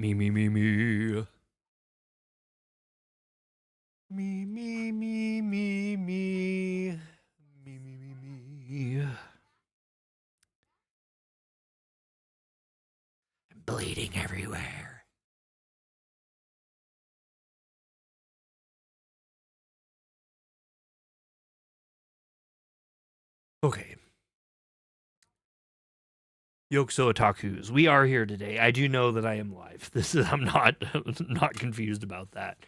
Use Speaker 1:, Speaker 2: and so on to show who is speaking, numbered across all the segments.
Speaker 1: Me, me, me, me. Me, me, me, me, me. Me, me, me, me. I'm bleeding everywhere. Okay. Yokuso Otakus, we are here today. I do know that I am live. I'm not confused about that.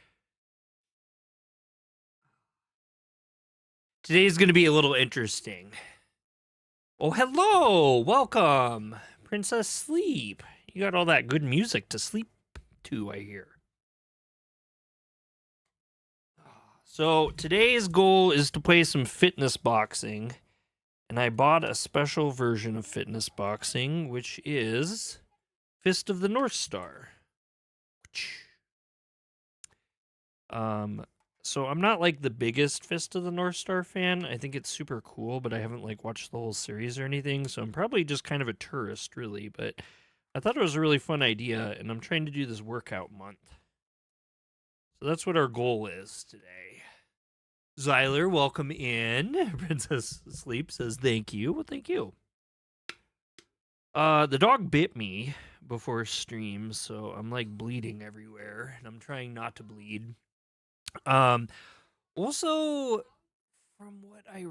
Speaker 1: Today is going to be a little interesting. Oh, hello. Welcome. Princess Sleep. You got all that good music to sleep to, I hear. So, today's goal is to play some fitness boxing. And I bought a special version of fitness boxing, which is Fist of the Northstar. So I'm not like the biggest Fist of the Northstar fan. I think it's super cool, but I haven't like watched the whole series or anything, so I'm probably just kind of a tourist, really. But I thought it was a really fun idea, and I'm trying to do this workout month. So that's what our goal is today. Zyler, welcome in. Princess Sleep says thank you. Well, thank you. The dog bit me before stream, so I'm like bleeding everywhere, and I'm trying not to bleed. Also, from what I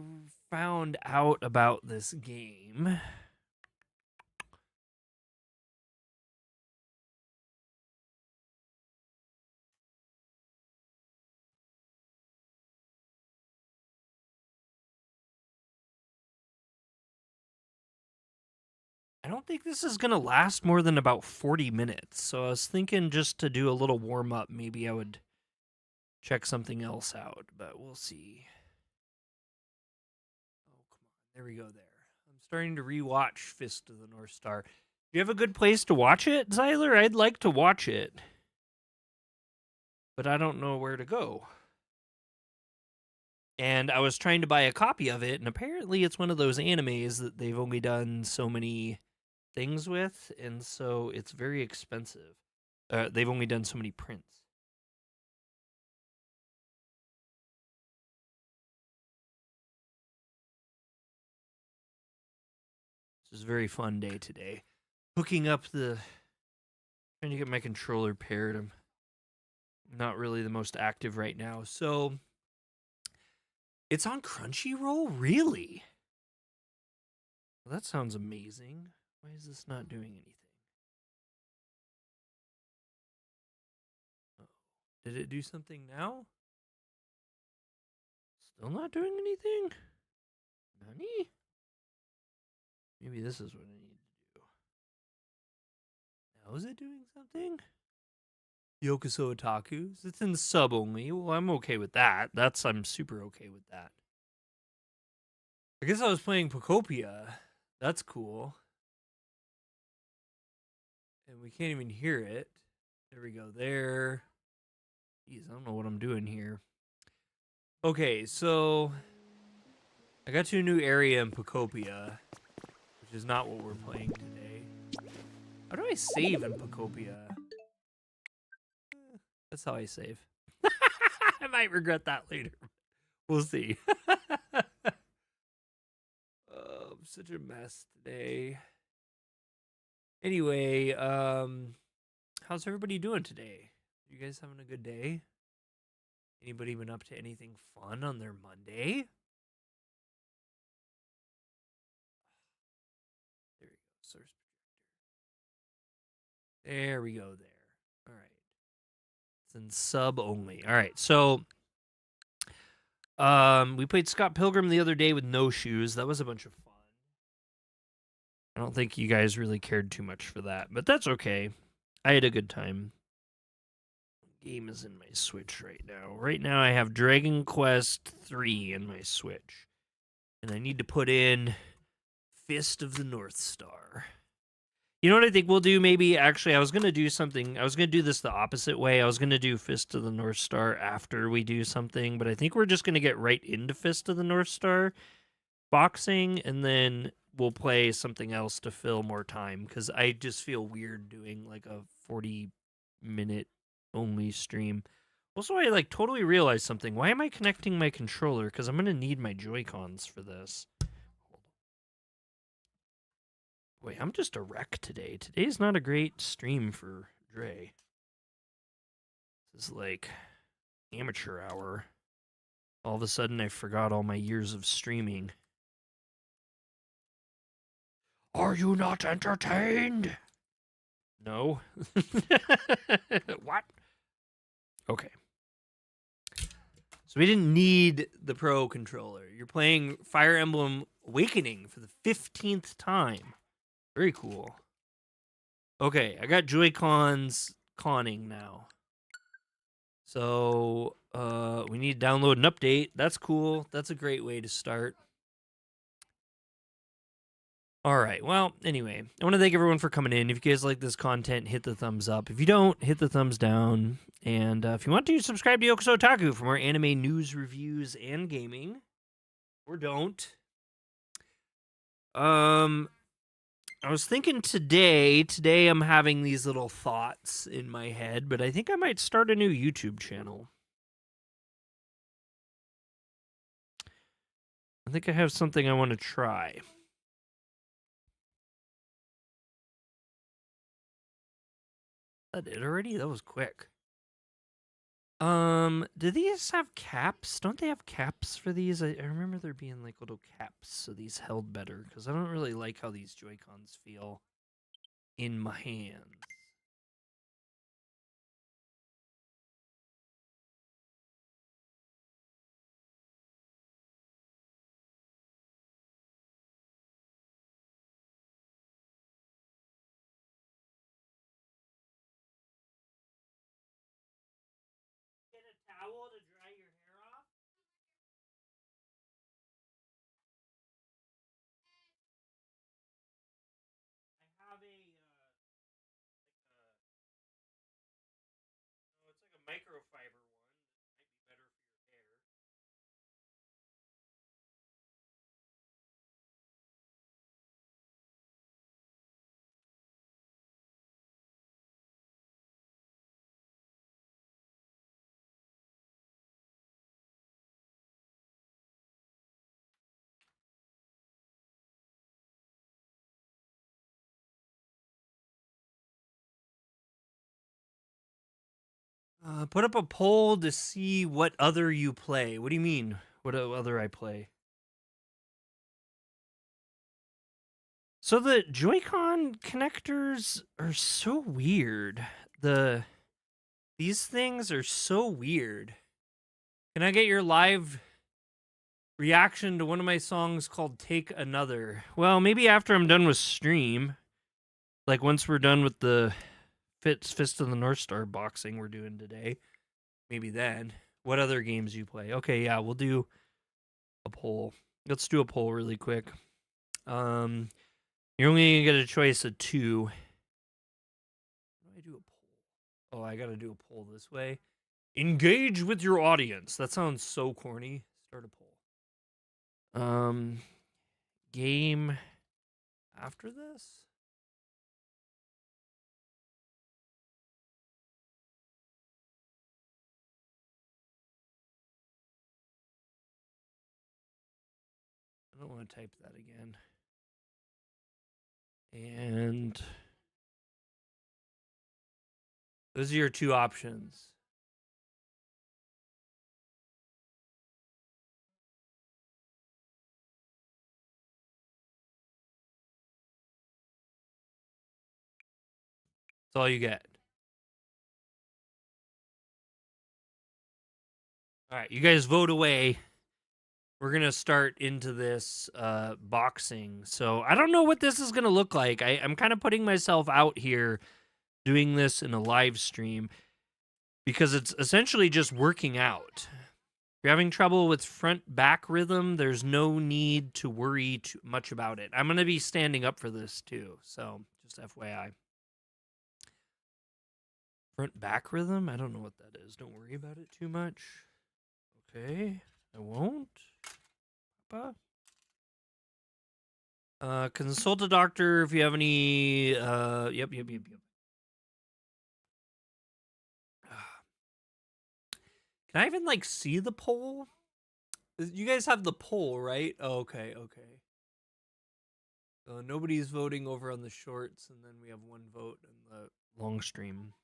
Speaker 1: found out about this game, I don't think this is gonna last more than about 40 minutes. So I was thinking just to do a little warm up, maybe I would check something else out, but we'll see. Oh, come on. There we go there. I'm starting to rewatch Fist of the Northstar. Do you have a good place to watch it, Zyler? I'd like to watch it, but I don't know where to go. And I was trying to buy a copy of it, and apparently it's one of those animes that they've only done so many things with, and so it's very expensive. They've only done so many prints. This is a very fun day today. Hooking up trying to get my controller paired. I'm not really the most active right now. So it's on Crunchyroll? Really? Well, that sounds amazing. Why is this not doing anything? Oh, did it do something now? Still not doing anything? Nani? Maybe this is what I need to do. Now is it doing something? Yokuso Otakus. It's in sub only. Well, I'm okay with that. I'm super okay with that. I guess I was playing Pocopia. That's cool. And we can't even hear it. There we go. There. Jeez, I don't know what I'm doing here. Okay, so I got to a new area in Pocopia, which is not what we're playing today. How do I save in Pocopia? That's how I save. I might regret that later. We'll see. I'm such a mess today. Anyway, how's everybody doing today? You guys having a good day? Anybody been up to anything fun on their Monday? There we go. Source projector. There we go there. All right. It's in sub only. All right. So we played Scott Pilgrim the other day with no shoes. That was a bunch of fun. I don't think you guys really cared too much for that, but that's okay. I had a good time. Game is in my Switch right now. Right now I have Dragon Quest 3 in my Switch. And I need to put in Fist of the Northstar. You know what I think we'll do? Maybe actually I was gonna do something. I was gonna do this the opposite way. I was gonna do Fist of the Northstar after we do something, but I think we're just gonna get right into Fist of the Northstar boxing, and then we'll play something else to fill more time, because I just feel weird doing like a minute only stream. Also, I like totally realized something. Why am I connecting my controller? Because I'm gonna need my Joy-Cons for this. Wait, I'm just a wreck today. Today's not a great stream for Dre. This is like amateur hour. All of a sudden, I forgot all my years of streaming. Are you not entertained? No. What? Okay. So we didn't need the Pro controller. You're playing Fire Emblem Awakening for the 15th time. Very cool. Okay, I got Joy-Cons conning now. So we need to download an update. That's cool. That's a great way to start. All right. Well, anyway, I want to thank everyone for coming in. If you guys like this content, hit the thumbs up. If you don't, hit the thumbs down. And if you want to, subscribe to Yokoso Otaku for more anime news, reviews, and gaming. Or don't. I was thinking today I'm having these little thoughts in my head, but I think I might start a new YouTube channel. I think I have something I want to try. That did already? That was quick. Do these have caps? Don't they have caps for these? I remember there being like little caps so these held better, because I don't really like how these Joy-Cons feel in my hands. Get a towel to dry your hair off? I have a no, it's like a microfiber one that might be better for your hair. Put up a poll to see what other you play. What do you mean? What other I play? So the Joy-Con connectors are so weird. These things are so weird. Can I get your live reaction to one of my songs called Take Another? Well, maybe after I'm done with stream. Like once we're done with the Fist of the Northstar boxing we're doing today. Maybe then. What other games you play? Okay, yeah, we'll do a poll. Let's do a poll really quick. You're only gonna get a choice of 2. How do I do a poll? Oh, I gotta do a poll this way. Engage with your audience. That sounds so corny. Start a poll. Game after this? I don't want to type that again. And those are your 2 options. That's all you get. All right, you guys vote away. We're gonna start into this boxing. So I don't know what this is gonna look like. I'm kind of putting myself out here doing this in a live stream because it's essentially just working out. If you're having trouble with front back rhythm, there's no need to worry too much about it. I'm gonna be standing up for this too, so just FYI. Front back rhythm? I don't know what that is. Don't worry about it too much. Okay, I won't. Consult a doctor if you have any. Yep. Can I even, like, see the poll? You guys have the poll, right? Oh, okay, okay. Nobody's voting over on the shorts, and then we have one vote in the long stream.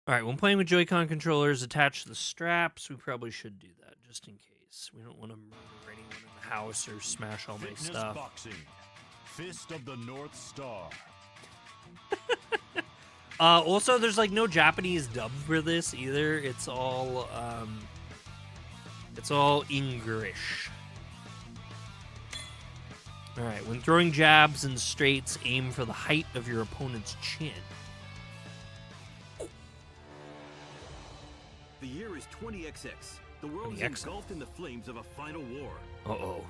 Speaker 1: All right, when playing with Joy-Con controllers attached to the straps, we probably should do that, just in case. We don't want to murder anyone in the house or smash all my stuff.
Speaker 2: Boxing. Fist of the Northstar.
Speaker 1: Also, there's, like, no Japanese dub for this, either. It's all English. All right, when throwing jabs and straights, aim for the height of your opponent's chin.
Speaker 3: The year is 20XX. The world is engulfed in the flames of a final war.
Speaker 1: Uh-oh.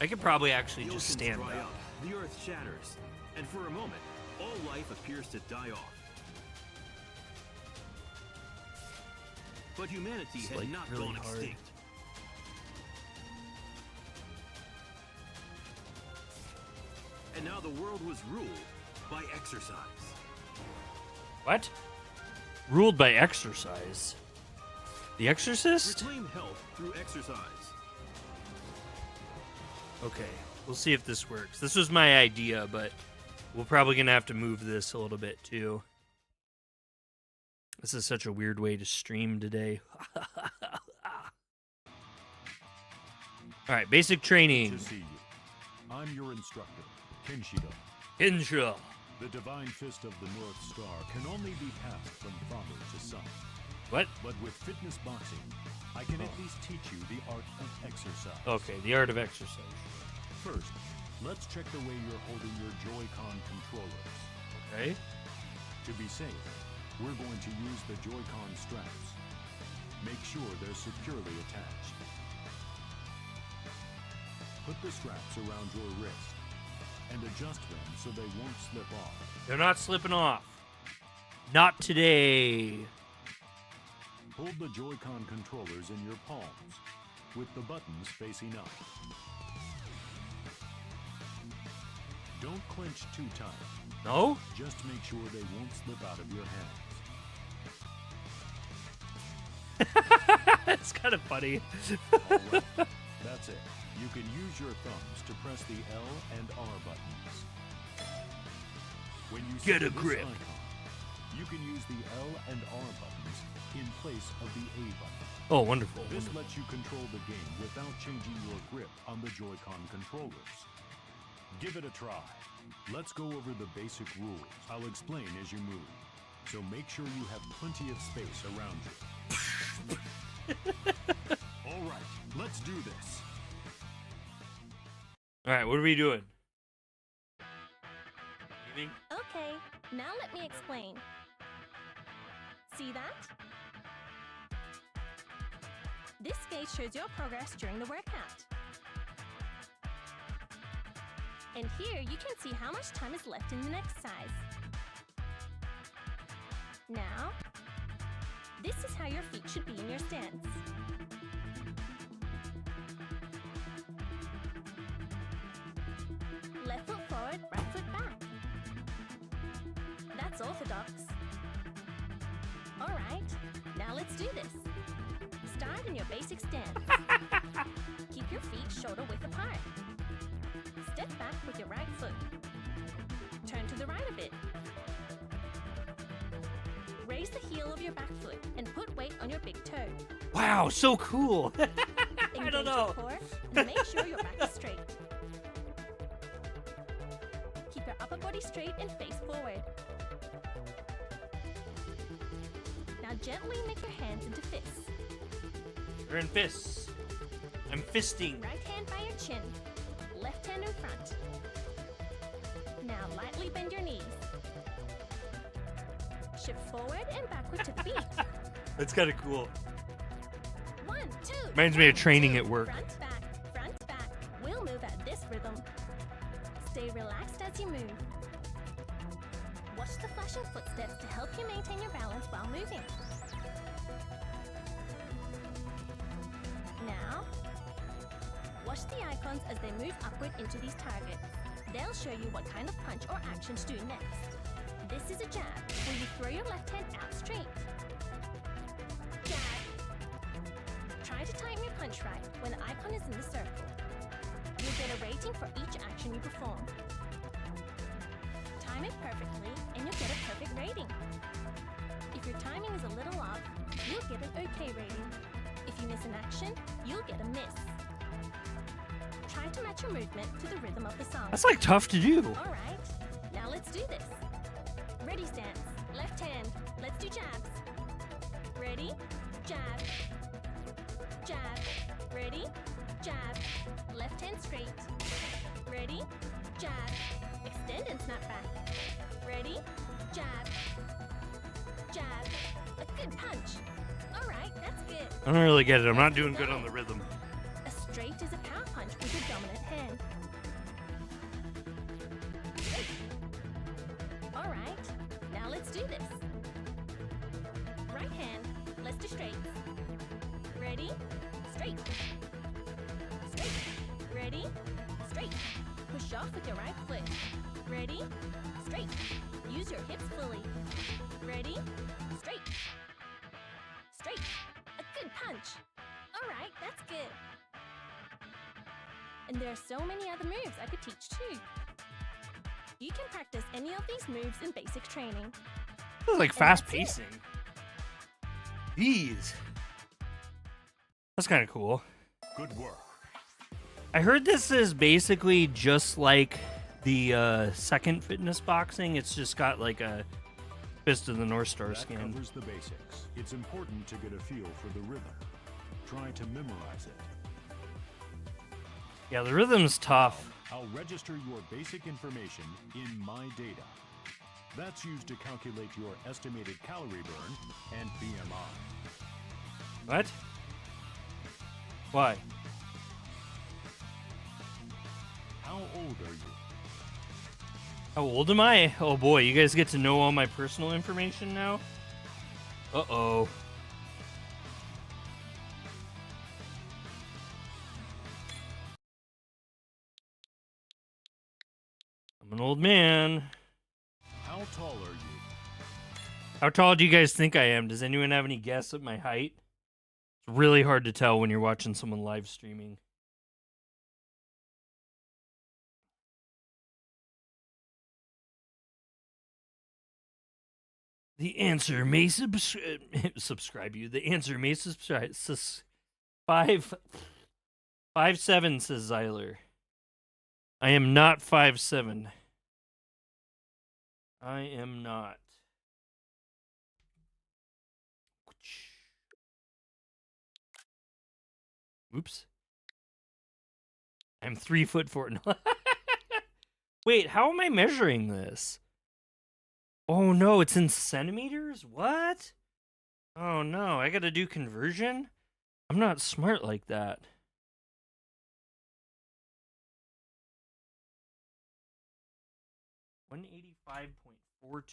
Speaker 1: I could probably actually just stand up.
Speaker 3: The earth shatters, and for a moment, all life appears to die off. But humanity had not gone extinct. And now the world was ruled by exercise.
Speaker 1: What? Ruled by exercise? The Exorcist?
Speaker 3: Reclaim health through exercise.
Speaker 1: Okay, we'll see if this works. This was my idea, but we're probably going to have to move this a little bit, too. This is such a weird way to stream today. Alright, basic training.
Speaker 2: To see you. I'm your instructor, Kenshiro.
Speaker 1: Kenshiro.
Speaker 2: The divine fist of the Northstar can only be passed from father to son.
Speaker 1: What?
Speaker 2: But with fitness boxing, I can at least teach you the art of exercise.
Speaker 1: Okay, the art of exercise.
Speaker 2: First, let's check the way you're holding your Joy-Con controllers.
Speaker 1: Okay.
Speaker 2: To be safe, we're going to use the Joy-Con straps. Make sure they're securely attached. Put the straps around your wrist and adjust them so they won't slip off.
Speaker 1: They're not slipping off. Not today.
Speaker 2: Hold the Joy-Con controllers in your palms, with the buttons facing up. Don't clench too tight.
Speaker 1: No?
Speaker 2: Just make sure they won't slip out of your hands.
Speaker 1: That's kind of funny.
Speaker 2: All right, that's it. You can use your thumbs to press the L and R buttons. When you
Speaker 1: Get a
Speaker 2: see this
Speaker 1: grip.
Speaker 2: icon, you can use the L and R buttons in place of the A button.
Speaker 1: Oh, wonderful.
Speaker 2: This lets you control the game without changing your grip on the Joy-Con controllers. Give it a try. Let's go over the basic rules. I'll explain as you move, so make sure you have plenty of space around you. All right, let's do this.
Speaker 1: All right, what are we doing? Evening?
Speaker 4: Okay, now let me explain. See that? This gauge shows your progress during the workout. And here you can see how much time is left in the exercise. Now, this is how your feet should be in your stance. Left foot forward, right foot back. That's orthodox. Alright, now let's do this. Start in your basic stance. Keep your feet shoulder width apart. Step back with your right foot. Turn to the right a bit. Raise the heel of your back foot and put weight on your big toe.
Speaker 1: Wow, so cool. I don't know.
Speaker 4: Engage your core and make sure your back is straight. Keep your upper body straight and face forward. Now gently make your hands into fists.
Speaker 1: We're in fists. I'm fisting.
Speaker 4: Right hand by your chin, left hand in front. Now lightly bend your knees. Shift forward and backward to the beat.
Speaker 1: That's kind of cool.
Speaker 4: 1, 2.
Speaker 1: Reminds me of training at work.
Speaker 4: Front, back. We'll move at this rhythm. Stay relaxed as you move. Watch the flashing footsteps to help you maintain your balance while moving. Now, watch the icons as they move upward into these targets. They'll show you what kind of punch or action to do next. This is a jab, where you throw your left hand out straight. Jab. Try to time your punch right when the icon is in the circle. You'll get a rating for each action you perform. Time it perfectly and you'll get a perfect rating. If your timing is a little off, you'll get an okay rating. If you miss an action, you'll get a miss. Try to match your movement to the rhythm of the song.
Speaker 1: That's like tough to do.
Speaker 4: Alright, now let's do this. Ready stance, left hand, let's do jabs. Ready, jab, jab, ready, jab, left hand straight. Ready, jab, extend and snap back. Ready, jab, jab, a good punch. Alright, that's good.
Speaker 1: I don't really get it. I'm not doing good on the rhythm.
Speaker 4: A straight is a power punch with your dominant hand. Alright, now let's do this. Right hand, let's do straights. Ready, straight. Straight. Ready, straight. Push off with your right foot. Ready, straight. Use your hips fully. Ready, straight. Straight. A good punch. Alright, that's good. And there are so many other moves I could teach too. You can practice any of these moves in basic training.
Speaker 1: This is like
Speaker 4: that's
Speaker 1: fast pacing. Jeez. That's kind of cool.
Speaker 2: Good work.
Speaker 1: I heard this is basically just like the second fitness boxing. It's just got like a Fist of the Northstar
Speaker 2: That
Speaker 1: skin.
Speaker 2: covers the basics. It's important to get a feel for the rhythm. Try to memorize it.
Speaker 1: Yeah, the rhythm's tough.
Speaker 2: I'll register your basic information in my data. That's used to calculate your estimated calorie burn and BMI.
Speaker 1: What? Why?
Speaker 2: How old are you?
Speaker 1: How old am I? Oh boy, you guys get to know all my personal information now? Uh-oh. I'm an old man.
Speaker 2: How tall are you?
Speaker 1: How tall do you guys think I am? Does anyone have any guess at my height? It's really hard to tell when you're watching someone live streaming. The answer may subscribe you. The answer may subscribe. 5'7", says Zyler. I am not 5'7". I am not. Oops. I'm 3'4". Wait, how am I measuring this? Oh no, it's in centimeters? What? Oh no, I gotta do conversion? I'm not smart like that. $185.42.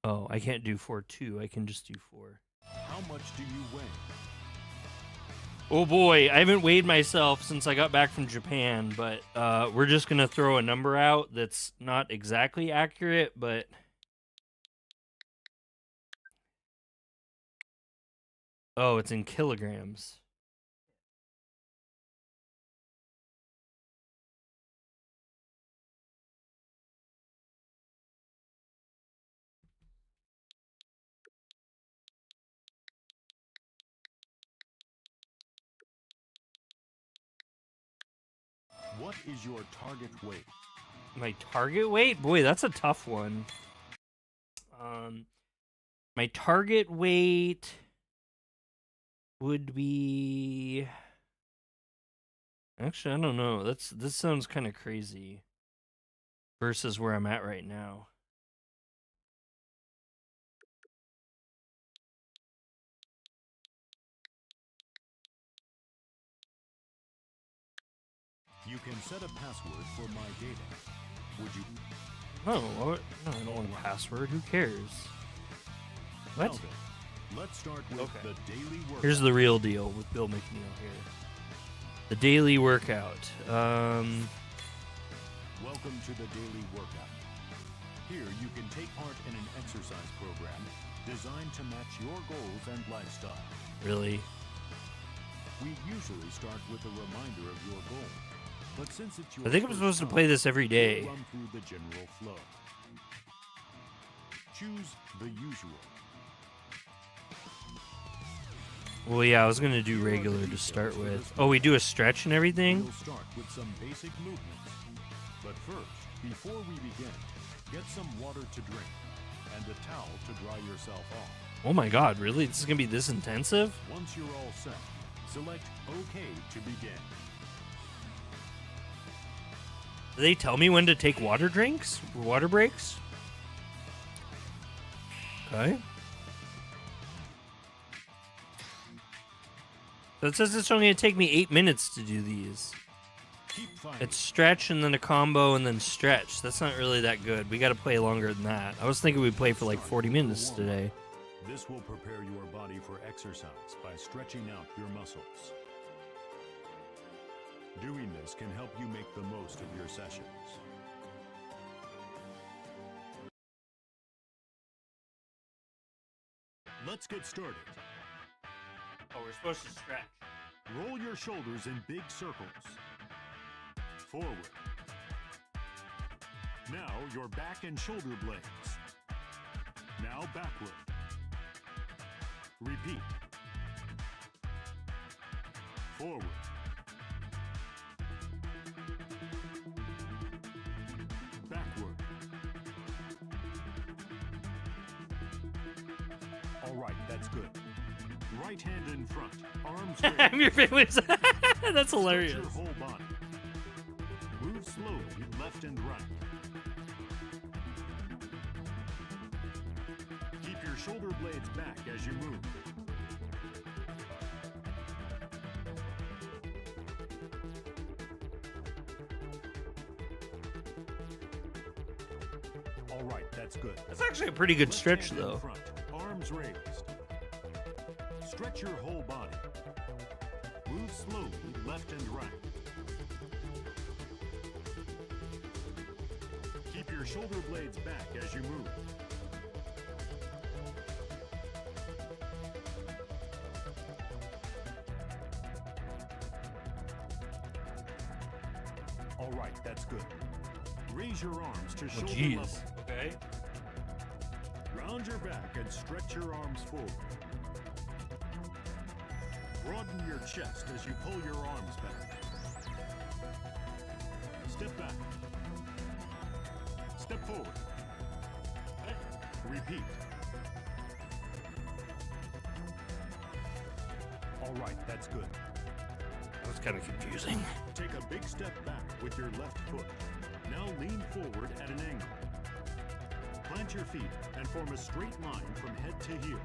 Speaker 1: Oh, I can't do 4.2. I can just do 4.
Speaker 2: How much do you weigh?
Speaker 1: Oh boy, I haven't weighed myself since I got back from Japan, but we're just gonna throw a number out that's not exactly accurate, but oh, it's in kilograms.
Speaker 2: What is your target weight?
Speaker 1: My target weight? Boy, that's a tough one. My target weight would be... Actually, I don't know. This sounds kind of crazy versus where I'm at right now.
Speaker 2: You can set a password for my data. Would you?
Speaker 1: No, I don't want a password. Who cares? What?
Speaker 2: Well then, Let's start with
Speaker 1: Okay.
Speaker 2: the daily workout.
Speaker 1: Here's the real deal with Bill McNeil here. The daily workout.
Speaker 2: Welcome to the daily workout. Here you can take part in an exercise program designed to match your goals and lifestyle.
Speaker 1: Really?
Speaker 2: We usually start with a reminder of your goal. But since it's your
Speaker 1: I think I'm
Speaker 2: first
Speaker 1: supposed to
Speaker 2: time,
Speaker 1: play this every
Speaker 2: we'll
Speaker 1: day.
Speaker 2: run through the general flow. Choose the usual.
Speaker 1: Well, yeah, I was gonna do regular to start with. Oh, we do a stretch and everything?
Speaker 2: We'll start with some basic movements. But first, before we begin, get some water to drink and a towel to dry yourself off.
Speaker 1: Oh my god, really? This is gonna be this intensive?
Speaker 2: Once you're all set, select OK to begin.
Speaker 1: Do they tell me when to take water drinks? Water breaks? Okay. So it says it's only gonna take me 8 minutes to do these.
Speaker 2: Keep fighting.
Speaker 1: It's stretch and then a combo and then stretch. That's not really that good. We gotta play longer than that. I was thinking we'd play for like 40 minutes today.
Speaker 2: This will prepare your body for exercise by stretching out your muscles. Doing this can help you make the most of your sessions. Let's get started.
Speaker 1: Oh, we're supposed to stretch.
Speaker 2: Roll your shoulders in big circles. Forward. Now your back and shoulder blades. Now backward. Repeat. Forward. Backward. All right, that's good. Right hand in front, arms raised.
Speaker 1: I'm your favorite. That's
Speaker 2: Stretch
Speaker 1: hilarious.
Speaker 2: your whole body. Move slowly left and right. Keep your shoulder blades back as you move. All right, that's good.
Speaker 1: That's actually a pretty good
Speaker 2: Left
Speaker 1: stretch,
Speaker 2: hand in
Speaker 1: though.
Speaker 2: front, arms raised. Stretch your whole body. Move slowly left and right. Keep your shoulder blades back as you move. All right, that's good. Raise your arms to
Speaker 1: Oh,
Speaker 2: shoulder
Speaker 1: jeez.
Speaker 2: level.
Speaker 1: Okay.
Speaker 2: Round your back and stretch your arms forward. Broaden your chest as you pull your arms back. Step back. Step forward. Repeat. All right, that's good.
Speaker 1: That was kind of confusing.
Speaker 2: Take a big step back with your left foot. Now lean forward at an angle. Plant your feet and form a straight line from head to heel.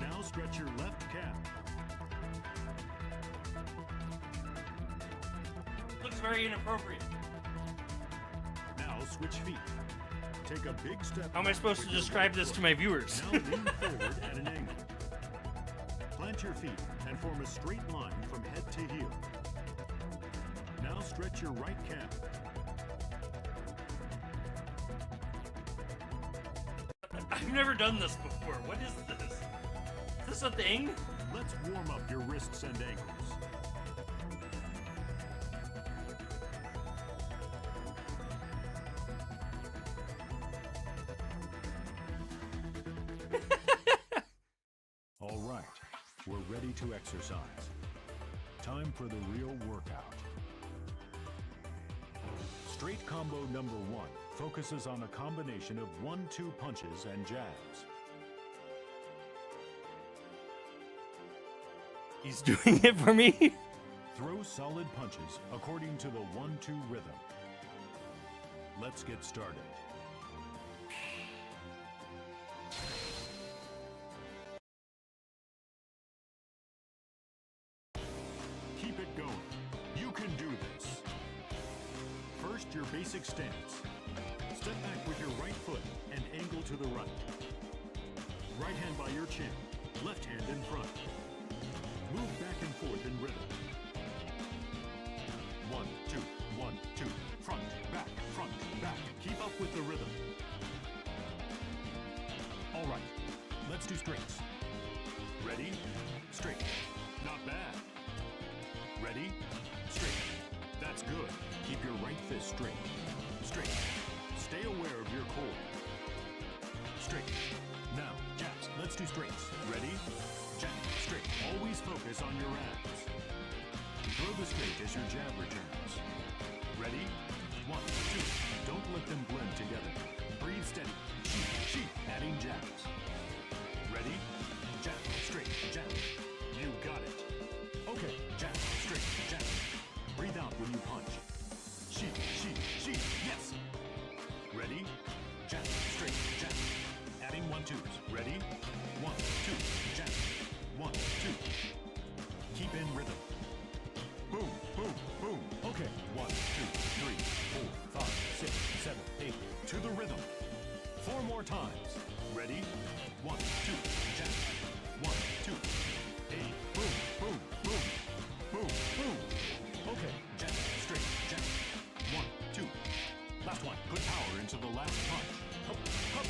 Speaker 2: Now stretch your left calf.
Speaker 1: Looks very inappropriate.
Speaker 2: Now switch feet. Take a big step.
Speaker 1: How am I
Speaker 2: back
Speaker 1: supposed to
Speaker 2: with your
Speaker 1: describe
Speaker 2: right
Speaker 1: this
Speaker 2: foot.
Speaker 1: to my viewers?
Speaker 2: Now lean forward at an angle. Plant your feet and form a straight line from head to heel. Now stretch your right calf.
Speaker 1: I've never done this before. What is this? Is this a thing?
Speaker 2: Let's warm up your wrists and ankles. All right, we're ready to exercise. Time for the real workout. Straight combo number 1 focuses on a combination of 1-2 punches and jabs.
Speaker 1: He's doing it for me.
Speaker 2: Throw solid punches according to the 1-2 rhythm. Let's get started. Keep it going. You can do this. First, your basic stance. Step back with your right foot and angle to the right. Right hand by your chin, left hand in front. Move back and forth in rhythm. 1, 2, 1, 2, front, back, back. Keep up with the rhythm. All right, let's do straights. Ready? Straight. Not bad. Ready? Straight. That's good. Keep your right fist straight. Straight. Stay aware of your core. Straight. Now, jabs. Let's do straights. Ready? Jab. Straight. Always focus on your abs. Throw the straight as your jab returns. Ready? 1, 2. Don't let them blend together. Breathe steady. Sheep. Adding jabs. Ready? Jab. Straight. Jab. You got it. Okay. Jab. Straight. Jab. Breathe out when you punch. Sheep. Yes. Ready? Jab. Straight. Jab. Adding 1-2s. Ready? 1, 2. Jab. 1, 2. Keep in rhythm. Boom, boom, boom. Okay. 1, 2, 3, 4, 5, 6, 7, 8. To the rhythm. 4 more times. Ready? 1, 2. Jab. 1, 2. 8. Boom, boom, boom. Boom, boom. Okay. Jab. Straight. Jab. 1, 2. Last one. Put power into the last punch. Hup, hup.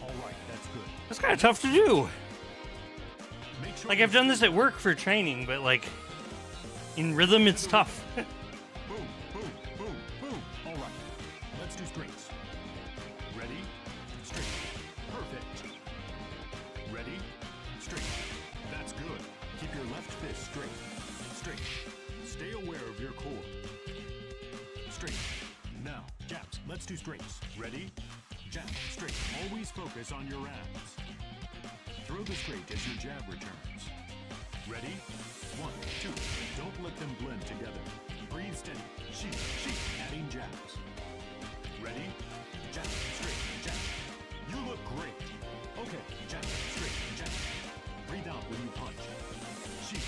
Speaker 2: All right. That's good.
Speaker 1: That's kind of tough to do.
Speaker 2: Make sure
Speaker 1: Like, I've done this at work for training, but like in rhythm, it's tough.
Speaker 2: Boom, boom, boom, boom. All right. Let's do straights. Ready? Straight. Perfect. Ready? Straight. That's good. Keep your left fist straight. Straight. Stay aware of your core. Straight. Now, jabs. Let's do straights. Ready? Jab. Straight. Always focus on your abs. Throw the straight as your jab returns. Ready? 1, 2. Don't let them blend together. Breathe steady. Sheep. Adding jabs. Ready? Jab. Straight. Jab. You look great. Okay. Jab. Straight. Jab. Breathe out when you punch. Sheep.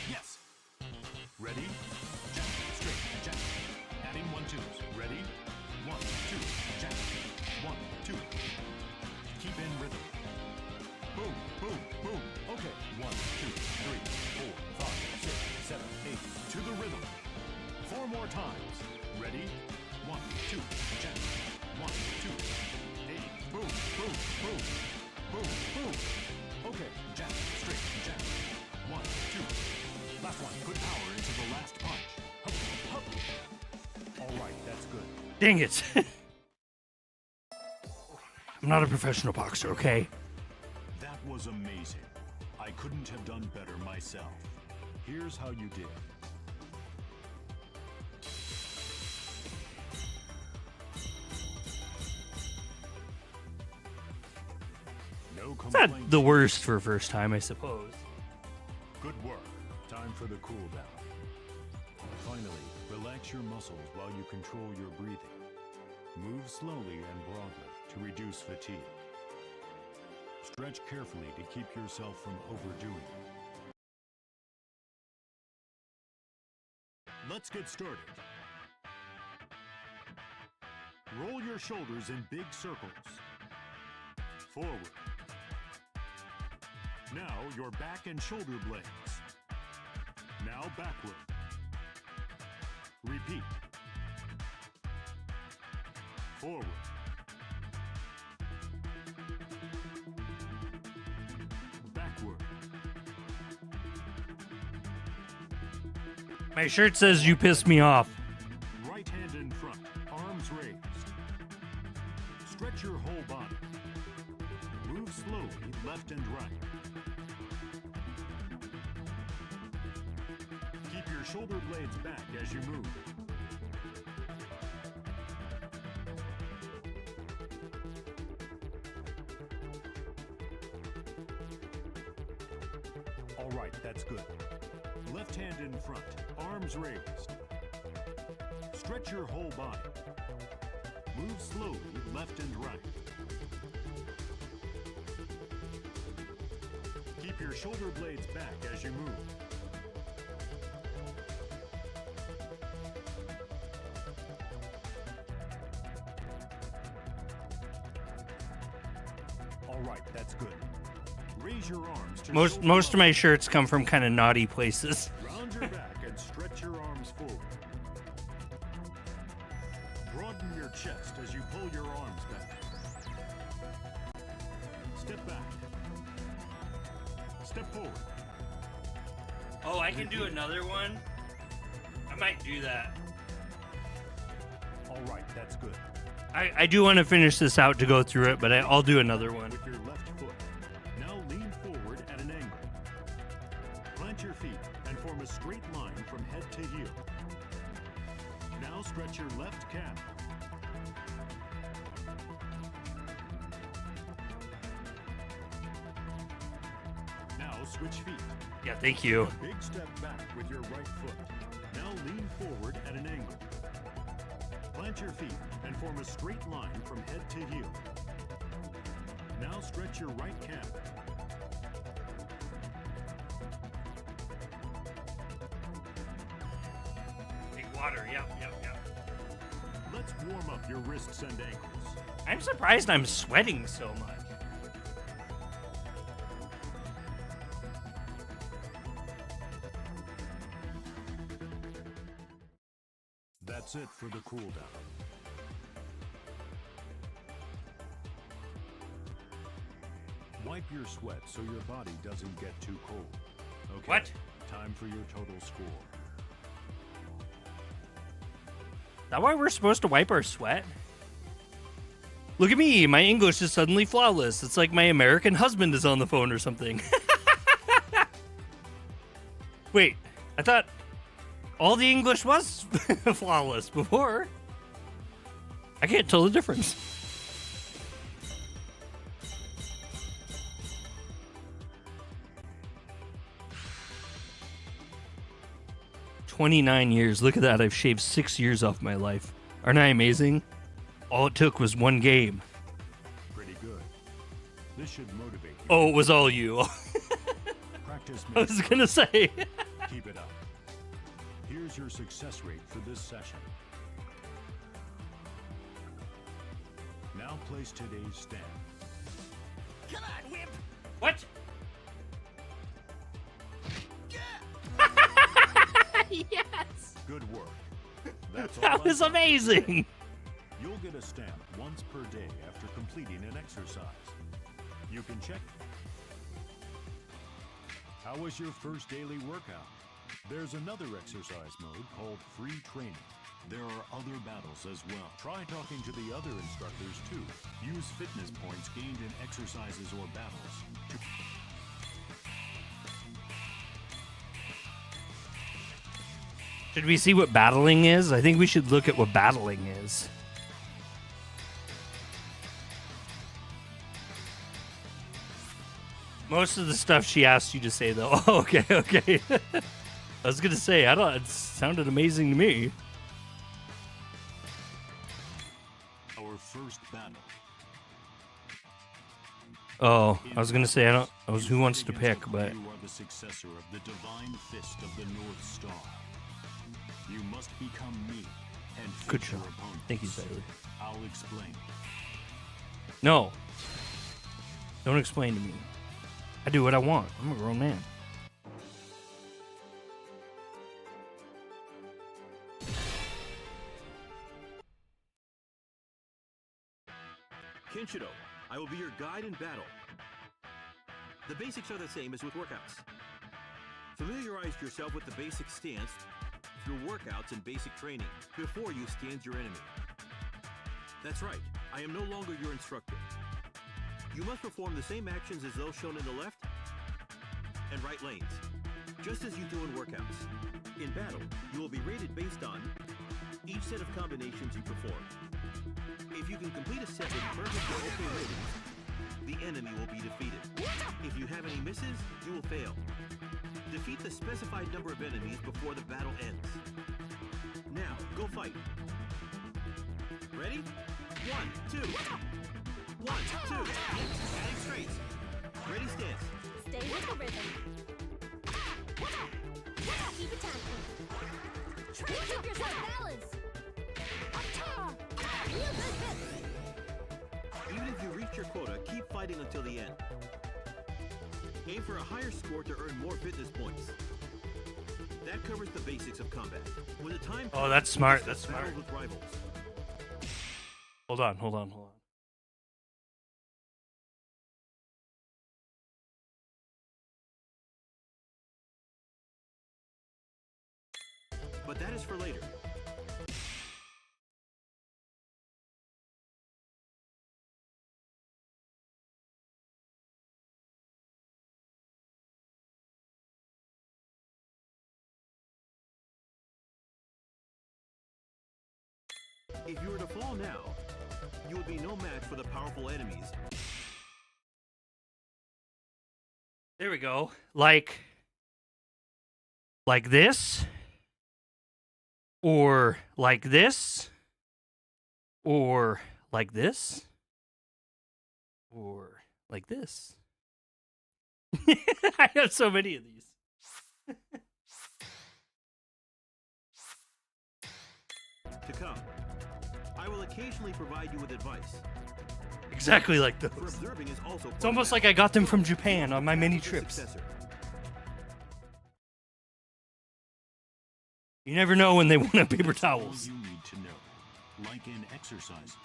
Speaker 2: Yes. Ready? Jab. Straight. Jab. Adding 1-2s. Ready? 1, 2. Jab. 1, 2. Keep in rhythm. Boom, boom, boom. Okay. 1, 2, 3, 4, 5, 6, 7, 8. To the rhythm. 4 more times. Ready? 1, 2. Jab. 1, 2. 8. Boom, boom, boom. Boom, boom. Okay. Jab. Straight. Jab. 1, 2. Last one. Put power into the last punch. Hup, hup. All right. That's good.
Speaker 1: Dang it. I'm not a professional boxer, okay?
Speaker 2: That was amazing. I couldn't have done better myself. Here's how you did. No
Speaker 1: It's
Speaker 2: complaints.
Speaker 1: not the worst for first time, I suppose.
Speaker 2: Good work. Time for the cool down. Finally, relax your muscles while you control your breathing. Move slowly and broadly to reduce fatigue. Stretch carefully to keep yourself from overdoing it. Let's get started. Roll your shoulders in big circles. Forward. Now your back and shoulder blades. Now backward. Repeat. Forward. Backward.
Speaker 1: My shirt says you pissed me off.
Speaker 2: Right hand in front, arms raised. Stretch your whole body. Move slowly left and right. Keep your shoulder blades back as you move. All right, that's good. Left hand in front, arms raised. Stretch your whole body. Move slowly left and right. Keep your shoulder blades back as you move. All right, that's good. Raise your arms to
Speaker 1: Most of my shirts come from kind of naughty places.
Speaker 2: round your back and stretch your arms forward. Broaden your chest as you pull your arms back. Step back. Step forward.
Speaker 1: Oh, I can do another one? I might do that.
Speaker 2: All right, that's good.
Speaker 1: I do want to finish this out to go through it, but I'll do another one.
Speaker 2: With your left foot. Now lean forward at an angle. Plant your feet and form a straight line from head to heel. Now stretch your left calf. Now switch feet.
Speaker 1: Yeah, thank you.
Speaker 2: A big step back with your right foot. Now lean forward at an angle. Plant your feet and form a straight line from head to heel. Now stretch your right calf.
Speaker 1: Take water, yep.
Speaker 2: Let's warm up your wrists and ankles.
Speaker 1: I'm surprised I'm sweating so much.
Speaker 2: That's it for the cool down. Wipe your sweat so your body doesn't get too cold. Okay.
Speaker 1: What?
Speaker 2: Time for your total score.
Speaker 1: Is that why we're supposed to wipe our sweat? Look at me, my English is suddenly flawless. It's like my American husband is on the phone or something. Wait, I thought all the English was flawless before. I can't tell the difference. "29 years. Look at that. I've shaved 6 years off my life. Aren't I amazing? All it took was one game."
Speaker 2: Pretty good. This should motivate you.
Speaker 1: Oh, it was all you.
Speaker 2: Practice
Speaker 1: I
Speaker 2: makes
Speaker 1: was gonna say.
Speaker 2: Keep it up. Here's your success rate for this session. Now place today's stand.
Speaker 3: Come on, Whip!
Speaker 1: What? Yes!
Speaker 2: Good work. That's all
Speaker 1: That
Speaker 2: I've
Speaker 1: was
Speaker 2: got.
Speaker 1: amazing.
Speaker 2: You'll get a stamp once per day after completing an exercise. You can check. How was your first daily workout? There's another exercise mode called free training. There are other battles as well. Try talking to the other instructors too. Use fitness points gained in exercises or battles to
Speaker 1: Should we see what battling is? I think we should look at what battling is. Most of the stuff she asked you to say, though. Oh, okay. I was gonna say, it sounded amazing to me.
Speaker 2: our first battle.
Speaker 1: Oh, I was gonna say, who wants to pick, but
Speaker 2: You are the successor of the divine Fist of the Northstar. You must become me and fit
Speaker 1: good
Speaker 2: your
Speaker 1: shot.
Speaker 2: opponents.
Speaker 1: Thank you, Tyler.
Speaker 2: I'll explain.
Speaker 1: No. Don't explain to me. I do what I want. I'm a grown man.
Speaker 3: Kenshido, I will be your guide in battle. The basics are the same as with workouts. Familiarize yourself with the basic stance through workouts and basic training before you stand your enemy. That's right, I am no longer your instructor. You must perform the same actions as those shown in the left and right lanes, just as you do in workouts. In battle, you will be rated based on each set of combinations you perform. If you can complete a set with perfect or okay ratings, the enemy will be defeated. If you have any misses, you will fail. Defeat the specified number of enemies before the battle ends. Now, go fight. Ready? 1, 2. 1, 2. Adding straights. Ready, stance.
Speaker 4: Stay with the rhythm. Keep attacking. Try to keep yourself balanced. Real good hits.
Speaker 3: Even if you reach reach your quota, keep fighting until the end. Aim for a higher score to earn more fitness points. That covers the basics of combat. When the time
Speaker 1: Oh, that's smart.
Speaker 3: comes,
Speaker 1: That's
Speaker 3: battle
Speaker 1: smart.
Speaker 3: with rivals.
Speaker 1: Hold on, hold on, hold on.
Speaker 3: But that is for later. If you were to fall now, you would be no match for the powerful enemies.
Speaker 1: There we go. Like this, or like this, or like this, or like this. I have so many of these.
Speaker 3: To come, I will occasionally provide you with advice.
Speaker 1: Exactly like
Speaker 3: For
Speaker 1: those.
Speaker 3: observing is also
Speaker 1: It's almost like I got them from Japan on my many trips. You never know when they want a paper towels.
Speaker 2: You need to know. Like in exercises,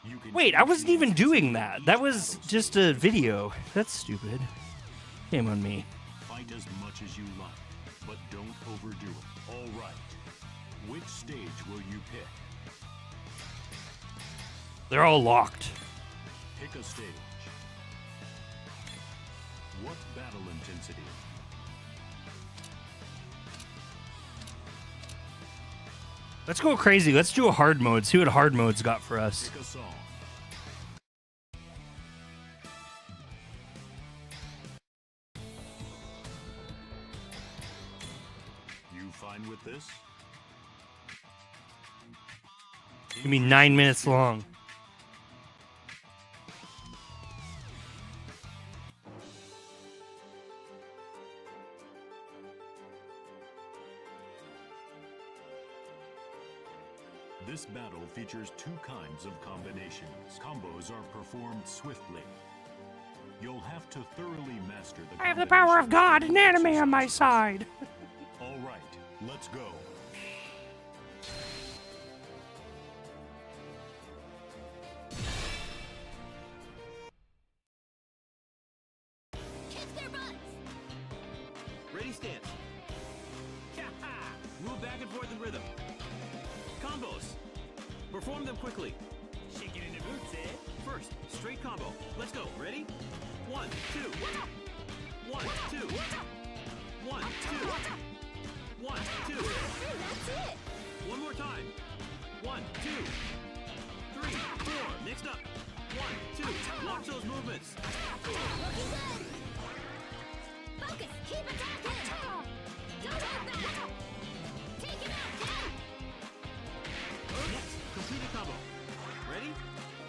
Speaker 2: you can
Speaker 1: Wait, I
Speaker 2: change
Speaker 1: wasn't
Speaker 2: the
Speaker 1: even doing
Speaker 2: intensity
Speaker 1: that.
Speaker 2: of
Speaker 1: That
Speaker 2: each
Speaker 1: was
Speaker 2: battle
Speaker 1: just
Speaker 2: stage.
Speaker 1: a video. That's stupid. Shame on me.
Speaker 2: Fight as much as you like, but don't overdo it. All right. Which stage will you pick?
Speaker 1: They're all locked.
Speaker 2: Pick a stage. What battle intensity?
Speaker 1: Let's go crazy. Let's do a hard mode. See what hard mode's got for us.
Speaker 2: Pick a song. You fine with this?
Speaker 1: Give me 9 minutes long.
Speaker 2: This battle features two kinds of combinations. Combos are performed swiftly. You'll have to thoroughly master the
Speaker 1: I have the power of God and
Speaker 2: combinations
Speaker 1: anime on my
Speaker 2: exercises.
Speaker 1: side.
Speaker 2: All right, let's go.
Speaker 4: Kick their butts!
Speaker 3: Ready stance. Move back and forth in rhythm. Combos. Perform them quickly. Shaking in the boots, eh? First, straight combo. Let's go. Ready? 1, 2. 1, 2. 1, 2. 1, 2.
Speaker 4: That's it!
Speaker 3: One more time. 1, 2. 3, 4. Next up. 1, 2. Watch those movements.
Speaker 4: Looking good! Focus! Keep attacking! Don't hold back! Take him out! Down!
Speaker 3: Next, complete a combo. Ready?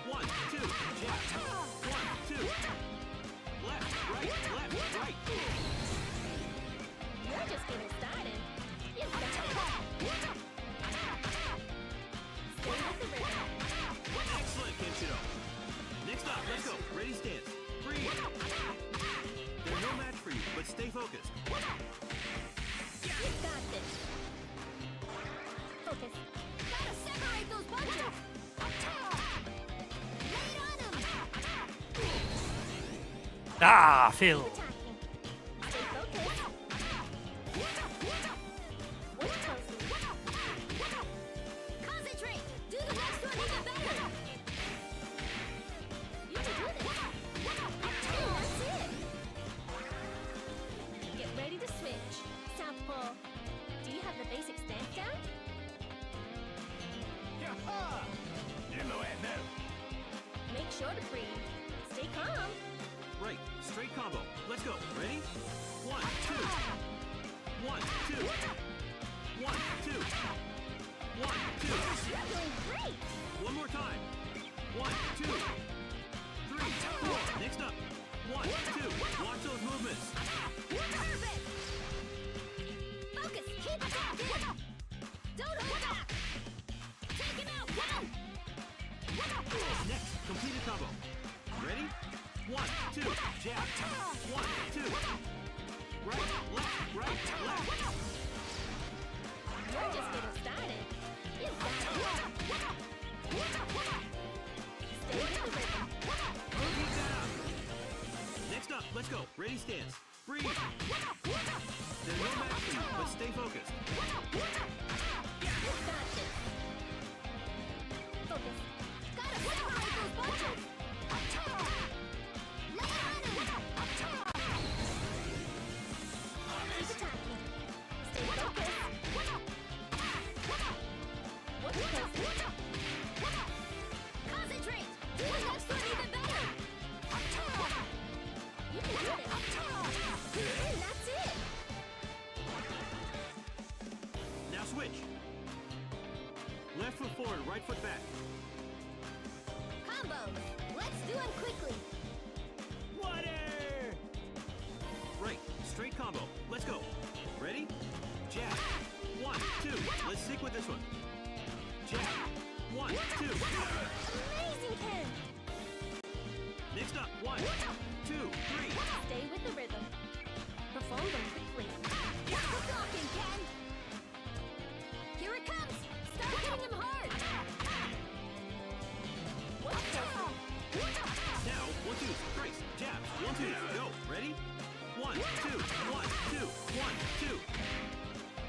Speaker 3: 1, 2. Jab. 1, 2. Left, right, left, right.
Speaker 4: You're just getting started. You've got it! Stay with the rhythm.
Speaker 3: Excellent, Kenshiro. Next up, let's go. Ready, stance. Breathe. They're no match for you, but stay focused.
Speaker 4: You've got this. Focus. Gotta separate those punches! Lay it on him!
Speaker 1: Ah, Phil.
Speaker 4: Attacking. Stay focused. Watch closely. Concentrate! Do the next one even better! You can do this! That's it! Get ready to switch. Southpaw. Do you have the basic stance down? Make sure to breathe. Stay calm.
Speaker 3: Right, straight combo. Let's go. Ready? 1, 2. 1, 2. 1, 2. 1, 2.
Speaker 4: You're doing great!
Speaker 3: One more time. 1, 2. 3, 4. Next up. 1, 2. Watch those movements.
Speaker 4: Perfect! Focus! Keep attacking! Don't hold back! Take him out! Go!
Speaker 3: Next, complete a combo. Ready? jab. 1, 2. Right, left, right, left.
Speaker 4: You're just getting started. You got it. Stay with the rhythm.
Speaker 3: Keep that up. Next up, let's go. Ready, stance. Breathe. There's no match for you, but stay focused.
Speaker 4: You got this. Focus. Gotta separate those punches. Lay on him. Keep attacking. Stay focused. What's close? Concentrate. Do the next one even better. You can do it. And that's it.
Speaker 3: Now switch. Left foot forward, right foot back.
Speaker 4: Combos. Let's do them quickly.
Speaker 3: Water! Right, straight combo. Let's go. Ready? Jab. 1, 2. Let's stick with this one. Jab. 1, 2.
Speaker 4: Amazing, Ken.
Speaker 3: Next up. 1, 2, 3.
Speaker 4: Stay with the rhythm. Perform them quickly. Keep blocking, Ken. Here it comes. Start hitting him hard. What's close?
Speaker 3: Now, 1, 2. Strikes. Jab. 1, 2. Go. Ready? 1, 2. 1, 2. 1, 2.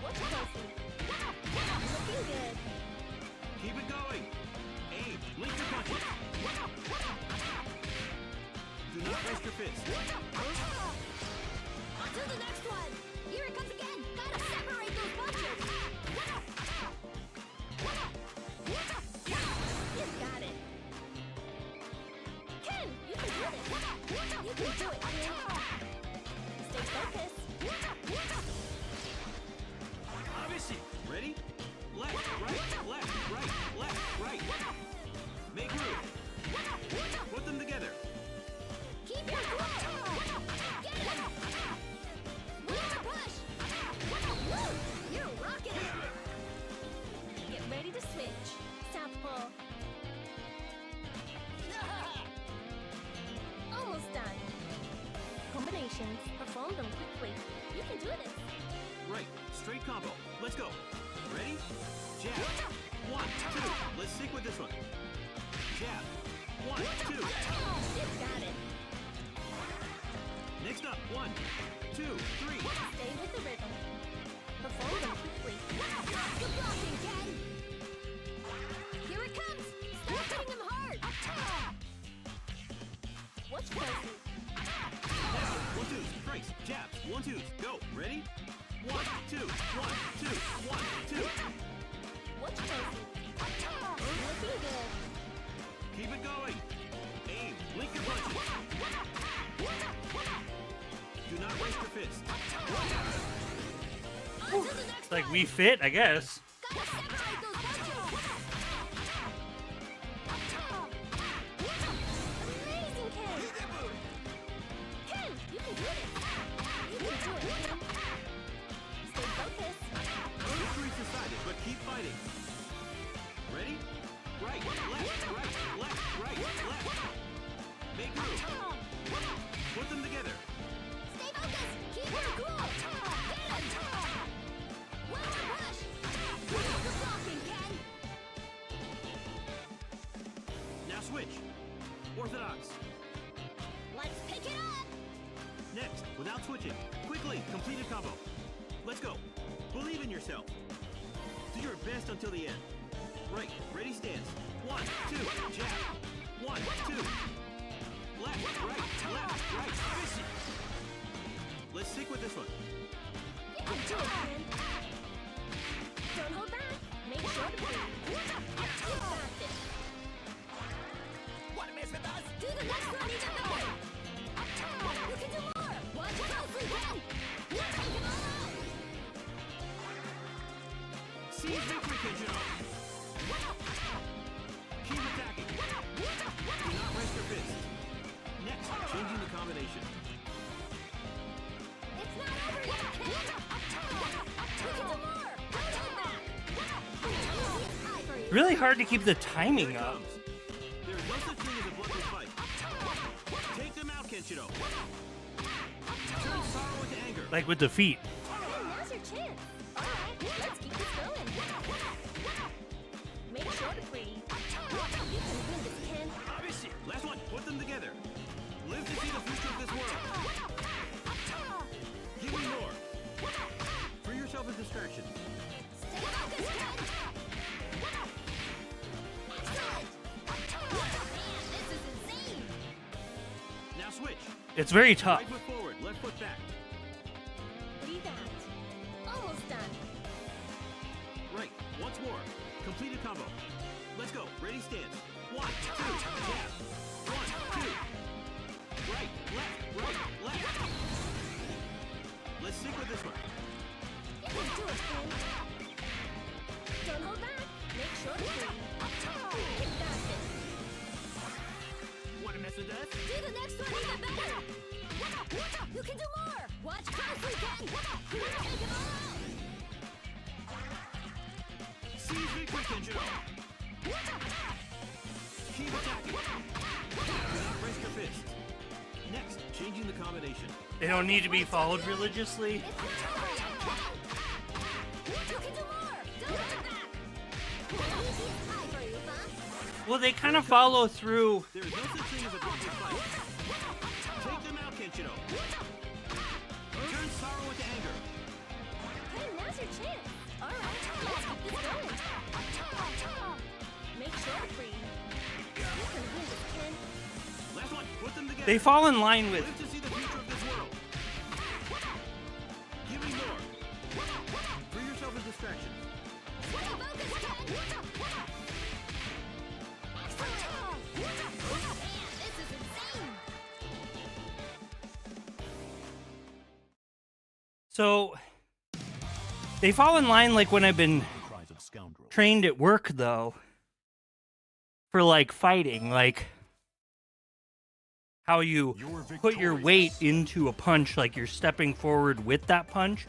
Speaker 4: What's close? Looking good.
Speaker 3: Keep it going. Aim. Link your punches. Do not rest your fist.
Speaker 4: On to the next one. Here it comes again. Gotta separate those punches. You got it. Ken, you can do this. You can do it, Ken. Stay focused.
Speaker 3: Obviously. Ready? Left, right, left, right, left, right. Make room. Put them together.
Speaker 4: Keep your cool. Get it. Move to push. Woo! You're rocking it. Get ready to switch. Southpaw. Almost done. Combinations. Perform them quickly. You can do this.
Speaker 3: Right, straight combo. Let's go. Ready? Jab. 1, 2. Let's stick with this one. Jab. 1, 2.
Speaker 4: You got it.
Speaker 3: Next up. 1, 2, 3.
Speaker 4: Stay with the rhythm. Perform them quickly. Good blocking, Ken. Here it comes. Start hitting him hard. What's close?
Speaker 3: Now, 1, 2. Strikes. Jabs. 1, 2. Go. Ready? 1, 2. 1, 2. 1, 2.
Speaker 4: What's close? Looking good.
Speaker 3: Keep it going. Aim. Link your punches. Do not waste your fist.
Speaker 4: On to the next
Speaker 1: Like
Speaker 4: one.
Speaker 1: we fit, I guess.
Speaker 4: Gotta separate those punches. Amazing, Ken. Ken, you can do this. You can do it, Ken. Stay focused.
Speaker 3: Victory's decided, but keep fighting. Ready? Right, left, right, left, right, left. Make room. Put them together.
Speaker 4: Stay focused. Keep your cool. Get it. One more push. Good blocking, Ken.
Speaker 3: Now switch. Orthodox.
Speaker 4: Let's pick it up.
Speaker 3: Next, without switching. Quickly, complete a combo. Let's go. Believe in yourself. Do your best until the end. Right, ready, stance. 1, 2, jab. 1, 2. Left, right, right. Let's stick with this one.
Speaker 4: You can do it, Ken. Don't hold back. Make sure to breathe. You got this.
Speaker 5: Want to mess with us?
Speaker 4: Do the next one even better. You can do more. Watch closely, Ken. You take him all out.
Speaker 3: Seize victory, Kenjiro. Keep attacking. Do not rest your fist. Next, changing the combination.
Speaker 4: It's not over yet, Ken. You can do more. Don't hold back. It's high for you.
Speaker 1: Really hard to keep the
Speaker 3: Here
Speaker 1: timing
Speaker 3: it
Speaker 1: up.
Speaker 3: comes. There is no such thing as a bloodless fight. Take them out, Kenshiro.
Speaker 1: Like with the feet.
Speaker 4: Hey, now's your chance. All right, let's keep this going. Make sure to breathe. You can win this, Ken.
Speaker 3: Obviously. Last one. Put them together. Live to see the future of this world. Give me more. Free yourself of distraction.
Speaker 4: Stay focused, Ken. Excellent. Man, this is insane.
Speaker 3: Now switch.
Speaker 1: It's very tough.
Speaker 3: Right foot forward, left foot back.
Speaker 4: Breathe out. Almost done.
Speaker 3: Right. Once more. Completed combo. Let's go. Ready, stance. 1, 2, jab. 1, 2. Right, left. Let's stick with this one.
Speaker 4: You can do it, Ken. Don't hold back. Make sure to breathe. You got this.
Speaker 3: Want to mess with us?
Speaker 4: Do the next one even better. You can do more. Watch closely, Ken. Take it all out.
Speaker 3: Seize victory, Kenjiro. Keep attacking. Do not raise your fist. Next, changing the combination.
Speaker 1: They don't need to be followed religiously.
Speaker 4: It's not over yet, Ken. You can do more. Don't hold back. Easy is high for you, huh?
Speaker 1: Well, they kind of follow through.
Speaker 3: There is no such thing as a perfect fight. Take them out, Kenshiro. Turn sorrow into anger.
Speaker 4: Hey, now's your chance. All right, let's keep this going. Make sure to breathe. You can win this, Ken.
Speaker 3: Last one. Put them together.
Speaker 1: They fall in line with.
Speaker 3: Live to see the future of this world. Give me more. Free yourself of distractions.
Speaker 4: Stay focused, Ken. Excellent. Man, this is insane.
Speaker 1: So they fall in line like when I've been
Speaker 2: Cries of scoundrel.
Speaker 1: trained at work, though, for like fighting, like how you
Speaker 2: You're
Speaker 1: put your
Speaker 2: victorious.
Speaker 1: weight into a punch, like you're stepping forward with that punch.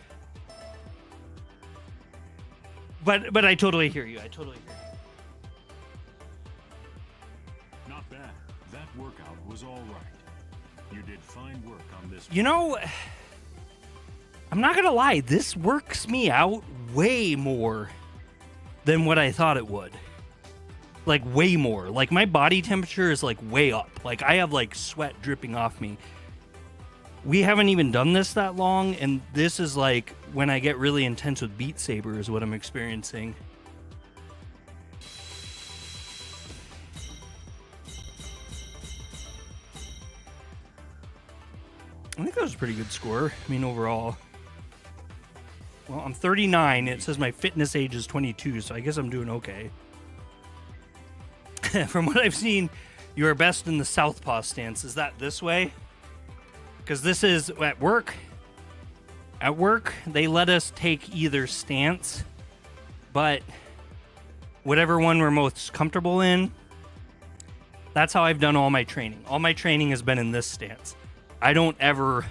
Speaker 1: But I totally hear you. I totally hear you.
Speaker 2: Not bad. That workout was all right. You did fine work on this.
Speaker 1: You know, I'm not gonna lie, this works me out way more than what I thought it would. Like way more. Like my body temperature is like way up. Like I have like sweat dripping off me. We haven't even done this that long, and this is like when I get really intense with Beat Saber is what I'm experiencing. I think that was a pretty good score. I mean, overall. Well, I'm 39. It says my fitness age is 22, so I guess I'm doing okay. From what I've seen, you are best in the southpaw stance. Is that this way? Because this is at work. At work, they let us take either stance, but whatever one we're most comfortable in, that's how I've done all my training. All my training has been in this stance. I don't ever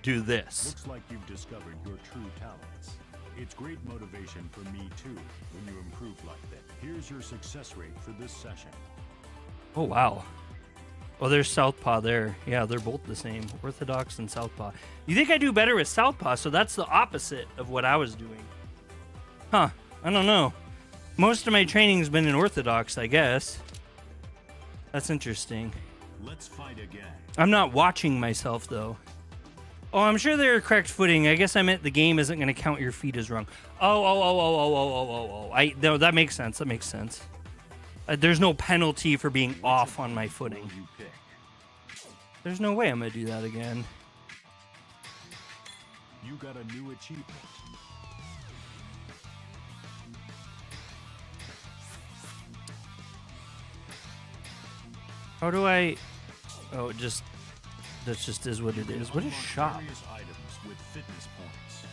Speaker 1: do this.
Speaker 2: Looks like you've discovered your true talents. It's great motivation for me too when you improve like that. Here's your success rate for this session.
Speaker 1: Oh, wow. Oh, there's southpaw there. Yeah, they're both the same. Orthodox and southpaw. You think I do better with southpaw, so that's the opposite of what I was doing. Huh. I don't know. Most of my training's been in orthodox, I guess. That's interesting.
Speaker 2: Let's fight again.
Speaker 1: I'm not watching myself, though. Oh, I'm sure they're correct footing. I guess I meant the game isn't going to count your feet as wrong. Oh. No, that makes sense. That makes sense. There's no penalty for being off on my footing.
Speaker 2: You pick.
Speaker 1: There's no way I'm going to do that again.
Speaker 2: You got a new achievement.
Speaker 1: How do I... Oh, it just... That just is what it is. What is
Speaker 2: Unlock
Speaker 1: shop?
Speaker 2: various items with fitness points.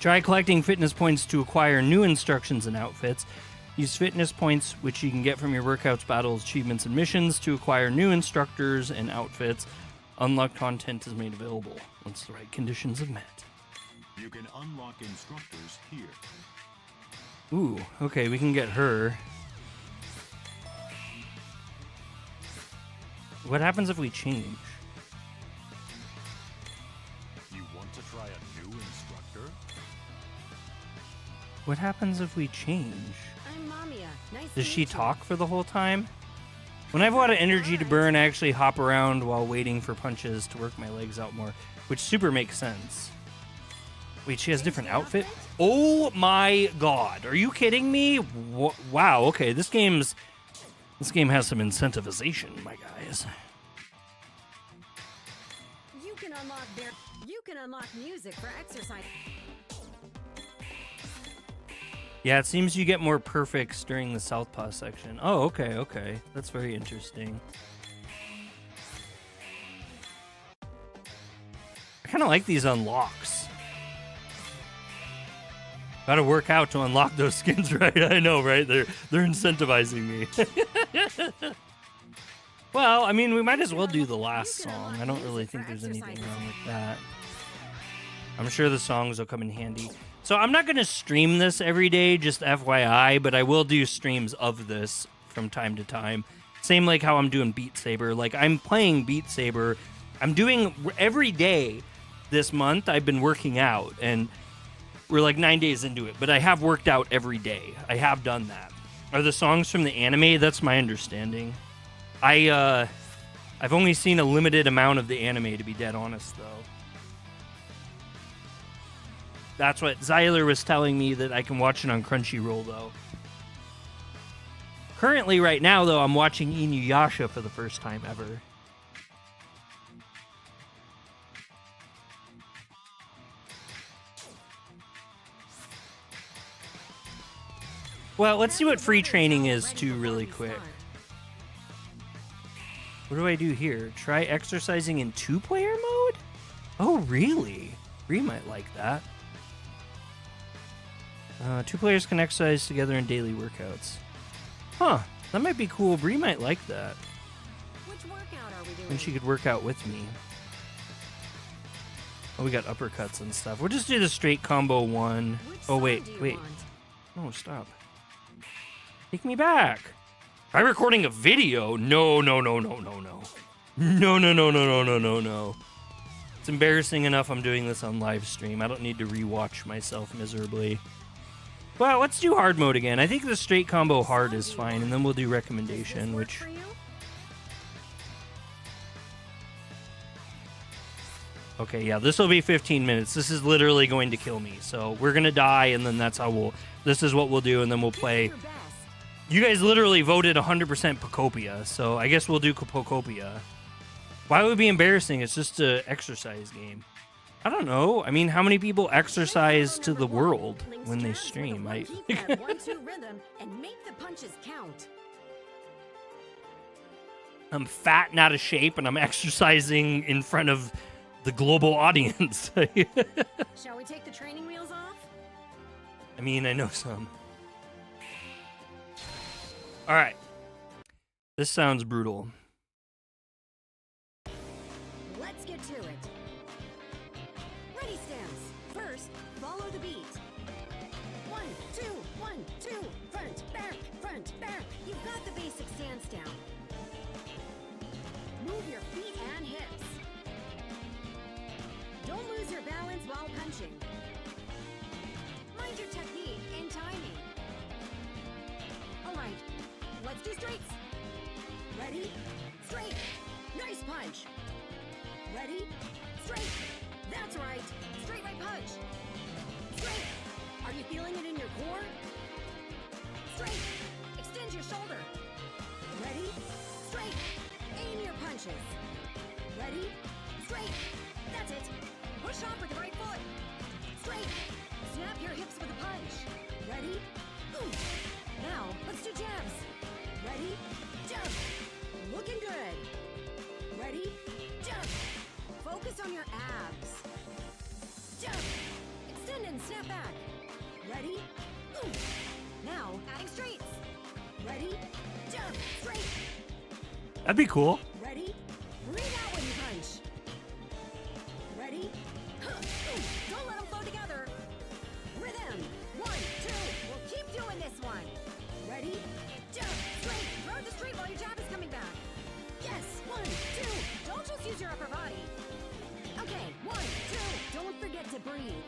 Speaker 1: Try collecting fitness points to acquire new instructions and outfits. Use fitness points, which you can get from your workouts, battles, achievements, and missions, to acquire new instructors and outfits. Unlocked content is made available once the right conditions are met.
Speaker 2: You can unlock instructors here.
Speaker 1: Ooh, okay, we can get her.
Speaker 5: What happens if we change?
Speaker 2: You want to try a new instructor?
Speaker 5: What happens if we change?
Speaker 6: I'm Mamiya. Nice to
Speaker 5: Does she
Speaker 6: meet you.
Speaker 5: talk for the whole time? When I have a lot of energy to burn, I actually hop around while waiting for punches to work my legs out more, which super makes sense. Wait, she has different outfit? Oh my god. Are you kidding me? Wow, okay. This game has some incentivization, my guys.
Speaker 6: You can unlock music for exercise.
Speaker 5: Yeah, it seems you get more perfects during the Southpaw section. Oh, okay, okay. That's very interesting. I kind of like these unlocks. Gotta work out to unlock those skins, right? I know, right? They're incentivizing me. Well, I mean, we might as well do the last song. I don't really think there's anything wrong with that. I'm sure the songs will come in handy. So I'm not going to stream this every day, just FYI, but I will do streams of this from time to time. Same like how I'm doing Beat Saber. Like, I'm playing Beat Saber. I'm doing every day this month. I've been working out, and we're like 9 days into it, but I have worked out every day. I have done that. Are the songs from the anime? That's my understanding. I've only seen a limited amount of the anime, to be dead honest, though. That's what Zyler was telling me, that I can watch it on Crunchyroll, though. Currently, right now, though, I'm watching Inuyasha for the first time ever. Well, let's see what free training is, too, really quick. What do I do here? Try exercising in 2-player mode? Oh, really? Bree might like that. 2 players can exercise together in daily workouts. Huh, that might be cool. Bree might like that.
Speaker 6: Which workout are we doing?
Speaker 5: And she could work out with me. Oh, we got uppercuts and stuff. We'll just do the straight combo one.
Speaker 6: Which
Speaker 5: Oh,
Speaker 6: song
Speaker 5: wait,
Speaker 6: do you
Speaker 5: wait.
Speaker 6: want?
Speaker 5: No, stop. Take me back. Try recording a video. No, no, no, no, no, no. No, no, no, no, no, no, no, no. It's embarrassing enough I'm doing this on live stream. I don't need to rewatch myself miserably. Well, let's do hard mode again. I think the straight combo hard is fine, and then we'll do recommendation,
Speaker 6: Does this work
Speaker 5: which...
Speaker 6: for you?
Speaker 5: Okay, yeah, this will be 15 minutes. This is literally going to kill me. So we're going to die, and then that's how we'll... This is what we'll do, and then we'll play...
Speaker 6: Your best.
Speaker 5: You guys literally voted 100% Pocopia, so I guess we'll do Pocopia. Why would it be embarrassing? It's just an exercise game. I don't know. I mean, how many people exercise to the world when they stream?
Speaker 6: Keep that 1-2 rhythm and make the punches count.
Speaker 5: I'm fat and out of shape, and I'm exercising in front of the global audience.
Speaker 6: Shall we take the training wheels off?
Speaker 5: I mean, I know some. All right. This sounds brutal.
Speaker 6: Let's get to it. Ready stance. First, follow the beat. 1, 2, 1, 2, front, back, front, back. You've got the basic stance down. Move your feet and hips. Don't lose your balance while punching. Mind your technique and timing. All right, let's do straights. Ready? Straight. Nice punch. Ready? Straight. That's right. Straight right punch. Straight. Are you feeling it in your core? Straight. Extend your shoulder. Ready? Straight. Aim your punches. Ready? Straight. That's it. Push off with the right foot. Straight. Snap your hips with a punch. Ready? Ooh. Now, let's do jabs. Ready? Jab. Looking good. Ready? Jab. Focus on your abs. Jab. Extend and snap back. Ready? Ooh. Now, adding straights. Ready? Jab. Straight.
Speaker 5: That'd be cool.
Speaker 6: Ready? Breathe out when you punch. Ready? Huh. Ooh. Don't let them flow together. Rhythm. 1, 2. We'll keep doing this one. Ready? Jab. Straight. Throw the straight while your jab is coming back. Yes. 1, breathe.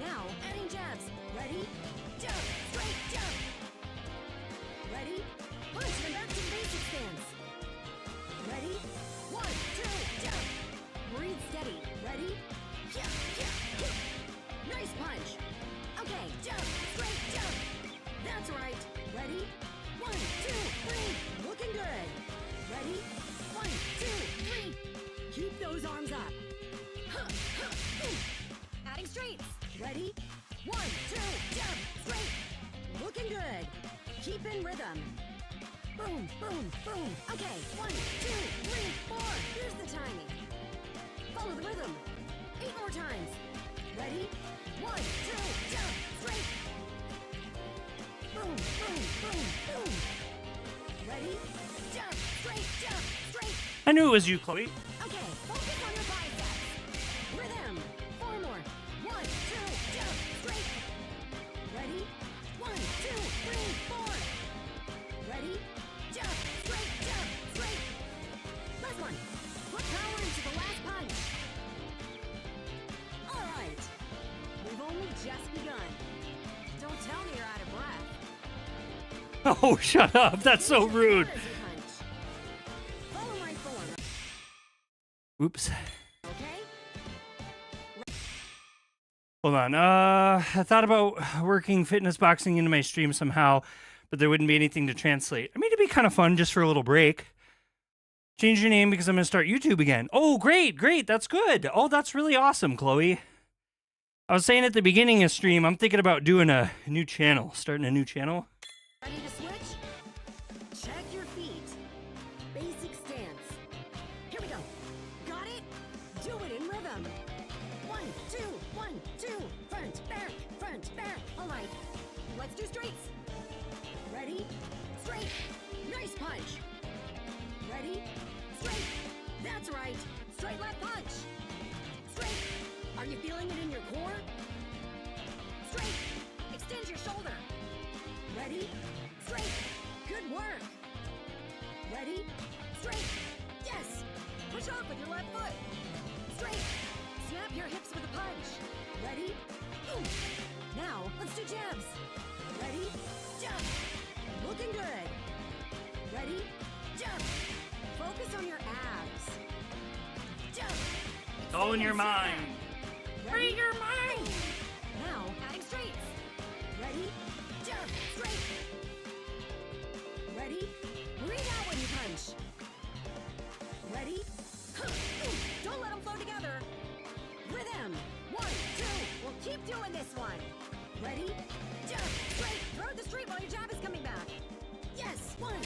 Speaker 6: Now, adding jabs. Ready? Jump. Straight jump. Ready? Punch them back to basic stance. Ready? 1, 2, jump. Breathe steady. Ready? Nice punch. Okay, jump. Straight jump. That's right. Ready? 1, 2, 3. Looking good. Ready? 1, 2, 3. Keep those arms up. Adding straights. Ready? 1, 2, jump. Straight. Looking good. Keep in rhythm. Boom, boom, boom. Okay, 1, 2, 3, 4. Here's the timing. Follow the rhythm. 8 more times. Ready? 1, 2, jump. Straight. Boom, boom, boom, boom. Ready? Jump. Straight, jump. Straight.
Speaker 5: I knew it was you, Chloe.
Speaker 6: Okay, focus on your biceps. Rhythm. 4 more. 1, 2, jump. Straight. Ready? 1, 2, 3, 4. Ready? Jump. Straight, jump. Straight. Last one. Put power into the last punch. All right. We've only just begun. Don't tell me you're out of breath.
Speaker 5: Oh, shut up. That's so rude.
Speaker 6: Follow my form,
Speaker 5: Oops.
Speaker 6: okay?
Speaker 5: Hold on. I thought about working fitness boxing into my stream somehow, but there wouldn't be anything to translate. I mean, it'd be kind of fun just for a little break. Change your name because I'm going to start YouTube again. Oh, great, great. That's good. Oh, that's really awesome, Chloe. I was saying at the beginning of stream, I'm thinking about doing a new channel, starting a new channel.
Speaker 6: Ready to switch? Check your feet. Basic stance. Here we go. Got it? Do it in rhythm. 1, 2, 1, 2. Front, back, front, back. All right. Let's do straights. Ready? Straight. Nice punch. Ready? Straight. That's right. Straight left punch. Straight. Are you feeling it in your core? Straight. Extend your shoulder. Ready? Straight. Good work. Ready? Straight. Yes. Push off with your left foot. Straight. Snap your hips with a punch. Ready? Boom. Now, let's do jabs. Ready? Jump. Looking good. Ready? Jump. Focus on your abs. Jump.
Speaker 5: Go in your mind.
Speaker 6: Free your mind. Now, adding straights. Ready? Jump. Straight. Ready? Breathe out when you punch. Ready? Don't let them flow together. Rhythm. 1, 2. We'll keep doing this one. Ready? Jump. Straight. Throw the street while your jab is coming back. Yes. 1, 2.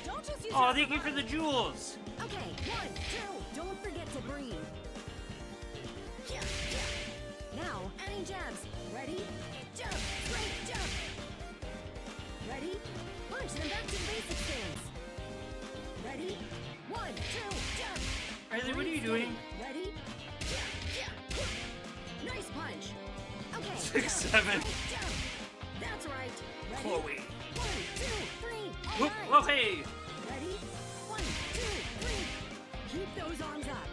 Speaker 6: Don't just use
Speaker 5: Oh,
Speaker 6: your
Speaker 5: thank you for
Speaker 6: upper
Speaker 5: the
Speaker 6: body.
Speaker 5: jewels.
Speaker 6: Okay. 1, 2. Don't forget to breathe. Now, adding jabs. Ready? Jump. Straight jump. Ready? Punch them back to basic stance. Ready? 1, 2, jump.
Speaker 5: Riley, what are you doing?
Speaker 6: Ready? Nice punch. Okay.
Speaker 5: 6,
Speaker 6: jump.
Speaker 5: 7.
Speaker 6: Straight jump. That's right. Ready?
Speaker 5: Chloe.
Speaker 6: 1, 2, 3. All
Speaker 5: Whoop,
Speaker 6: right.
Speaker 5: oh, hey.
Speaker 6: Ready? 1, 2, 3. Keep those arms up.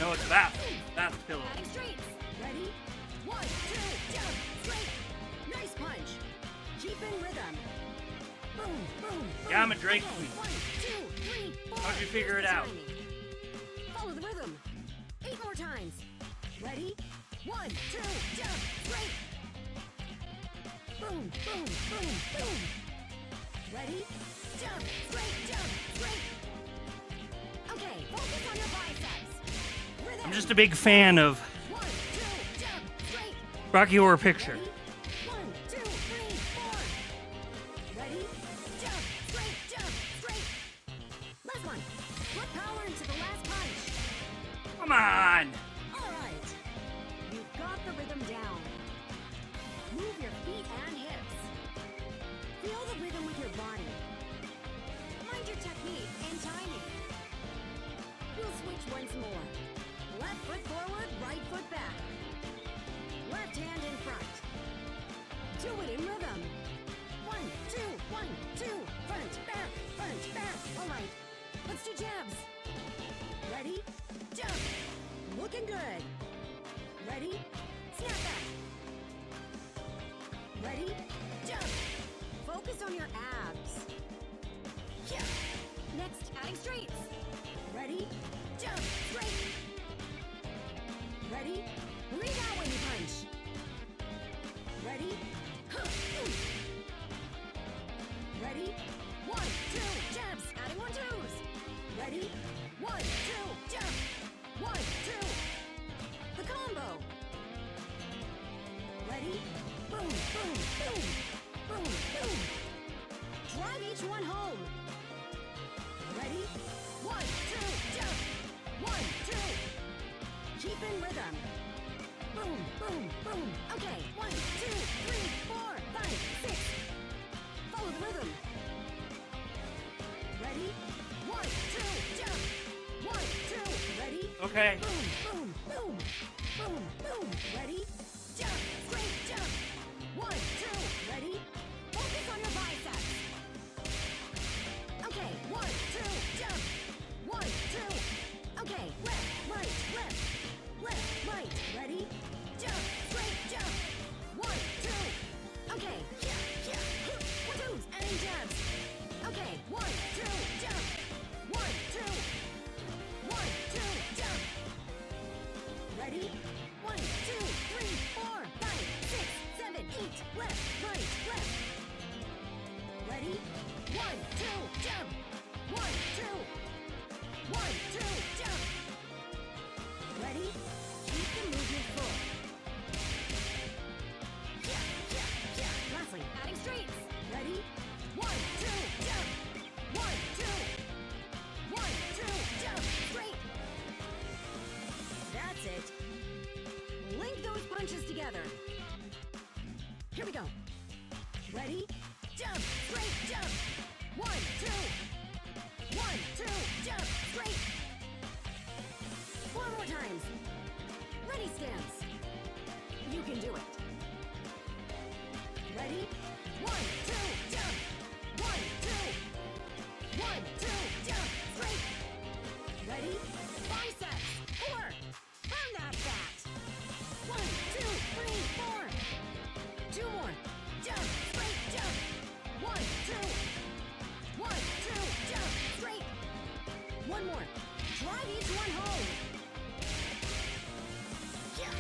Speaker 5: No, it's bath. Bath pillow.
Speaker 6: Adding straights. Ready? 1, 2, jump. Straight. Nice punch. Keep in rhythm. Boom, boom, boom.
Speaker 5: Yeah, I'm a Drake
Speaker 6: Okay,
Speaker 5: queen.
Speaker 6: 1, 2, 3, 4.
Speaker 5: How'd you figure
Speaker 6: Here's
Speaker 5: it
Speaker 6: the
Speaker 5: out?
Speaker 6: timing. Follow the rhythm. 8 more times. Ready? 1, 2, jump. Straight. Boom, boom, boom, boom. Ready? Jump. Straight, jump. Straight. Okay, focus on your biceps. Rhythm.
Speaker 5: I'm just a big fan of
Speaker 6: 1, 2, jump. Straight.
Speaker 5: Rocky Horror Picture.
Speaker 6: Ready? 1, 2, 3, 4. Ready? Jump. Straight. Jump. Straight. Last one. Put power into the last punch.
Speaker 5: Come on.
Speaker 6: All right. You've got the rhythm down. Move your feet and hips. Feel the rhythm with your body. Mind your technique and timing. We'll switch once more. Left foot forward, right foot back. Left hand in front. Do it in rhythm. 1, 2, 1, 2. Front, back, front, back. All right. Let's do jabs. Ready? Jump. Looking good. Ready? Snap back. Ready? Jump. Focus on your abs. Yeah. Next, adding straights. Ready? Jump. Straight. Ready? Breathe out when you punch. Ready? Ready? 1, 2, jabs. Adding 1, 2s. Ready? 1, 2, jump. 1, 2. The combo. Ready? Boom, boom, boom. Boom, boom. Drive each one home. Ready? 1, 2, jump. 1, 2. Keep in rhythm. Boom, boom, boom. Okay, 1, 2, 3, 4, 5, 6. Follow the rhythm. Ready? 1, 2, jump. 1, 2. Ready?
Speaker 5: Okay.
Speaker 6: Boom, boom, boom. Boom, boom. Ready? Jump. Straight jump. 1, 2. Ready? Focus on your biceps. Okay, 1, 2, jump. 1, 2. Okay, left, right, left. Left, right. Ready? Jump. Straight jump. 1, 2. Okay, yeah. 1, 2s. Adding jabs. Okay, 1, 2, jump. 1, 2. 1, 2, jump. Ready? 1, 2, 3, 4, 5, 6, 7, 8. Left, right, left. Ready? 1, 2, jump. 1, 2. 1, 2, jump. Ready? Keep the movement full. Yeah. Lastly, adding straights. Ready? 1, 2, jump. 1, 2. 1, 2, jump. Straight. That's it. Link those punches together. Here we go. Ready? Jump. Straight jump. 1, 2. 1, 2. Jump. Straight. 4 more times. Ready stance. You can do it. Ready? 1, 2, jump. 1, 2. 1, 2, jump. Straight. Ready? Biceps. 4. Burn that fat. 1, 2, 3, 4. 2 more. Jump. Straight jump. 1, 2. 1, 2. Jump. Straight. 1 more. Drive each one home. Yeah.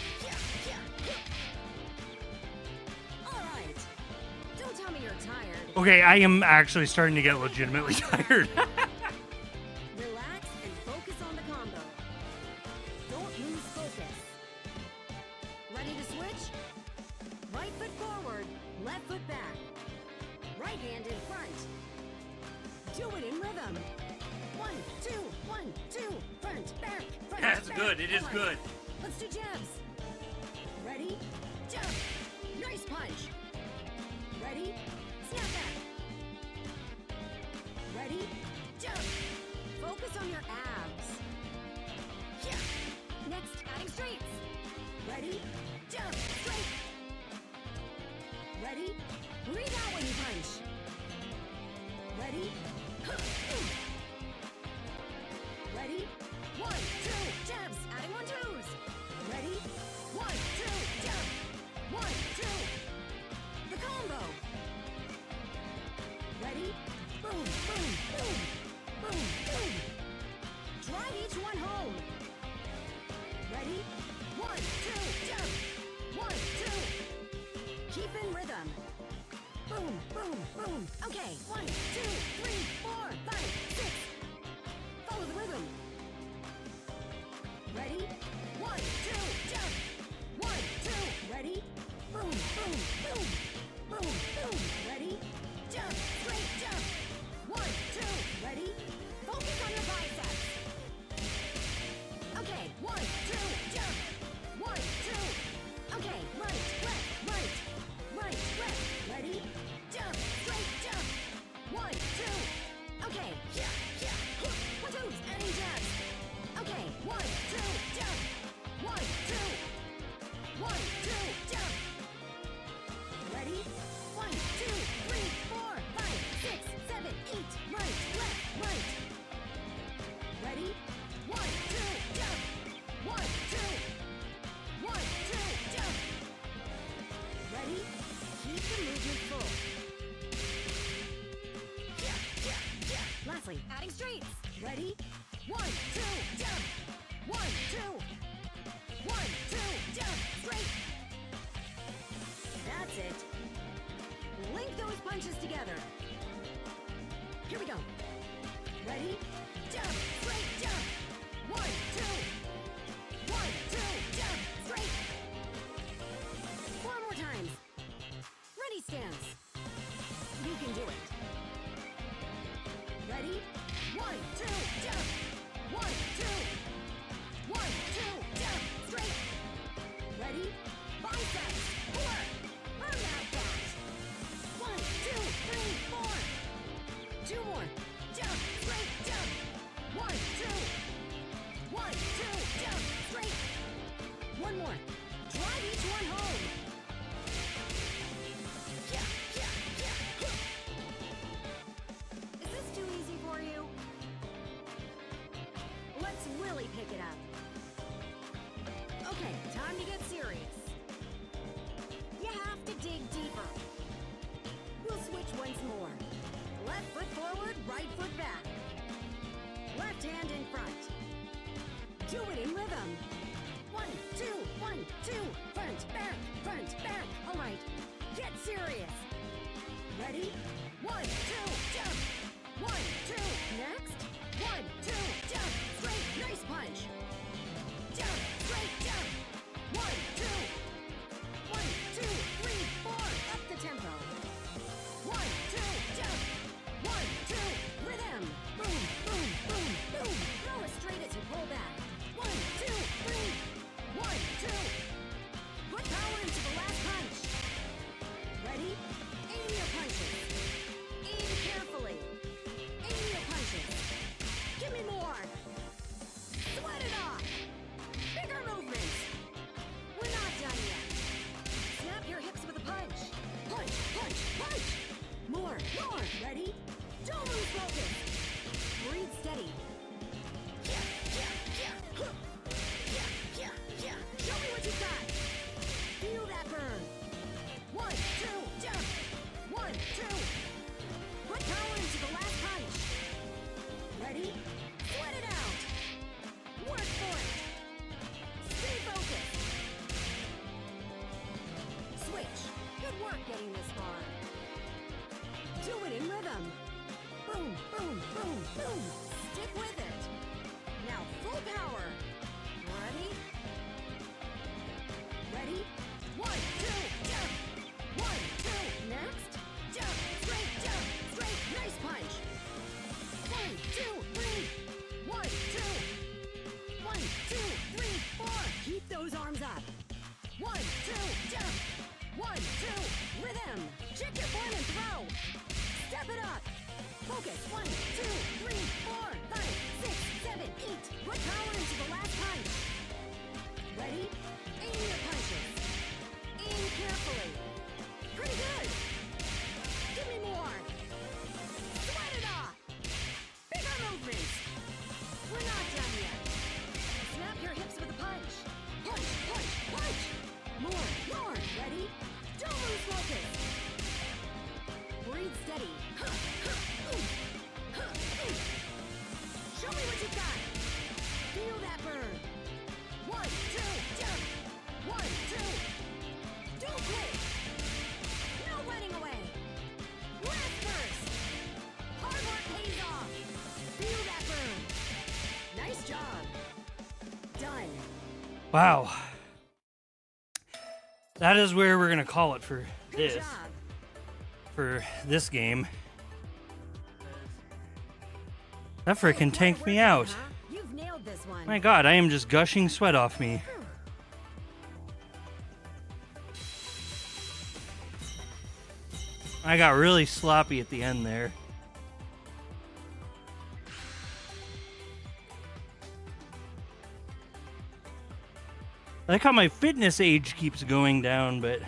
Speaker 6: All right. Don't tell me you're tired.
Speaker 5: Okay, I am actually starting to get legitimately tired.
Speaker 6: Relax and focus on the combo. Don't lose focus. Ready to switch? Right foot forward, left foot back. Right hand in front. Do it in rhythm. 1, 2, 1, 2. Front, back, front,
Speaker 5: That's
Speaker 6: back.
Speaker 5: good. It is
Speaker 6: One.
Speaker 5: good.
Speaker 6: Let's do jabs. Ready? Jump. Nice punch. Ready? Snap back. Ready? Jump. Focus on your abs. Yeah. Next, adding straights. Ready? Jump. Straight. Ready? Breathe out when you punch. Ready? Ready? 1, 2, jabs. Adding 1, 2s. Ready? 1, 2, jump. 1, 2. The combo. Ready? Boom, boom, boom. Boom, boom. Drive each one home. Ready? 1, 2, jump. 1, 2. Keep in rhythm. Boom, boom, boom. Okay, 1, 2, 3, 4, 5, 6. Follow the rhythm. Ready? 1, 2, jump. 1, 2. Ready? Boom, boom, boom. Boom, boom. Ready? Jump. Straight jump. 1, 2. Ready? Focus on your biceps. Okay, 1, 2, jump. 1, 2. Okay, right, left, right. Right, left. Ready? Jump. Straight jump. 1, Ready? 1, 2, jump. 1, 2. 1, 2, jump. Straight. That's it. Link those punches together. Here we go. Ready? Jump. Straight. Jump. 1, 2. 1, 2. Jump. Straight. 4 more times. Ready, stance. You can do it. Ready? 1, 2, jump. 1, 2. 1, 2, jump. Straight. Ready? Biceps. 4. Burn that fat. 1, 2, 3, 4. 2 more. Jump. Straight. Jump. 1, 2. 1, 2, jump. Straight. 1 more. Drive each one home. Yeah, yeah, yeah. Is this too easy for you? Let's really pick it up. Okay, time to get serious. You have to dig deeper. We'll switch once more. Left foot forward, right foot back. Left hand in front. Do it in rhythm. 1, 2, 1, 2. Front, back, front, back. All right, get serious. Ready? 1, 2, jump. 1, 2. Next. 1, 2, jump. Straight, nice punch. Jump, straight, jump. 1, 2. 1, 2, 3, 4. Up the tempo. 1, 2, jump. 1, 2. Rhythm. Boom, boom, boom, boom. Throw it straight as you pull back. 1, 2, 3. 1, 2. Put power into the last punch. Ready? Aim your punches. Aim carefully. Aim your punches. Give me more. Sweat it off. Bigger movements. We're not done yet. Snap your hips with a punch. Punch, punch, punch. More, more. Ready? Don't lose focus. Breathe steady. Yeah, yeah, yeah. Huh. Yeah, yeah, yeah. Show me what you got. Feel that burn. 1, 2, jump. 1, 2. Put power into the last punch. Ready? Sweat it out. Work for it. Stay focused. Switch. Good work getting this far. Do it in rhythm. Boom, boom, boom, boom. Stick with it. Now full power. Ready? Ready? 1, 2, jump. 1, 2. Next. Jump. Straight, jump. Straight. Nice punch. 1, 2, 3. 1, 2. 1, 2, 3, 4. Keep those arms up. 1, 2, jump. 1, 2. Rhythm. Check your form and throw. Step it up. Focus. 1, 2, 3, 4, 5, 6, 7, 8. Put power into the last punch. Ready? Aim your punches. Aim carefully. Pretty good. Give me more. Sweat it off. Bigger movements. We're not done yet. Snap your hips with a punch. Punch, punch, punch. More, more. Ready? Don't lose focus. Breathe steady. Huh, huh, ooh. Huh, ooh. Show me what you got. Feel that burn. 1, 2, jump. 1, 2. Don't quit. No running away. Last burst. Hard work pays off. Feel that burn. Nice job. Done.
Speaker 5: Wow. That is where we're gonna call it for
Speaker 6: Good
Speaker 5: this.
Speaker 6: job.
Speaker 5: For this game. That frickin' tanked me out.
Speaker 6: Huh? You've nailed this one.
Speaker 5: My god, I am just gushing sweat off me. I got really sloppy at the end there. I like how my fitness age keeps going down, but I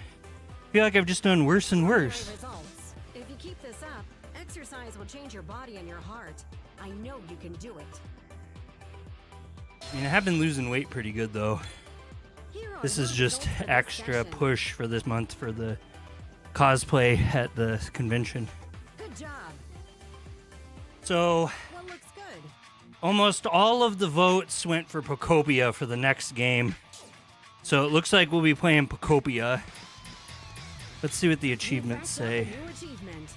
Speaker 5: feel like I've just done worse and worse.
Speaker 6: Great results. If you keep this up, exercise will change your body and your heart. I know you can do it.
Speaker 5: I mean, I have been losing weight pretty good, though.
Speaker 6: Here are
Speaker 5: This is
Speaker 6: your
Speaker 5: just
Speaker 6: results for this
Speaker 5: extra
Speaker 6: session.
Speaker 5: push for this month for the cosplay at the convention.
Speaker 6: Good job.
Speaker 5: So,
Speaker 6: What looks good?
Speaker 5: Almost all of the votes went for Pocopia for the next game. So it looks like we'll be playing Pocopia. Let's see what the achievements say.
Speaker 6: New achievement.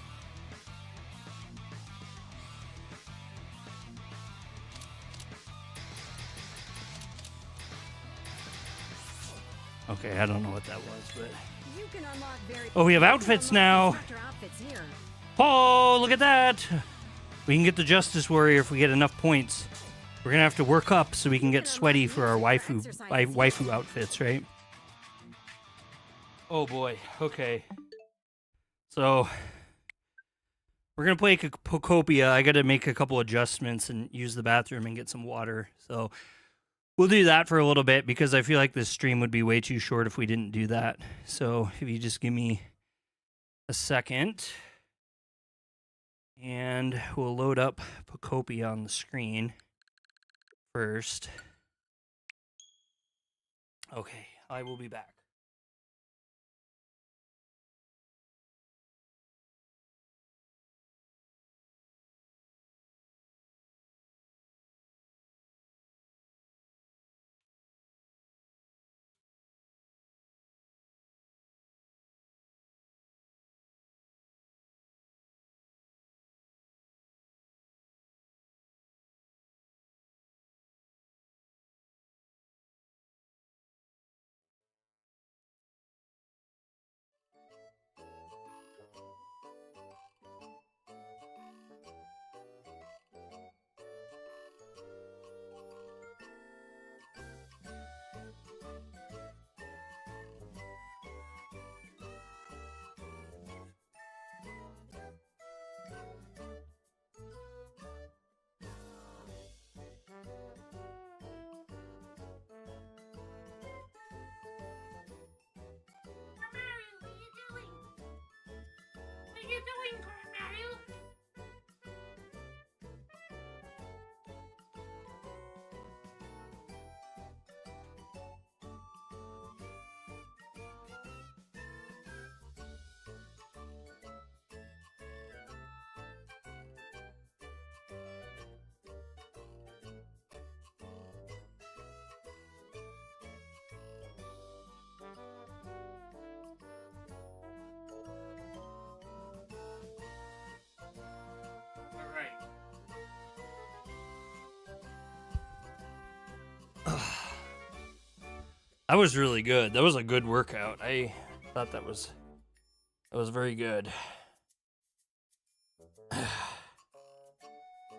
Speaker 5: Okay, I don't know what that was, but...
Speaker 6: You can unlock very
Speaker 5: Oh, we have outfits now.
Speaker 6: instructor outfits here.
Speaker 5: Oh, look at that! We can get the Justice Warrior if we get enough points. We're gonna have to work up so we can get sweaty for our waifu outfits, right? Oh boy, okay. So, we're gonna play Pocopia. I gotta make a couple adjustments and use the bathroom and get some water. So, we'll do that for a little bit because I feel like this stream would be way too short if we didn't do that. So, if you just give me a second. And we'll load up Pocopia on the screen first. Okay, I will be back. That was really good. That was a good workout. I thought that was very good.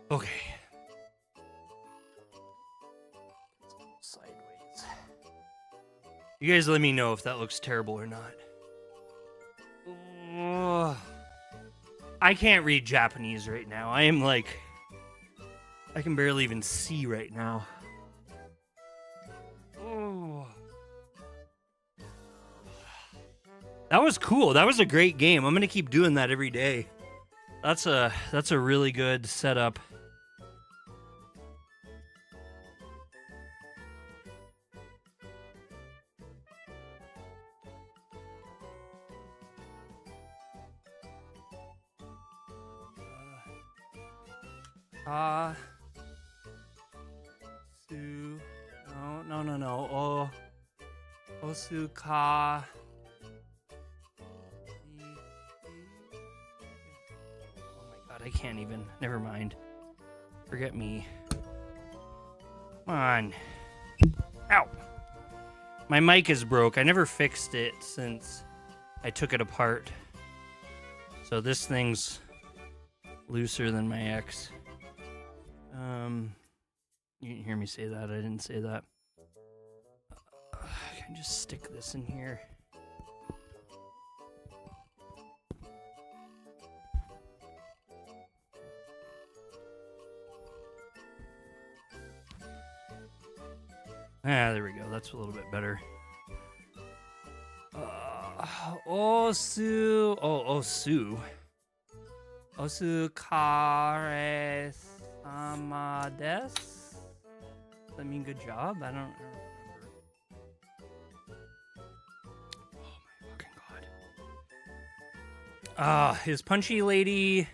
Speaker 5: Okay. Sideways. You guys let me know if that looks terrible or not. I can't read Japanese right now. I am like... I can barely even see right now. That was cool. That was a great game. I'm gonna keep doing that every day. That's a really good setup. No. Osuka. I can't even. Never mind. Forget me. Come on. Ow! My mic is broke. I never fixed it since I took it apart. So this thing's looser than my ex. You didn't hear me say that. I didn't say that. I can just stick this in here. Ah, there we go. That's a little bit better. Osu kare sama desu? Does that mean good job? I don't remember. Oh my fucking god. His punchy lady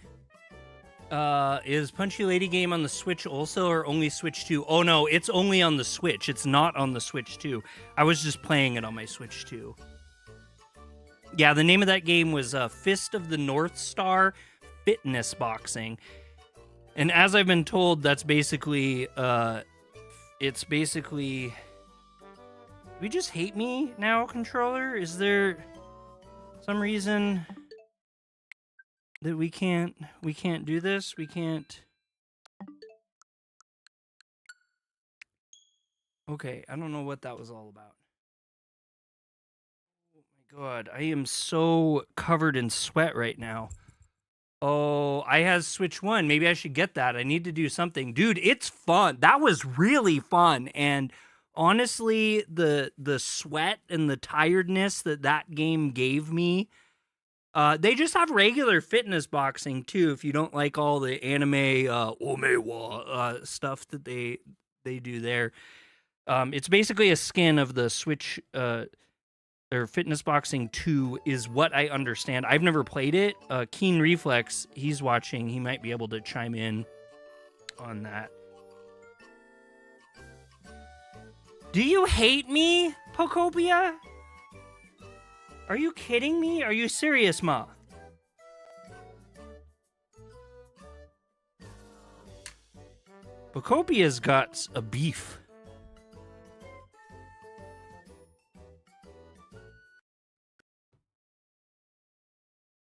Speaker 5: Is Punchy Lady game on the Switch also, or only Switch 2? Oh no, it's only on the Switch. It's not on the Switch 2. I was just playing it on my Switch 2. Yeah, the name of that game was Fist of the Northstar Fitness Boxing. And as I've been told, that's basically, it's basically... Do we just hate me now, controller? Is there some reason that we can't do this? We can't... Okay, I don't know what that was all about. Oh my god, I am so covered in sweat right now. Oh, I have Switch 1. Maybe I should get that. I need to do something. Dude, it's fun. That was really fun. And honestly, the sweat and the tiredness that game gave me, they just have regular fitness boxing too, if you don't like all the anime omewa stuff that they do there. It's basically a skin of the Switch or Fitness Boxing 2 is what I understand. I've never played it. Keen Reflex, he's watching. He might be able to chime in on that. Do you hate me, Pokopia? Are you kidding me? Are you serious, Ma? Pocopia's got a beef.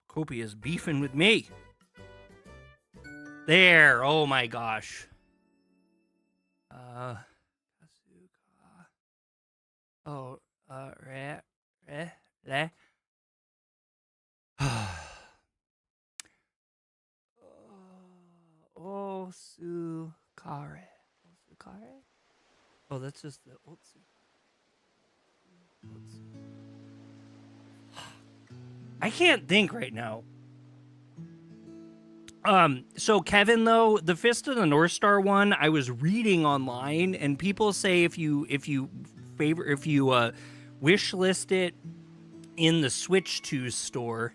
Speaker 5: Pocopia's beefing with me. There. Oh my gosh. Oh, le. Oh, Sukare. Oh, that's just the Otsu. I can't think right now. So Kevin, though, the Fist of the Northstar one, I was reading online, and people say if you wish list it in the Switch 2 store,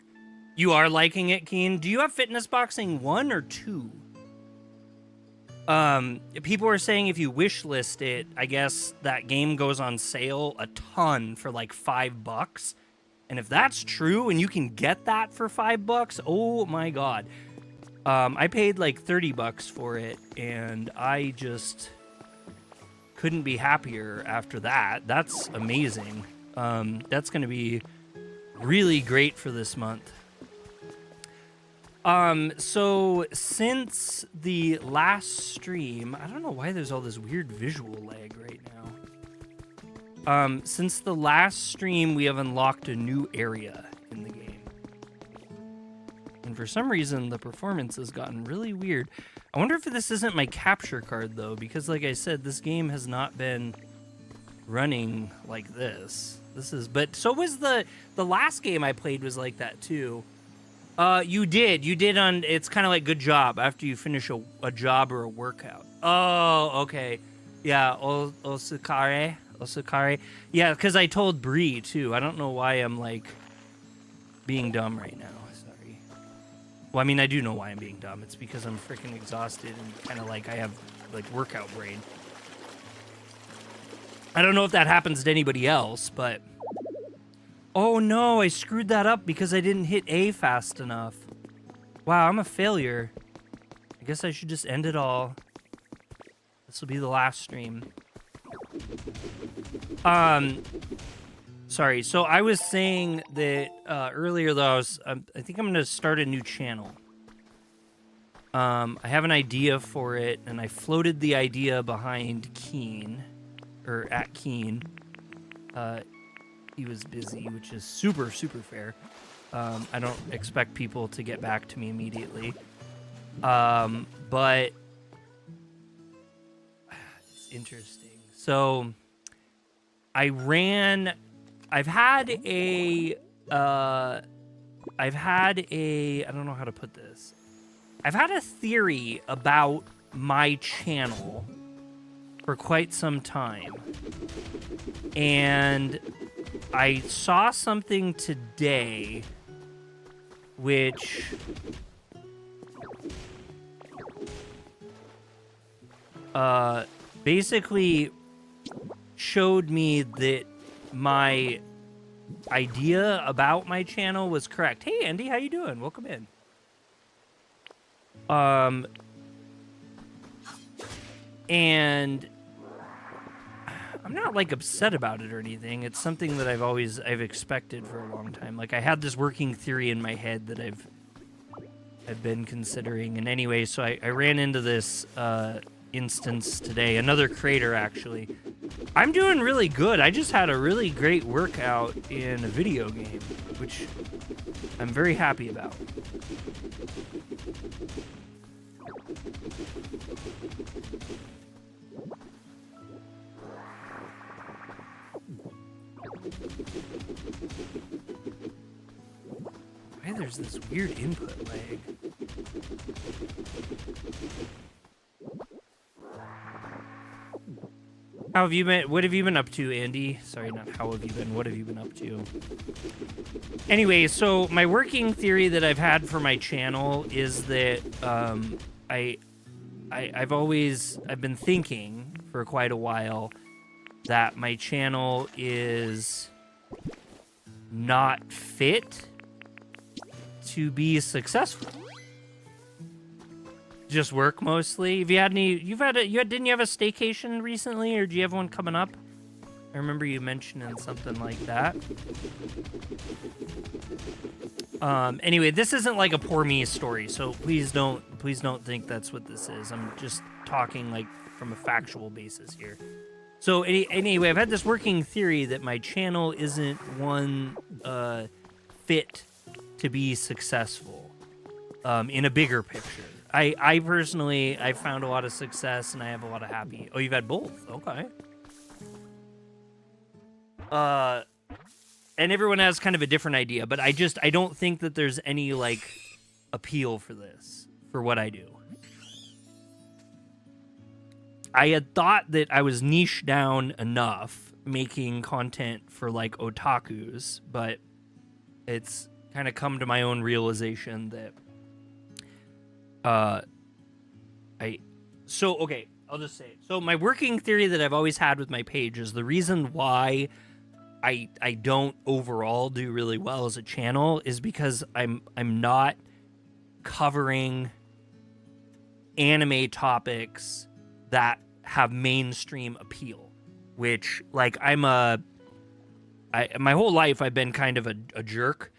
Speaker 5: you are liking it, Keen. Do you have Fitness Boxing 1 or 2? People are saying if you wish list it, I guess that game goes on sale a ton for like $5. And if that's true and you can get that for $5, oh my god. I paid like $30 for it, and I just couldn't be happier after that. That's amazing. That's going to be really great for this month. So since the last stream, I don't know why there's all this weird visual lag right now. Since the last stream, we have unlocked a new area in the game. And for some reason, the performance has gotten really weird. I wonder if this isn't my capture card, though, because like I said, this game has not been running like this. But so was the last game I played was like that, too. You did on, it's kind of like good job after you finish a job or a workout. Oh, okay. Yeah, Osukare. Yeah, because I told Bree, too. I don't know why I'm, like, being dumb right now. Sorry. Well, I mean, I do know why I'm being dumb. It's because I'm freaking exhausted and kind of like I have, like, workout brain. I don't know if that happens to anybody else, but... Oh, no, I screwed that up because I didn't hit A fast enough. Wow, I'm a failure. I guess I should just end it all. This will be the last stream. Sorry, so I was saying that earlier, though, I think I'm going to start a new channel. I have an idea for it, and I floated the idea behind Keen, or at Keen. He was busy, which is super, super fair. I don't expect people to get back to me immediately. But it's interesting. So I've had a, I don't know how to put this. I've had a theory about my channel for quite some time. And I saw something today which
Speaker 1: basically showed me that my idea about my channel was correct. Hey Andy, how you doing? Welcome in. And I'm not like upset about it or anything. It's something that I've expected for a long time. Like I had this working theory in my head that I've been considering. And anyway, so I ran into this instance today, another creator actually. I'm doing really good. I just had a really great workout in a video game, which I'm very happy about. Why there's this weird input lag? How have you been? What have you been up to, Andy? Sorry, not how have you been. What have you been up to? Anyway, so my working theory that I've had for my channel is that I've been thinking for quite a while that my channel is not fit to be successful. Just work mostly. Have you had any? Didn't you have a staycation recently, or do you have one coming up? I remember you mentioning something like that. Anyway, this isn't like a poor me story, so please don't think that's what this is. I'm just talking like from a factual basis here. So anyway, I've had this working theory that my channel isn't one fit to be successful in a bigger picture. I personally, I found a lot of success and I have a lot of happy. Oh, you've had both. Okay. And everyone has kind of a different idea, but I don't think that there's any like appeal for this, for what I do. I had thought that I was niche down enough making content for like otakus, but it's kind of come to my own realization that okay, I'll just say it. So my working theory that I've always had with my page is the reason why I don't overall do really well as a channel is because I'm not covering anime topics that have mainstream appeal, which like my whole life I've been kind of a jerk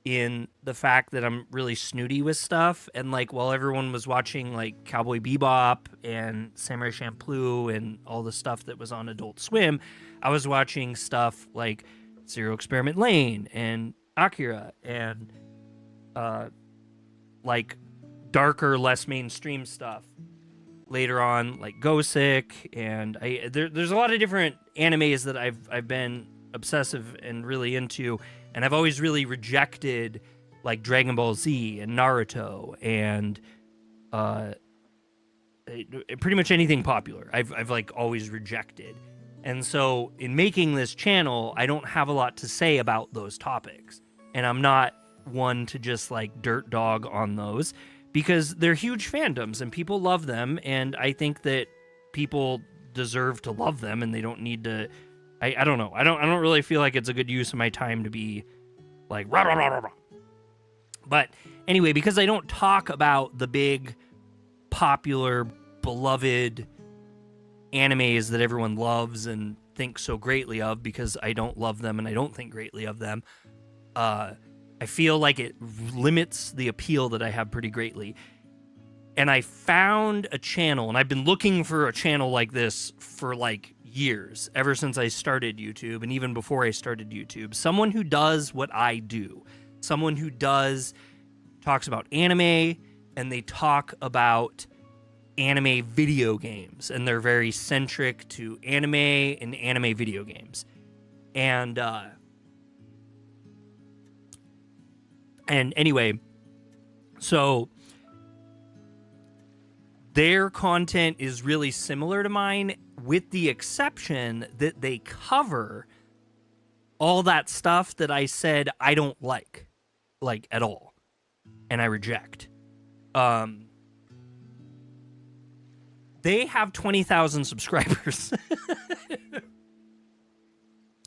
Speaker 1: in the fact that I'm really snooty with stuff. And like while everyone was watching like Cowboy Bebop and Samurai Champloo and all the stuff that was on Adult Swim, I was watching stuff like Zero Experiment Lane and Akira and like darker, less mainstream stuff. Later on, like Gosick, and there's a lot of different animes that I've been obsessive and really into, and I've always really rejected like Dragon Ball Z and Naruto and pretty much anything popular. I've like always rejected. And so in making this channel, I don't have a lot to say about those topics. And I'm not one to just like dirt dog on those because they're huge fandoms and people love them. And I think that people deserve to love them and they don't need to. I don't know. I don't really feel like it's a good use of my time to be like rah, rah, rah, rah, rah. But anyway, because I don't talk about the big popular beloved animes that everyone loves and thinks so greatly of, because I don't love them and I don't think greatly of them, I feel like it limits the appeal that I have pretty greatly. And I found a channel, and I've been looking for a channel like this for like years, ever since I started YouTube, and even before I started YouTube. Someone who does what I do. Someone who talks about anime, and they talk about anime video games, and they're very centric to anime and anime video games. And anyway, so their content is really similar to mine, with the exception that they cover all that stuff that I said I don't like at all, and I reject. they have 20,000 subscribers.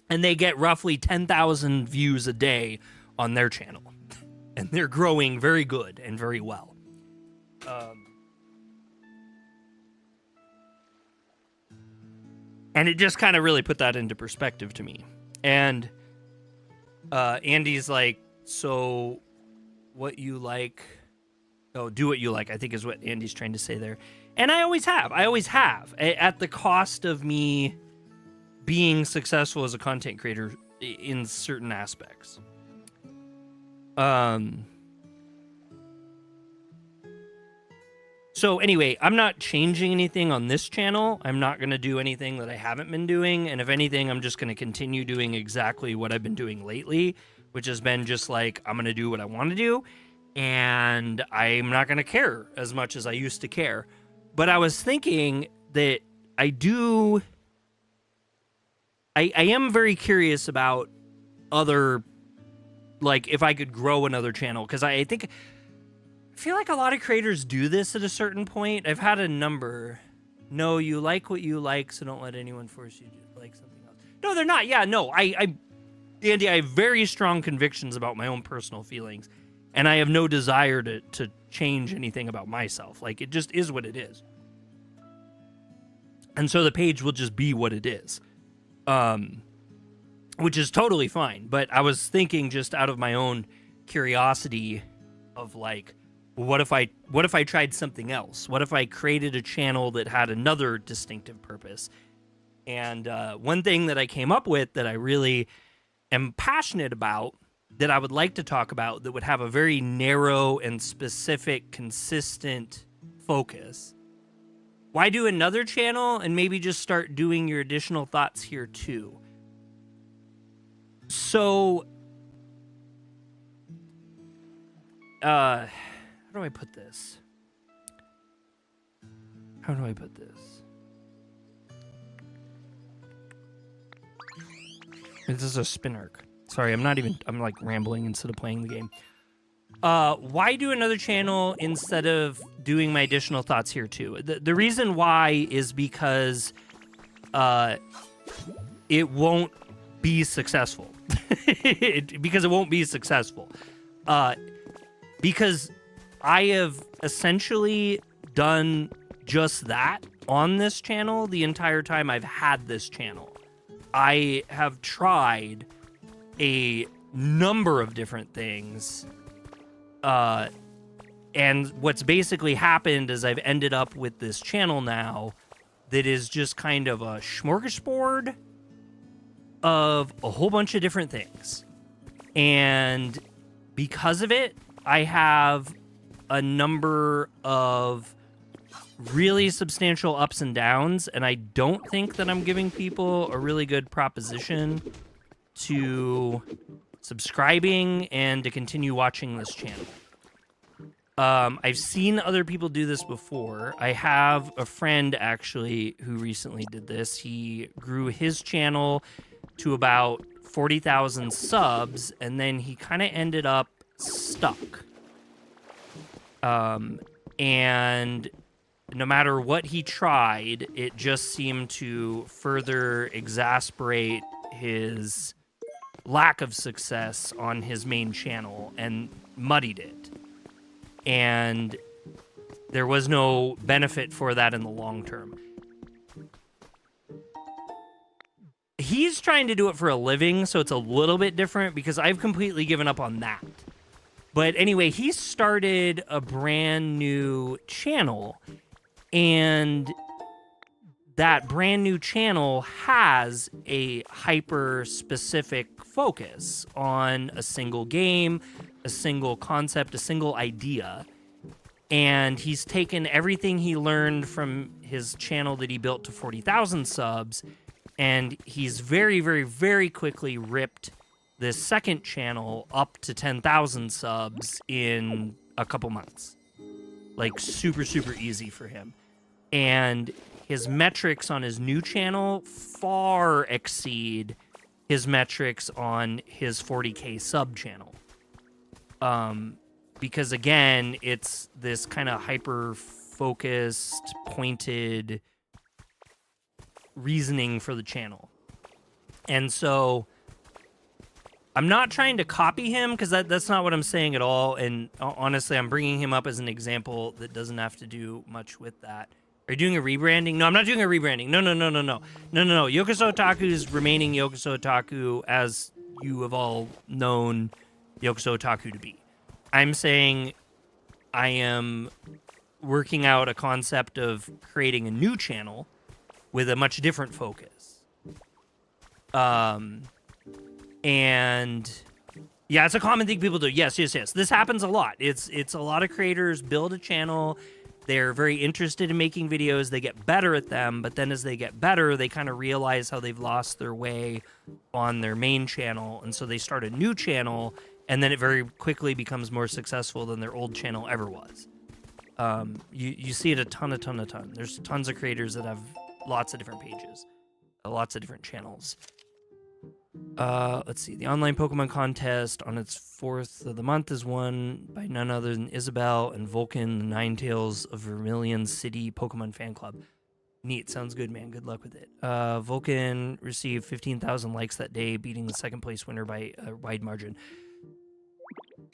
Speaker 1: And they get roughly 10,000 views a day on their channel. And they're growing very good and very well. And it just kind of really put that into perspective to me. And Andy's like, so what you like... Oh, do what you like, I think is what Andy's trying to say there. And I always have. At the cost of me being successful as a content creator in certain aspects. So anyway, I'm not changing anything on this channel. I'm not going to do anything that I haven't been doing. And if anything, I'm just going to continue doing exactly what I've been doing lately, which has been just like, I'm going to do what I want to do. And I'm not going to care as much as I used to care. But I was thinking that I am very curious about other, like, if I could grow another channel. Because I feel like a lot of creators do this at a certain point. I've had a number. No, you like what you like, so don't let anyone force you to like something else. No, they're not. Yeah, no. Andy, I have very strong convictions about my own personal feelings. And I have no desire to change anything about myself. Like, it just is what it is. And so the page will just be what it is. Which is totally fine. But I was thinking just out of my own curiosity of like, what if I tried something else? What if I created a channel that had another distinctive purpose? And one thing that I came up with that I really am passionate about, that I would like to talk about, that would have a very narrow and specific, consistent focus. Why do another channel and maybe just start doing your additional thoughts here too? So, how do I put this? This is a spin arc. Sorry, I'm like rambling instead of playing the game. Why do another channel instead of doing my additional thoughts here too? The reason why is because it won't be successful. Because it won't be successful. Because I have essentially done just that on this channel the entire time I've had this channel. I have tried a number of different things. And what's basically happened is I've ended up with this channel now that is just kind of a smorgasbord of a whole bunch of different things. And because of it, I have a number of really substantial ups and downs, and I don't think that I'm giving people a really good proposition to subscribing and to continue watching this channel. I've seen other people do this before. I have a friend actually who recently did this. He grew his channel to about 40,000 subs, and then he kind of ended up stuck. And no matter what he tried, it just seemed to further exasperate his lack of success on his main channel and muddied it. And there was no benefit for that in the long term. He's trying to do it for a living, so it's a little bit different because I've completely given up on that. But anyway, he started a brand new channel, and that brand new channel has a hyper-specific focus on a single game, a single concept, a single idea. And he's taken everything he learned from his channel that he built to 40,000 subs, and he's very, very, very quickly ripped this second channel up to 10,000 subs in a couple months. Like, super, super easy for him. And his metrics on his new channel far exceed his metrics on his 40K sub channel. Because again, it's this kind of hyper focused, pointed reasoning for the channel. And so I'm not trying to copy him, because that's not what I'm saying at all. And honestly, I'm bringing him up as an example that doesn't have to do much with that. Are you doing a rebranding? No, I'm not doing a rebranding. No. Yokoso Otaku is remaining Yokoso Otaku as you have all known Yokoso Otaku to be. I'm saying I am working out a concept of creating a new channel with a much different focus. And yeah, it's a common thing people do. Yes. This happens a lot. It's a lot of creators build a channel. They're very interested in making videos. They get better at them, but then as they get better, they kind of realize how they've lost their way on their main channel, and so they start a new channel, and then it very quickly becomes more successful than their old channel ever was. You see it a ton. There's tons of creators that have lots of different pages, lots of different channels. Let's see. The online Pokemon contest on its 4th of the month is won by none other than Isabel and Vulcan, the Ninetales of Vermilion City Pokemon Fan Club. Neat. Sounds good, man. Good luck with it. Vulcan received 15,000 likes that day, beating the second place winner by a wide margin.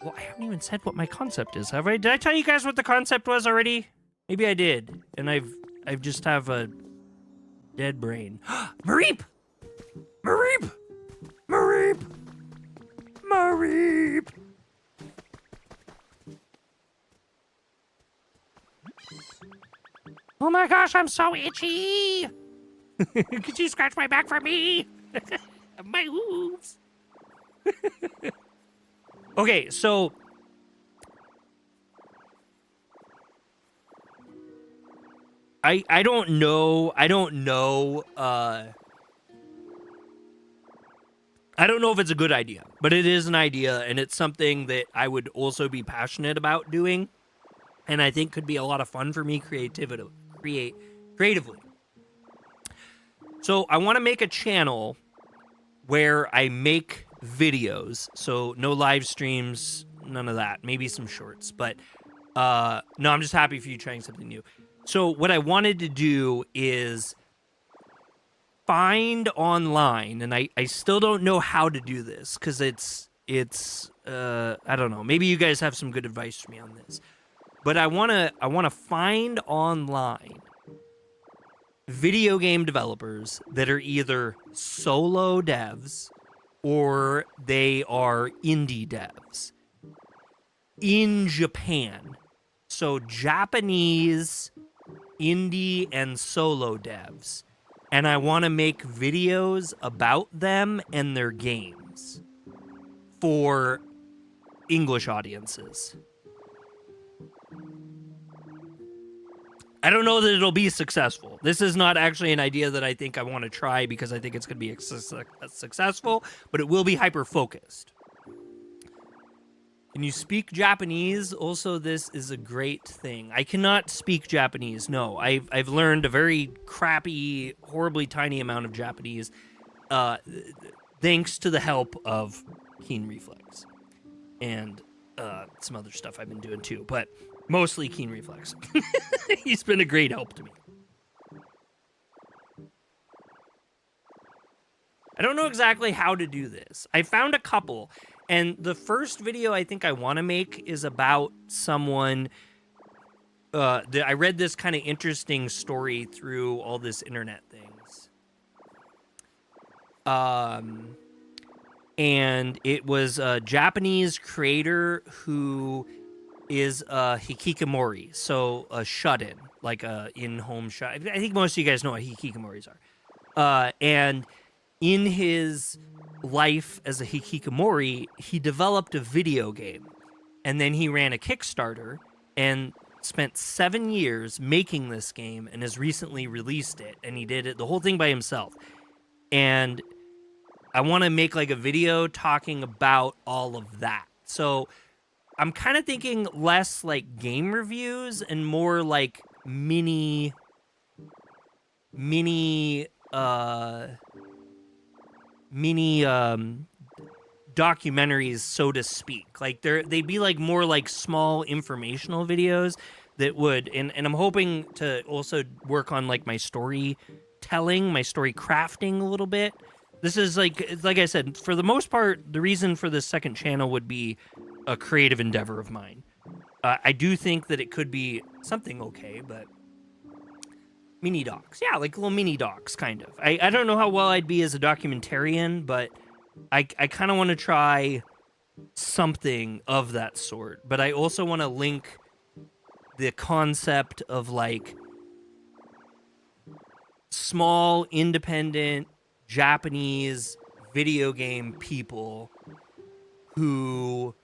Speaker 1: Well, I haven't even said what my concept is, have I? Did I tell you guys what the concept was already? Maybe I did, and I've just have a dead brain. Mareep! Oh my gosh, I'm so itchy! Could you scratch my back for me? My hooves. Okay, so I don't know if it's a good idea, but it is an idea, and it's something that I would also be passionate about doing, and I think could be a lot of fun for me creatively. So I want to make a channel where I make videos, so no live streams, none of that, maybe some shorts, but no, I'm just happy for you trying something new. So what I wanted to do is find online, and I still don't know how to do this, because it's I don't know, maybe you guys have some good advice for me on this, but I want to find online video game developers that are either solo devs or they are indie devs in Japan. So Japanese indie and solo devs. And I want to make videos about them and their games for English audiences. I don't know that it'll be successful. This is not actually an idea that I think I want to try, because I think it's going to be successful, but it will be hyper-focused. Can you speak Japanese? Also, this is a great thing. I cannot speak Japanese, no. I've learned a very crappy, horribly tiny amount of Japanese, thanks to the help of Keen Reflex. And some other stuff I've been doing too, but mostly Keen Reflex. He's been a great help to me. I don't know exactly how to do this. I found a couple, and the first video I think I want to make is about someone. I read this kind of interesting story through all this internet things. And it was a Japanese creator who is a hikikomori, so a shut-in, like a in-home shut. I think most of you guys know what hikikomoris are. And in his life as a hikikomori, he developed a video game, and then he ran a Kickstarter and spent 7 years making this game, and has recently released it, and he did it the whole thing by himself. And I want to make like a video talking about all of that. So I'm kind of thinking less like game reviews and more like mini documentaries, so to speak. Like they'd be like more like small informational videos that would, and I'm hoping to also work on like my storytelling, my story crafting a little bit. This is like I said, for the most part, the reason for this second channel would be a creative endeavor of mine. I do think that it could be something okay, but mini docs, yeah, like little mini docs, kind of. I don't know how well I'd be as a documentarian, but I kind of want to try something of that sort. But I also want to link the concept of like small, independent Japanese video game people who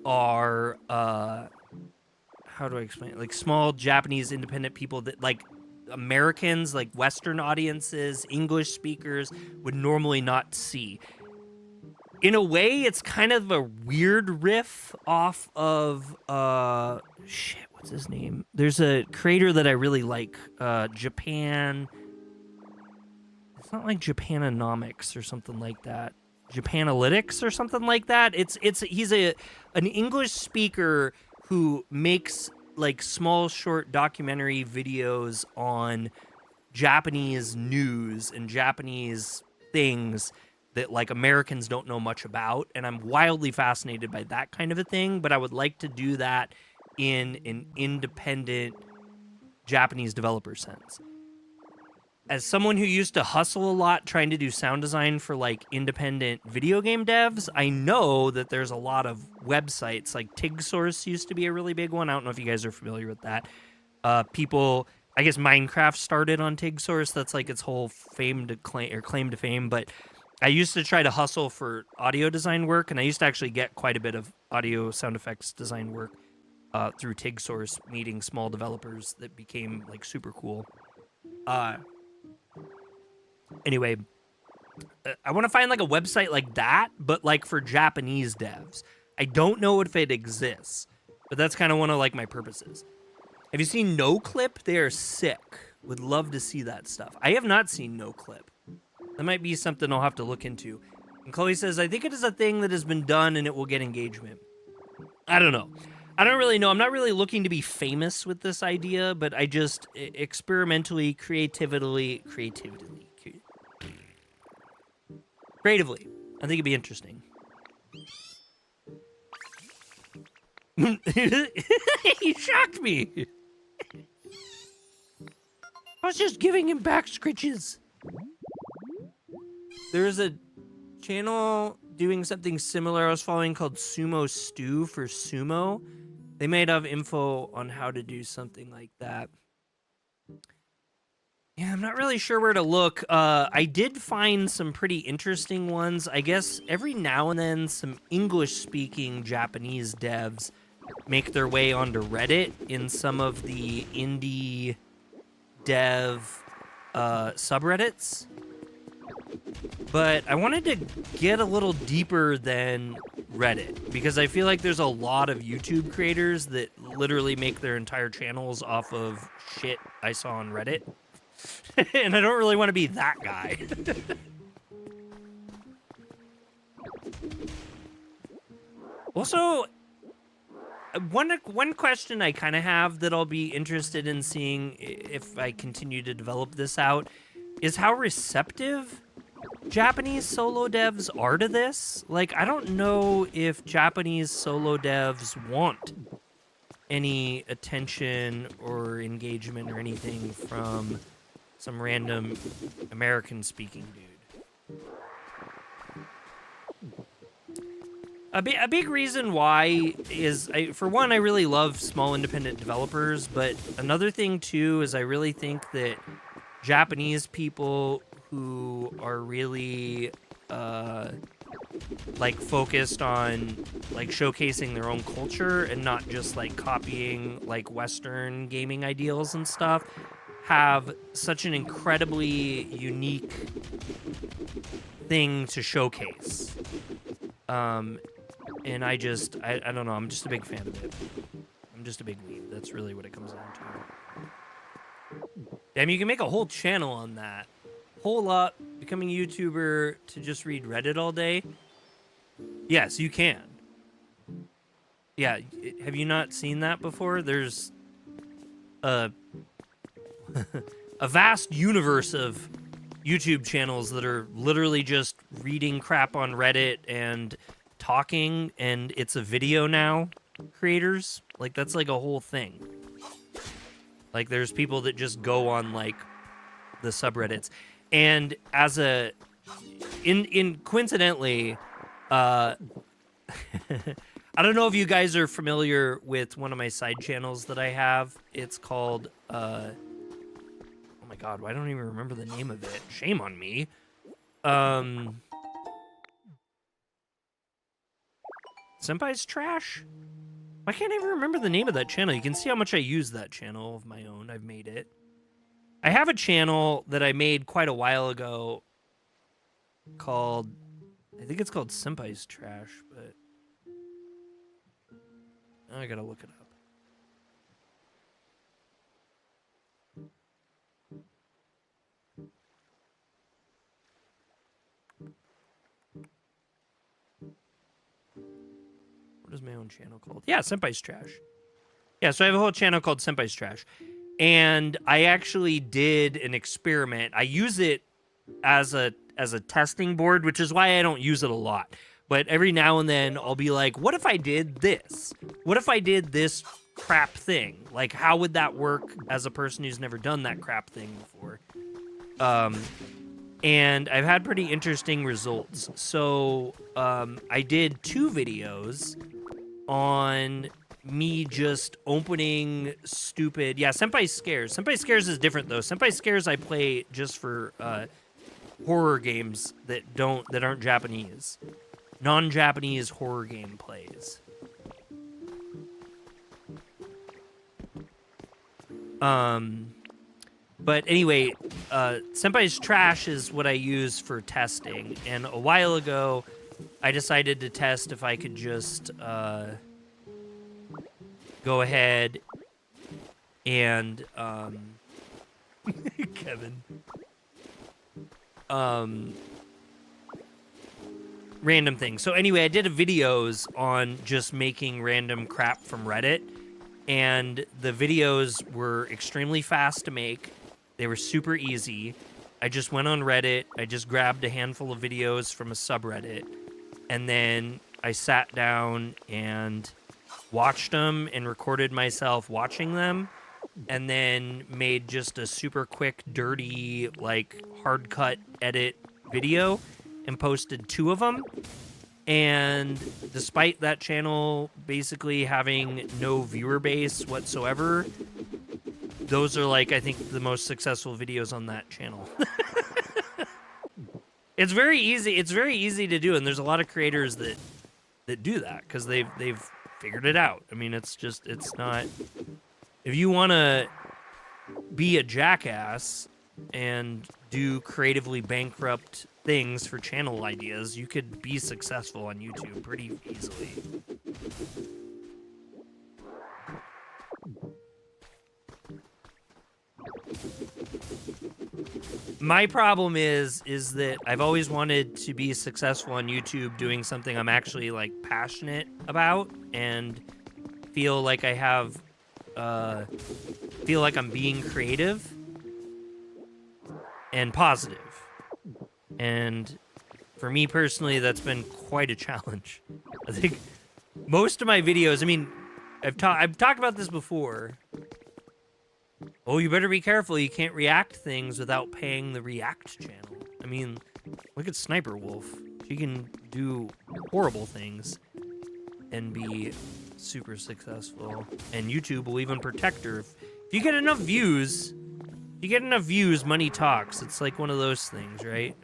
Speaker 1: are how do I explain it? Like small Japanese independent people that like Americans, like Western audiences, English speakers would normally not see. In a way, it's kind of a weird riff off of shit, what's his name? There's a creator that I really like, Japan. It's not like Japanomics or something like that. Japanalytics or something like that. He's an English speaker who makes like small short documentary videos on Japanese news and Japanese things that like Americans don't know much about, and I'm wildly fascinated by that kind of a thing, but I would like to do that in an independent Japanese developer sense. As someone who used to hustle a lot trying to do sound design for like independent video game devs, I know that there's a lot of websites, like TigSource used to be a really big one. I don't know if you guys are familiar with that. People, I guess Minecraft started on TigSource. That's like its whole claim to fame. But I used to try to hustle for audio design work, and I used to actually get quite a bit of audio sound effects design work through TigSource, meeting small developers that became like super cool. Anyway, I want to find like a website like that, but like for Japanese devs. I don't know if it exists, but that's kind of one of like my purposes. Have you seen No Clip? They are sick. Would love to see that stuff. I have not seen No Clip. That might be something I'll have to look into. And Chloe says, I think it is a thing that has been done and it will get engagement. I don't know. I don't really know. I'm not really looking to be famous with this idea, but I just experimentally, creatively, I think it'd be interesting. He shocked me. I was just giving him back scritches. There's a channel doing something similar I was following called Sumo Stew for sumo. They might have info on how to do something like that. Yeah, I'm not really sure where to look. I did find some pretty interesting ones. I guess every now and then some English-speaking Japanese devs make their way onto Reddit in some of the indie dev subreddits. But I wanted to get a little deeper than Reddit, because I feel like there's a lot of YouTube creators that literally make their entire channels off of shit I saw on Reddit. And I don't really want to be that guy. Also, one question I kind of have that I'll be interested in seeing if I continue to develop this out is how receptive Japanese solo devs are to this. Like, I don't know if Japanese solo devs want any attention or engagement or anything from some random American-speaking dude. A big reason why is, for one, I really love small independent developers, but another thing, too, is I really think that Japanese people who are really, like, focused on, like, showcasing their own culture and not just, like, copying, like, Western gaming ideals and stuff, have such an incredibly unique thing to showcase. And I don't know, I'm just a big fan of it. I'm just a big weeb. That's really what it comes down to. Damn, you can make a whole channel on that. Hole up, becoming a YouTuber to just read Reddit all day. Yes, you can. Yeah, have you not seen that before? There's a a vast universe of YouTube channels that are literally just reading crap on Reddit and talking, and it's a video now. Creators, like, that's like a whole thing. Like, there's people that just go on like the subreddits, and as a in coincidentally, I don't know if you guys are familiar with one of my side channels that I have. It's called oh my god, I don't even remember the name of it. Shame on me. Senpai's Trash? I can't even remember the name of that channel. You can see how much I use that channel of my own. I've made it. I have a channel that I made quite a while ago called, I think it's called Senpai's Trash, but I gotta look it up. What is my own channel called? Yeah, Senpai's Trash. Yeah, so I have a whole channel called Senpai's Trash. And I actually did an experiment. I use it as a testing board, which is why I don't use it a lot. But every now and then I'll be like, what if I did this? What if I did this crap thing? Like, how would that work as a person who's never done that crap thing before? And I've had pretty interesting results. So I did 2 videos on me just opening stupid... Yeah, Senpai Scares. Senpai Scares is different, though. Senpai Scares I play just for horror games that aren't Japanese. Non-Japanese horror game plays. But anyway, Senpai's Trash is what I use for testing. And a while ago, I decided to test if I could just go ahead and Kevin. Random things. So anyway, I did videos on just making random crap from Reddit, and the videos were extremely fast to make. They were super easy. I just went on Reddit, I just grabbed a handful of videos from a subreddit, and then I sat down and watched them and recorded myself watching them, and then made just a super quick, dirty, like, hard cut edit video and posted 2 of them. And despite that channel basically having no viewer base whatsoever, those are, like, I think the most successful videos on that channel. It's very easy. It's very easy to do, and there's a lot of creators that do that because they've figured it out. I mean, it's not. If you want to be a jackass and do creatively bankrupt things for channel ideas, you could be successful on YouTube pretty easily. My problem is that I've always wanted to be successful on YouTube doing something I'm actually, like, passionate about and feel like I have, feel like I'm being creative and positive. And for me personally, that's been quite a challenge. I think most of my videos, I mean, I've talked about this before. Oh, you better be careful. You can't react things without paying the React channel. I mean, look at Sniper Wolf. She can do horrible things and be super successful. And YouTube will even protect her. If you get enough views, money talks. It's like one of those things, right?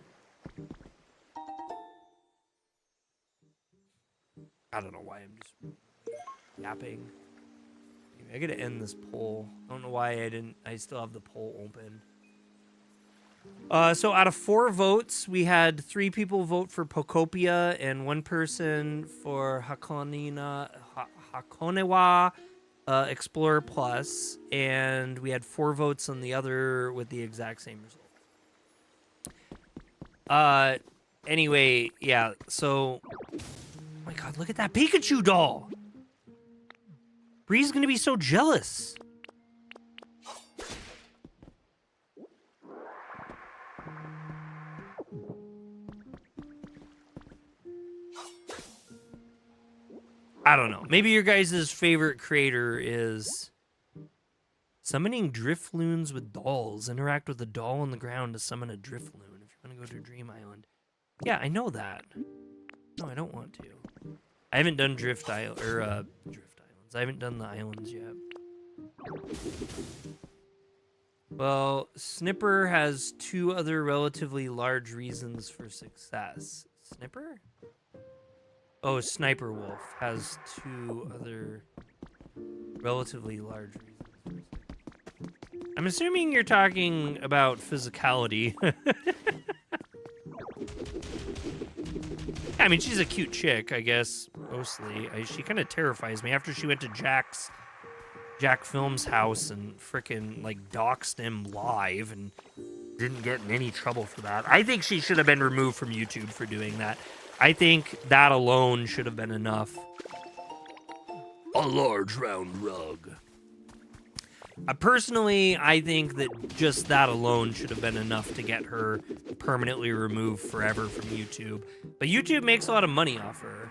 Speaker 1: I don't know why I'm just yapping. I gotta end this poll. I don't know why I still have the poll open. So out of 4 votes, we had 3 people vote for Pocopia and 1 person for Hakonewa Explorer Plus, and we had 4 votes on the other with the exact same result. Anyway, yeah, so... Oh my god, look at that Pikachu doll! Bree's gonna be so jealous. I don't know. Maybe your guys' favorite creator is summoning Drifloons with dolls. Interact with a doll on the ground to summon a Drifloon if you want to go to Dream Island. Yeah, I know that. No, I don't want to. I haven't done Drift Islands. I haven't done the islands yet. Well, Snipper has 2 other relatively large reasons for success. Snipper? Oh, Sniper Wolf has 2 other relatively large reasons. I'm assuming you're talking about physicality. I mean, she's a cute chick, I guess, mostly. She kind of terrifies me after she went to Jack Film's house and frickin' like doxed him live and didn't get in any trouble for that. I think she should have been removed from YouTube for doing that. I think that alone should have been enough. A large round rug. Personally, I think that just that alone should have been enough to get her permanently removed forever from YouTube. But YouTube makes a lot of money off her.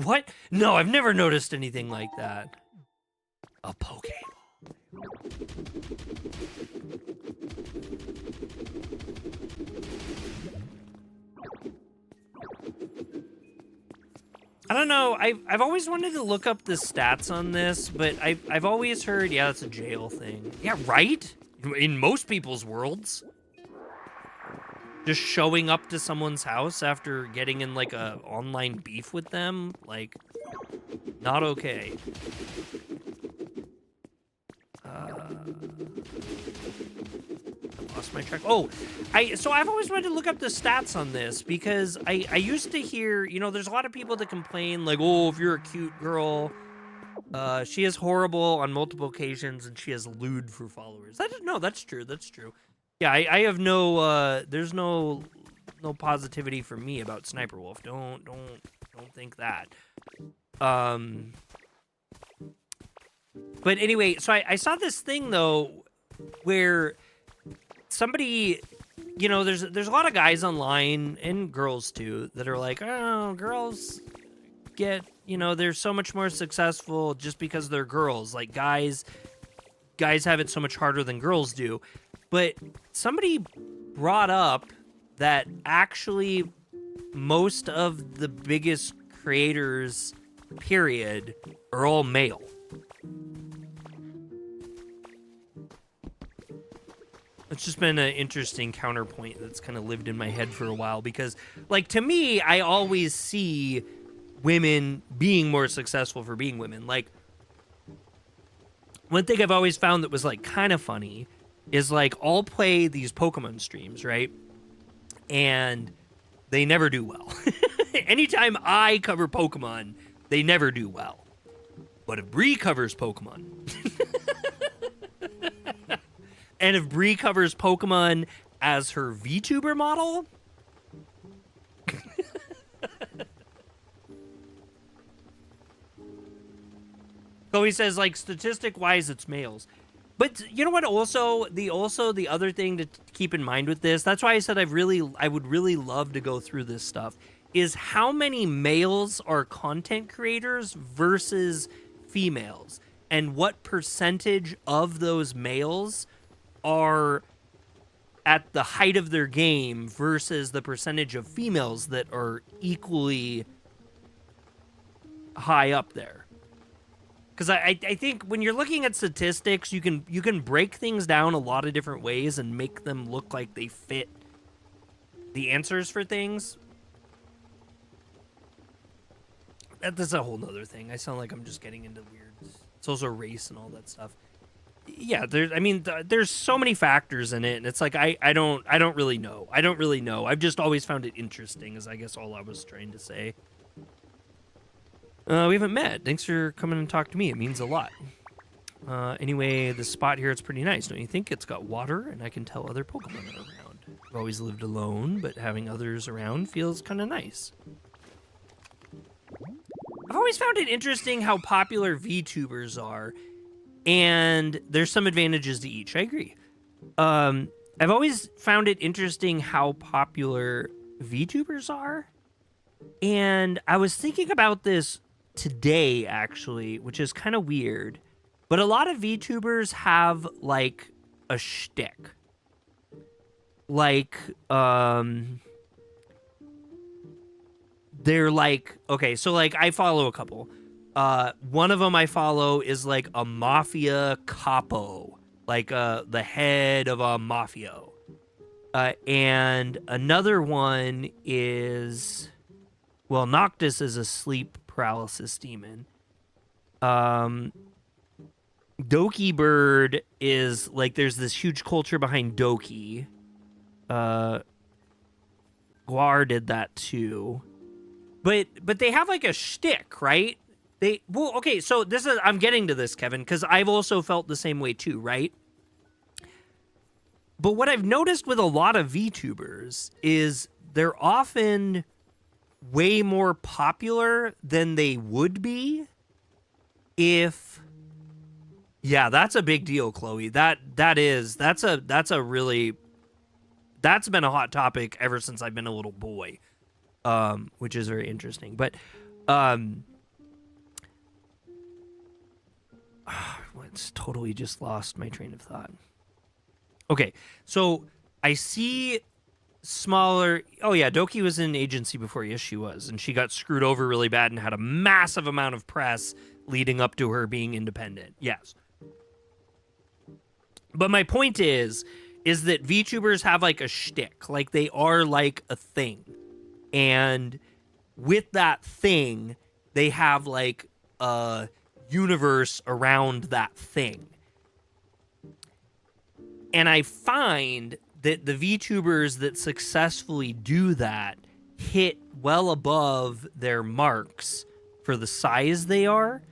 Speaker 1: What? No, I've never noticed anything like that. A Pokeball. I don't know. I've always wanted to look up the stats on this, but I've always heard, yeah, that's a jail thing. Yeah, right? In most people's worlds. Just showing up to someone's house after getting in like a online beef with them, like, not okay. Lost my track. Oh, so I've always wanted to look up the stats on this because I used to hear, you know, there's a lot of people that complain like, oh, if you're a cute girl, she is horrible on multiple occasions and she has lewd for followers. No, that's true. That's true. Yeah, I have no, there's no positivity for me about Sniper Wolf. Don't think that. But anyway, so I saw this thing though, where somebody, you know, there's a lot of guys online and girls too that are like, oh, girls get, you know, they're so much more successful just because they're girls. Like guys have it so much harder than girls do. But somebody brought up that actually most of the biggest creators, period, are all male. It's just been an interesting counterpoint that's kind of lived in my head for a while because, like, to me, I always see women being more successful for being women. Like, one thing I've always found that was, like, kind of funny is, like, I'll play these Pokemon streams, right? And they never do well. Anytime I cover Pokemon, they never do well. But if Bree covers Pokemon... And if Bree covers Pokemon as her VTuber model, so he says, like, statistic-wise, it's males. But you know what? Also the other thing to keep in mind with this, that's why I said I would really love to go through this stuff, is how many males are content creators versus females, and what percentage of those males are at the height of their game versus the percentage of females that are equally high up there. Because I think when you're looking at statistics, you can break things down a lot of different ways and make them look like they fit the answers for things. That's a whole nother thing. I sound like I'm just getting into weird. It's also race and all that stuff. Yeah, there's so many factors in it, and it's like I don't really know. I've just always found it interesting, is I guess all I was trying to say. We haven't met. Thanks for coming and talk to me. It means a lot. Anyway, the spot here, it's pretty nice, don't you think? It's got water, and I can tell other Pokemon are around. I've always lived alone, but having others around feels kind of nice. I've always found it interesting how popular VTubers are. And there's some advantages to each. I agree. I've always found it interesting how popular VTubers are. And I was thinking about this today, actually, which is kind of weird. But a lot of VTubers have, like, a shtick. Like, they're like, okay, so, like, I follow a couple. One of them I follow is, like, a mafia capo. Like, the head of a mafio. And another one is, well, Noctis is a sleep paralysis demon. Doki Bird is, like, there's this huge culture behind Doki. Guar did that too. But they have, like, a shtick, right? Well, okay, so this is, I'm getting to this, Kevin, because I've also felt the same way too, right? But what I've noticed with a lot of VTubers is they're often way more popular than they would be if... Yeah, that's a big deal, Chloe. That's a really... That's been a hot topic ever since I've been a little boy, which is very interesting. But, it's totally just lost my train of thought. Okay, so I see smaller... Oh, yeah, Doki was in agency before. Yes, she was. And she got screwed over really bad and had a massive amount of press leading up to her being independent. Yes. But my point is that VTubers have, like, a shtick. Like, they are, like, a thing. And with that thing, they have, like, a universe around that thing. And I find that the VTubers that successfully do that hit well above their marks for the size they are,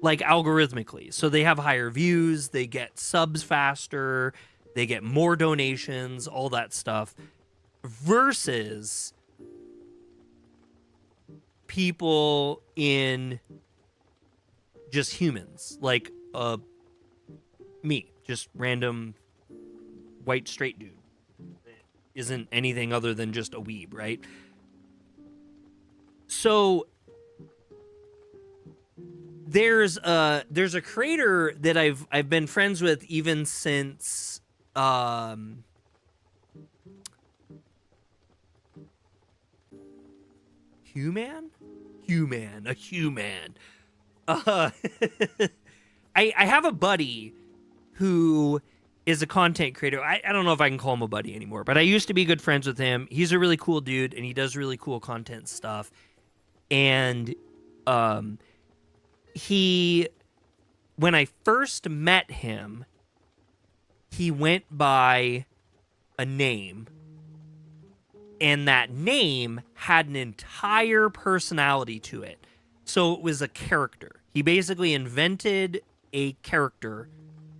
Speaker 1: like, algorithmically. So they have higher views, they get subs faster, they get more donations, all that stuff, versus people in just humans, like me, just random white straight dude that isn't anything other than just a weeb, right? So there's a creator that I've been friends with even since a human. I have a buddy who is a content creator. I don't know if I can call him a buddy anymore, but I used to be good friends with him. He's a really cool dude, and he does really cool content stuff. And when I first met him, he went by a name, and that name had an entire personality to it. So it was a character. He basically invented a character,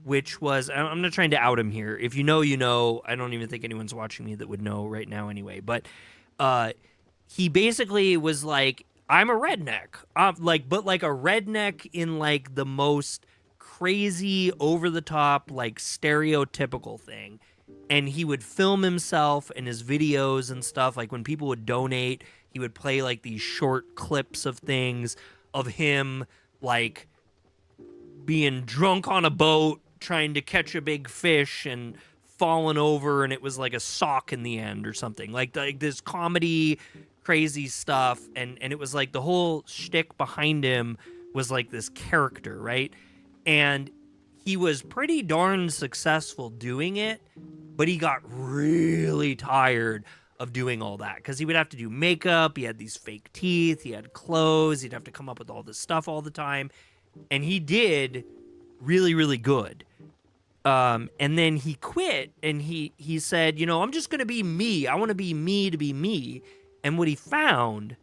Speaker 1: which was... I'm not trying to out him here. If you know, you know. I don't even think anyone's watching me that would know right now anyway. But he basically was like, I'm a redneck. But like a redneck in, like, the most crazy, over-the-top, like, stereotypical thing. And he would film himself and his videos and stuff. Like, when people would donate, he would play, like, these short clips of things of him, like, being drunk on a boat, trying to catch a big fish and falling over, and it was like a sock in the end or something. Like this comedy, crazy stuff. And it was like the whole shtick behind him was like this character, right? And he was pretty darn successful doing it, but he got really tired of doing all that because he would have to do makeup. He had these fake teeth. He had clothes. He'd have to come up with all this stuff all the time. And he did really, really good. And then he quit and he said, you know, I'm just going to be me. I want to be me to be me. And what he found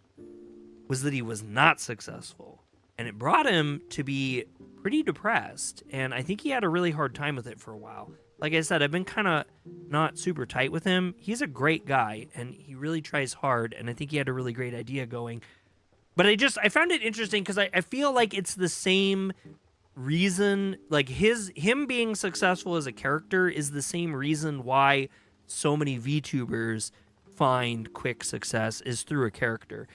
Speaker 1: was that he was not successful. And it brought him to be pretty depressed. And I think he had a really hard time with it for a while. Like I said, I've been kind of not super tight with him. He's a great guy and he really tries hard. And I think he had a really great idea going. But I found it interesting because I feel like it's the same reason, like him being successful as a character is the same reason why so many VTubers find quick success is through a character.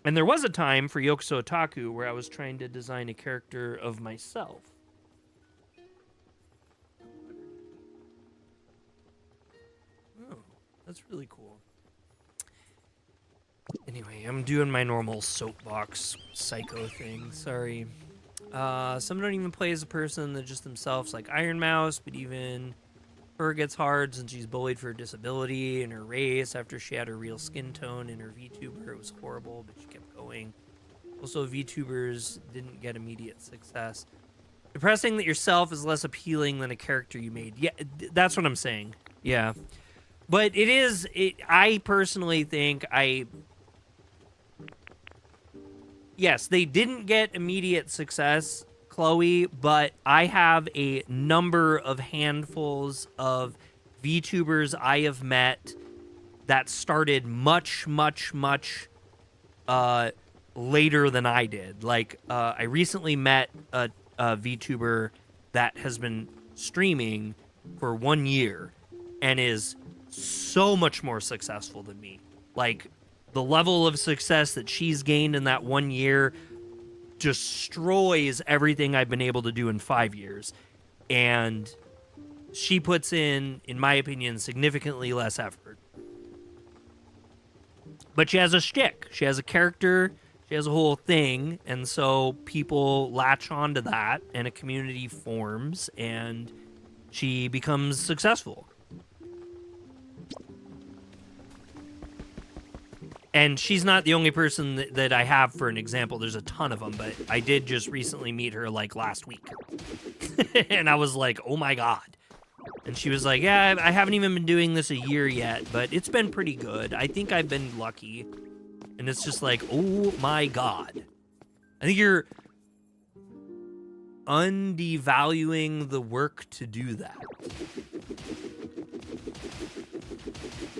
Speaker 1: And there was a time for Yokuso Otaku where I was trying to design a character of myself. Oh, that's really cool. Anyway, I'm doing my normal soapbox psycho thing. Sorry. Some don't even play as a person, they're just themselves, like Iron Mouse, but even her gets hard since she's bullied for her disability and her race after she had her real skin tone in her VTuber. It was horrible, but she kept going. Also, VTubers didn't get immediate success. Depressing that yourself is less appealing than a character you made. Yeah, that's what I'm saying. Yeah. But I personally think yes, they didn't get immediate success, Chloe, but I have a number of handfuls of VTubers I have met that started much, much, much later than I did. Like, I recently met a VTuber that has been streaming for 1 year and is so much more successful than me. Like, the level of success that she's gained in that 1 year destroys everything I've been able to do in 5 years. And she puts in my opinion, significantly less effort. But she has a shtick. She has a character. She has a whole thing. And so people latch onto that, and a community forms, and she becomes successful. And she's not the only person that I have for an example. There's a ton of them, but I did just recently meet her like last week. And I was like, oh my God. And she was like, yeah, I haven't even been doing this a year yet, but it's been pretty good. I think I've been lucky. And it's just like, oh my God. I think you're undervaluing the work to do that.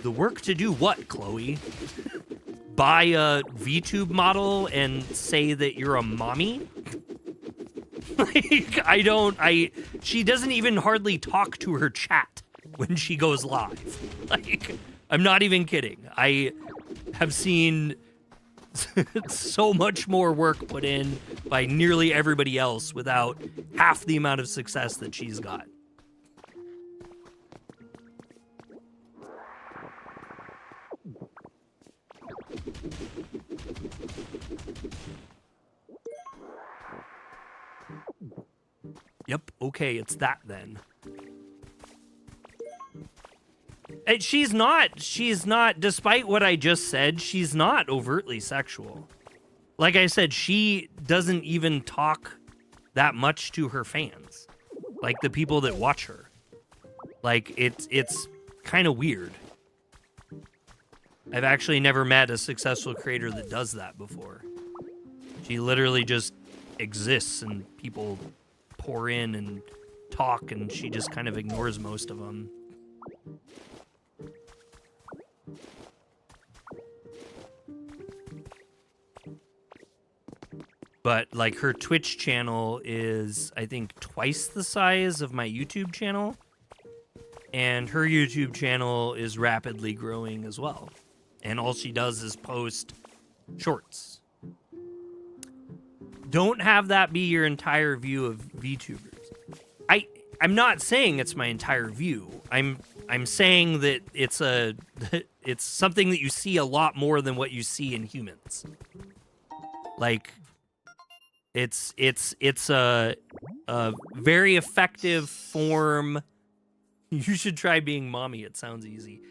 Speaker 1: The work to do what, Chloe? Buy a VTube model and say that you're a mommy? Like, she doesn't even hardly talk to her chat when she goes live. Like, I'm not even kidding. I have seen so much more work put in by nearly everybody else without half the amount of success that she's got. Yep, okay, it's that then. And she's not, despite what I just said, she's not overtly sexual. Like I said, she doesn't even talk that much to her fans. Like the people that watch her. Like, it's kind of weird. I've actually never met a successful creator that does that before. She literally just exists and people pour in and talk, and she just kind of ignores most of them. But like, her Twitch channel is, I think, twice the size of my YouTube channel, and her YouTube channel is rapidly growing as well. And all she does is post shorts. Don't have that be your entire view of VTubers. I'm not saying it's my entire view. I'm saying that it's something that you see a lot more than what you see in humans. Like, it's a very effective form. You should try being mommy. It sounds easy.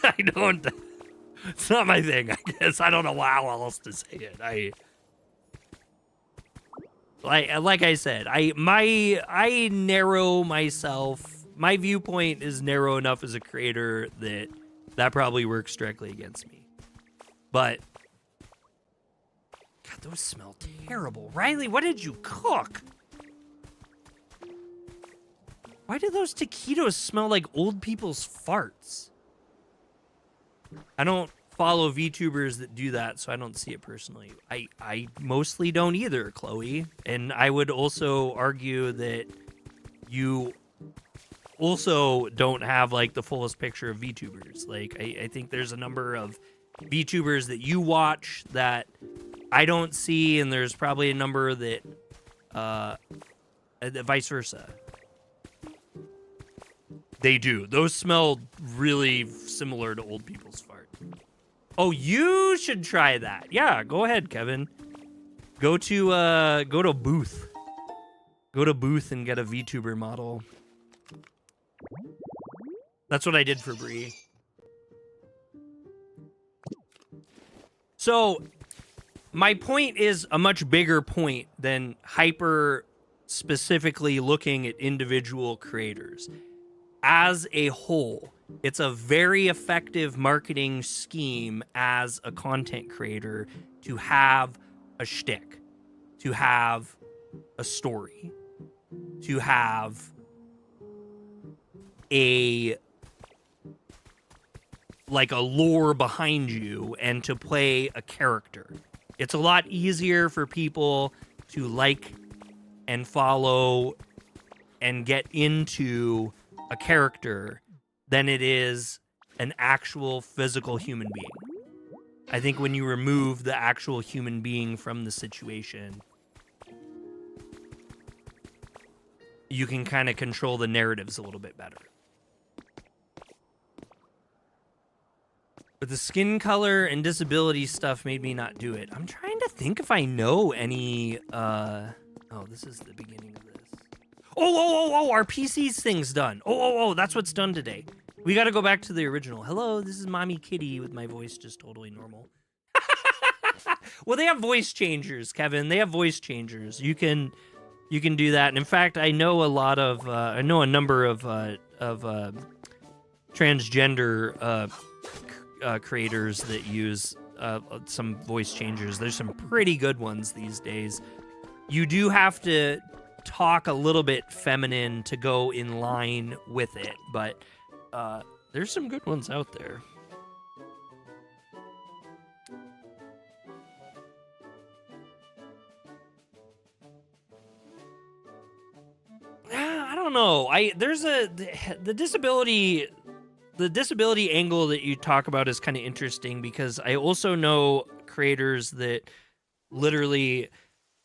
Speaker 1: I don't. It's not my thing, I guess. I don't know how else to say it. Like I said, I narrow myself. My viewpoint is narrow enough as a creator that probably works directly against me. But God, those smell terrible. Riley, what did you cook? Why do those taquitos smell like old people's farts? I don't follow VTubers that do that, so I don't see it personally. I mostly don't either, Chloe. And I would also argue that you also don't have like the fullest picture of VTubers. Like I think there's a number of VTubers that you watch that I don't see, and there's probably a number that vice versa. They do. Those smell really similar to old people's fart. Oh, you should try that. Yeah, go ahead, Kevin. Go to Booth. Go to Booth and get a VTuber model. That's what I did for Bree. So, my point is a much bigger point than hyper specifically looking at individual creators. As a whole, it's a very effective marketing scheme as a content creator to have a shtick, to have a story, to have a lore behind you, and to play a character. It's a lot easier for people to like and follow and get into a character than it is an actual physical human being. I think when you remove the actual human being from the situation, you can kind of control the narratives a little bit better. But the skin color and disability stuff made me not do it. I'm trying to think if I know any... Oh, this is the beginning of this. Oh, our PC's thing's done. Oh, that's what's done today. We got to go back to the original. Hello, this is Mommy Kitty with my voice just totally normal. Well, they have voice changers, Kevin. They have voice changers. You can do that. And in fact, I know a number of transgender creators that use some voice changers. There's some pretty good ones these days. You do have to talk a little bit feminine to go in line with it, but there's some good ones out there. I don't know. There's the disability angle that you talk about is kind of interesting, because I also know creators that literally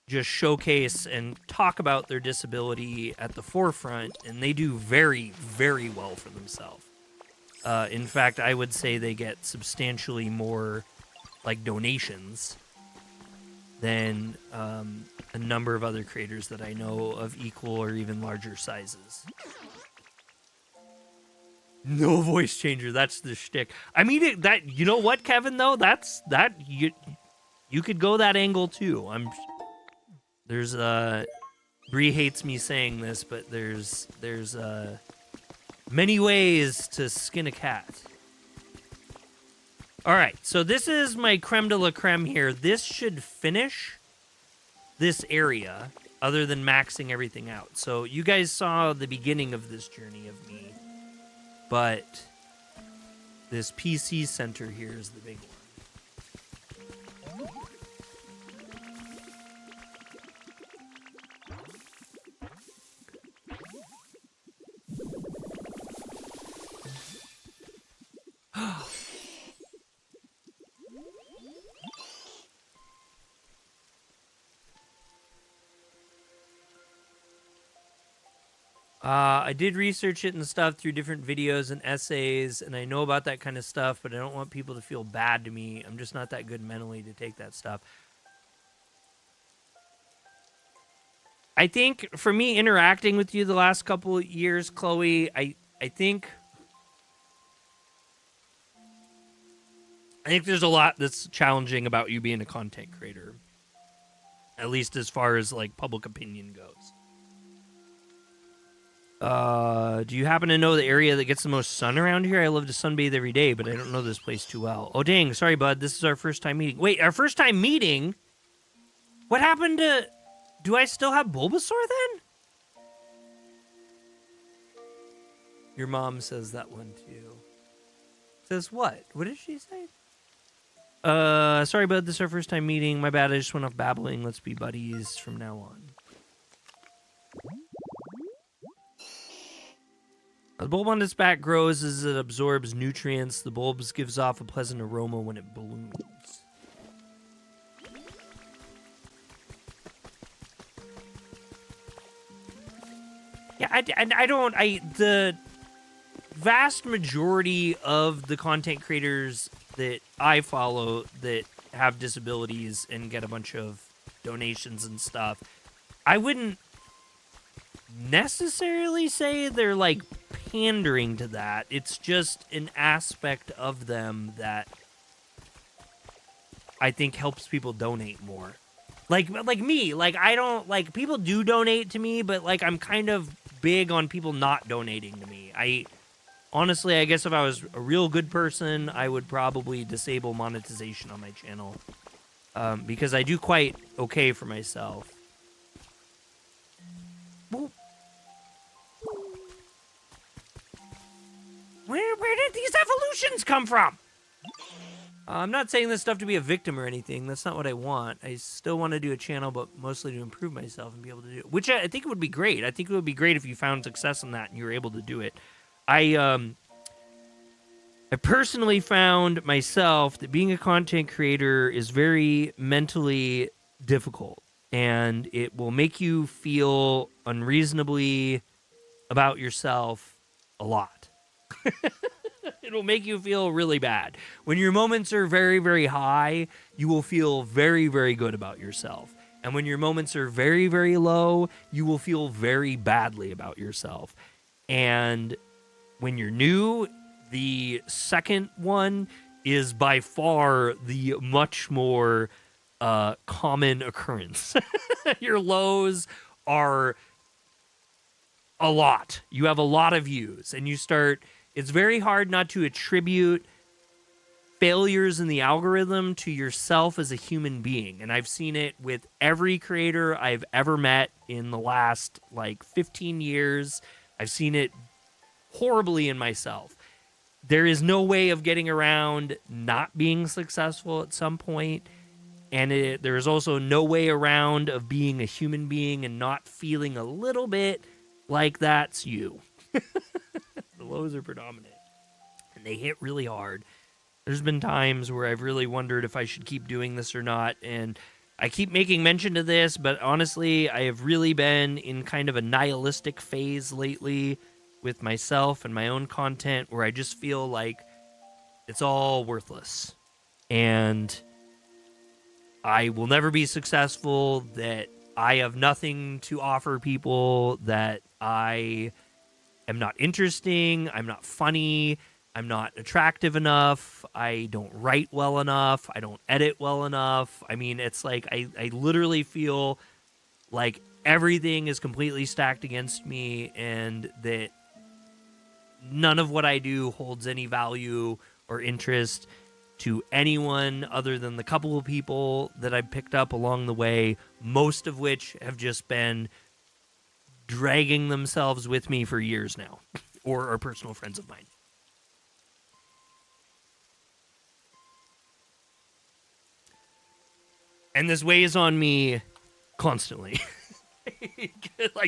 Speaker 1: just showcase and talk about their disability at the forefront, and they do very, very well for themselves. In fact, I would say they get substantially more like donations than a number of other creators that I know of equal or even larger sizes. No voice changer. That's the shtick. I mean, you know what, Kevin? Though you could go that angle too. There's Bree hates me saying this, but there's many ways to skin a cat. All right, so this is my creme de la creme here. This should finish this area, other than maxing everything out. So you guys saw the beginning of this journey of me, but this PC center here is the big one. I did research it and stuff through different videos and essays, and I know about that kind of stuff, but I don't want people to feel bad to me. I'm just not that good mentally to take that stuff. I think for me interacting with you the last couple of years, Chloe, I think there's a lot that's challenging about you being a content creator, at least as far as like public opinion goes. Do you happen to know the area that gets the most sun around here? I love to sunbathe every day, but I don't know this place too well. Oh, dang. Sorry, bud. This is our first time meeting. Wait, our first time meeting? What happened to... Do I still have Bulbasaur then? Your mom says that one too. Says what? What did she say? Sorry, bud. This is our first time meeting. My bad. I just went off babbling. Let's be buddies from now on. The bulb on its back grows as it absorbs nutrients. The bulb gives off a pleasant aroma when it blooms. Yeah, the vast majority of the content creators that I follow that have disabilities and get a bunch of donations and stuff, I wouldn't necessarily say they're like pandering to that. It's just an aspect of them that I think helps people donate more. Like me, like I don't like people do donate to me, but like I'm kind of big on people not donating to me. Honestly, I guess if I was a real good person, I would probably disable monetization on my channel. Because I do quite okay for myself. Well, where did these evolutions come from? I'm not saying this stuff to be a victim or anything. That's not what I want. I still want to do a channel, but mostly to improve myself and be able to do it. Which I think it would be great. I think it would be great if you found success in that and you were able to do it. I personally found myself that being a content creator is very mentally difficult, and it will make you feel unreasonably about yourself a lot. It'll make you feel really bad. When your moments are very, very high, you will feel very, very good about yourself. And when your moments are very, very low, you will feel very badly about yourself. And when you're new, the second one is by far the much more common occurrence. Your lows are a lot. You have a lot of views, and you start... It's very hard not to attribute failures in the algorithm to yourself as a human being. And I've seen it with every creator I've ever met in the last, 15 years. I've seen it horribly in myself. There is no way of getting around not being successful at some point. And there is also no way around of being a human being and not feeling a little bit like that's you. The lows are predominant, and they hit really hard. There's been times where I've really wondered if I should keep doing this or not, and I keep making mention to this, but honestly, I have really been in kind of a nihilistic phase lately with myself and my own content, where I just feel like it's all worthless, and I will never be successful, that I have nothing to offer people, that I am not interesting, I'm not funny, I'm not attractive enough, I don't write well enough, I don't edit well enough. I mean, it's like I literally feel like everything is completely stacked against me, and that none of what I do holds any value or interest to anyone other than the couple of people that I've picked up along the way, most of which have just been dragging themselves with me for years now, or are personal friends of mine. And this weighs on me constantly.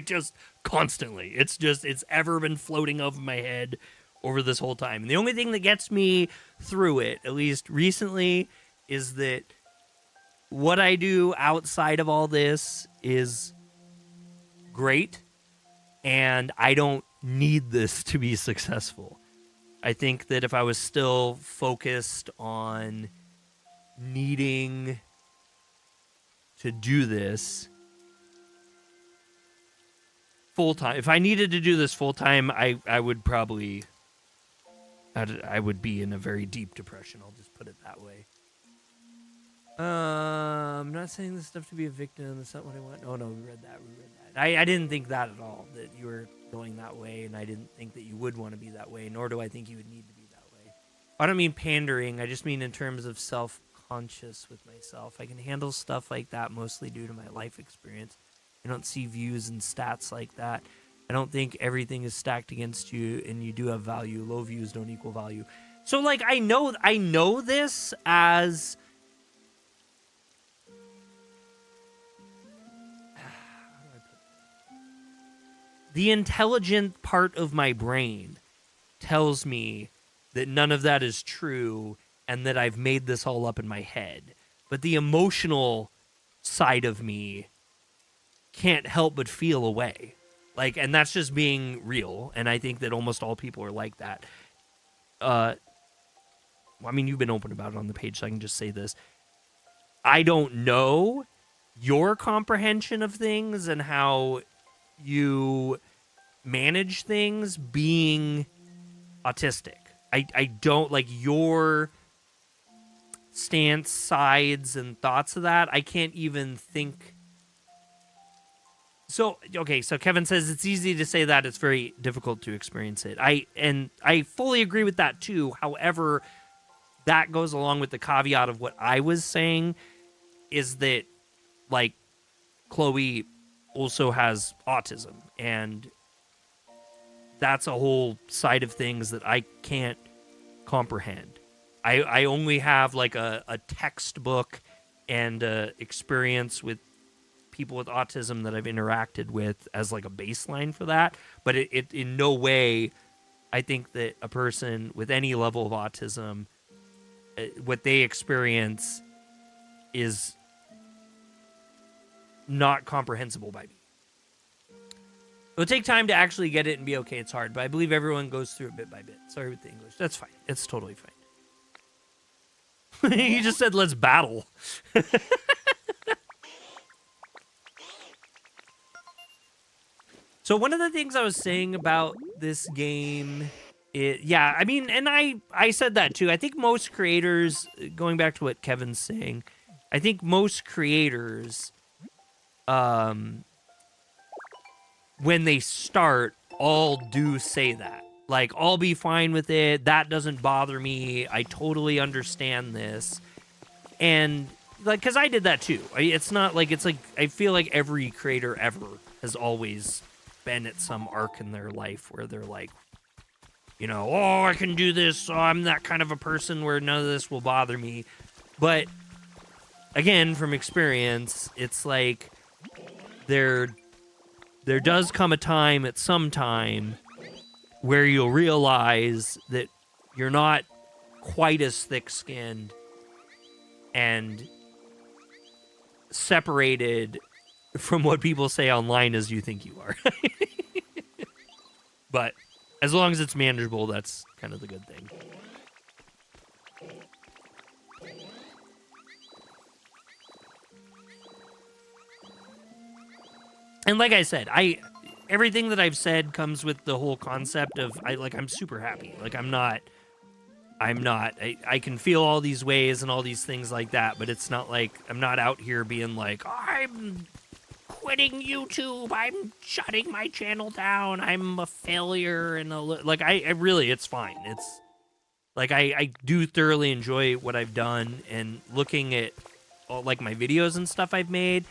Speaker 1: Just constantly. It's ever been floating over my head over this whole time. And the only thing that gets me through it, at least recently, is that what I do outside of all this is great. And I don't need this to be successful. I think that if I was still focused on needing to do this full-time, if I needed to do this full-time, I would probably... I would be in a very deep depression. I'll just put it that way. I'm not saying this stuff to be a victim. That's not what I want. Oh, no, we read that. I didn't think that at all, that you were going that way, and I didn't think that you would want to be that way, nor do I think you would need to be that way. I don't mean pandering. I just mean in terms of self-conscious with myself. I can handle stuff like that mostly due to my life experience. I don't see views and stats like that. I don't think everything is stacked against you, and you do have value. Low views don't equal value. So, I know this as... the intelligent part of my brain tells me that none of that is true and that I've made this all up in my head. But the emotional side of me can't help but feel a way. Like, and that's just being real. And I think that almost all people are like that. Well, I mean, you've been open about it on the page, so I can just say this. I don't know your comprehension of things and how you manage things being autistic. I don't like your stance, sides, and thoughts of that. I can't even think. So, okay, so Kevin says it's easy to say that, it's very difficult to experience it. I fully agree with that too. However, that goes along with the caveat of what I was saying, is that, like, Chloe also has autism, and that's a whole side of things that I can't comprehend. I only have like a textbook and experience with people with autism that I've interacted with as like a baseline for that, but it in no way, I think that a person with any level of autism, what they experience is not comprehensible by me. It'll take time to actually get it and be okay. It's hard, but I believe everyone goes through it bit by bit. Sorry with the English. That's fine. It's totally fine. You just said, let's battle. So one of the things I was saying about this game, yeah, I mean, and I said that too. I think most creators, going back to what Kevin's saying, I think most creators, when they start, all do say that. Like, I'll be fine with it. That doesn't bother me. I totally understand this. And, like, because I did that too. It's not like, it's like, I feel like every creator ever has always been at some arc in their life where they're like, you know, oh, I can do this. So I'm that kind of a person where none of this will bother me. But, again, from experience, it's like, there does come a time at some time where you'll realize that you're not quite as thick-skinned and separated from what people say online as you think you are. But as long as it's manageable, that's kind of the good thing. And like I said, everything that I've said comes with the whole concept of I'm super happy. Like I can feel all these ways and all these things like that, but it's not like I'm not out here being like, I'm quitting YouTube, I'm shutting my channel down, I'm a failure, and I really, it's fine. It's like I do thoroughly enjoy what I've done, and looking at all, like, my videos and stuff I've made,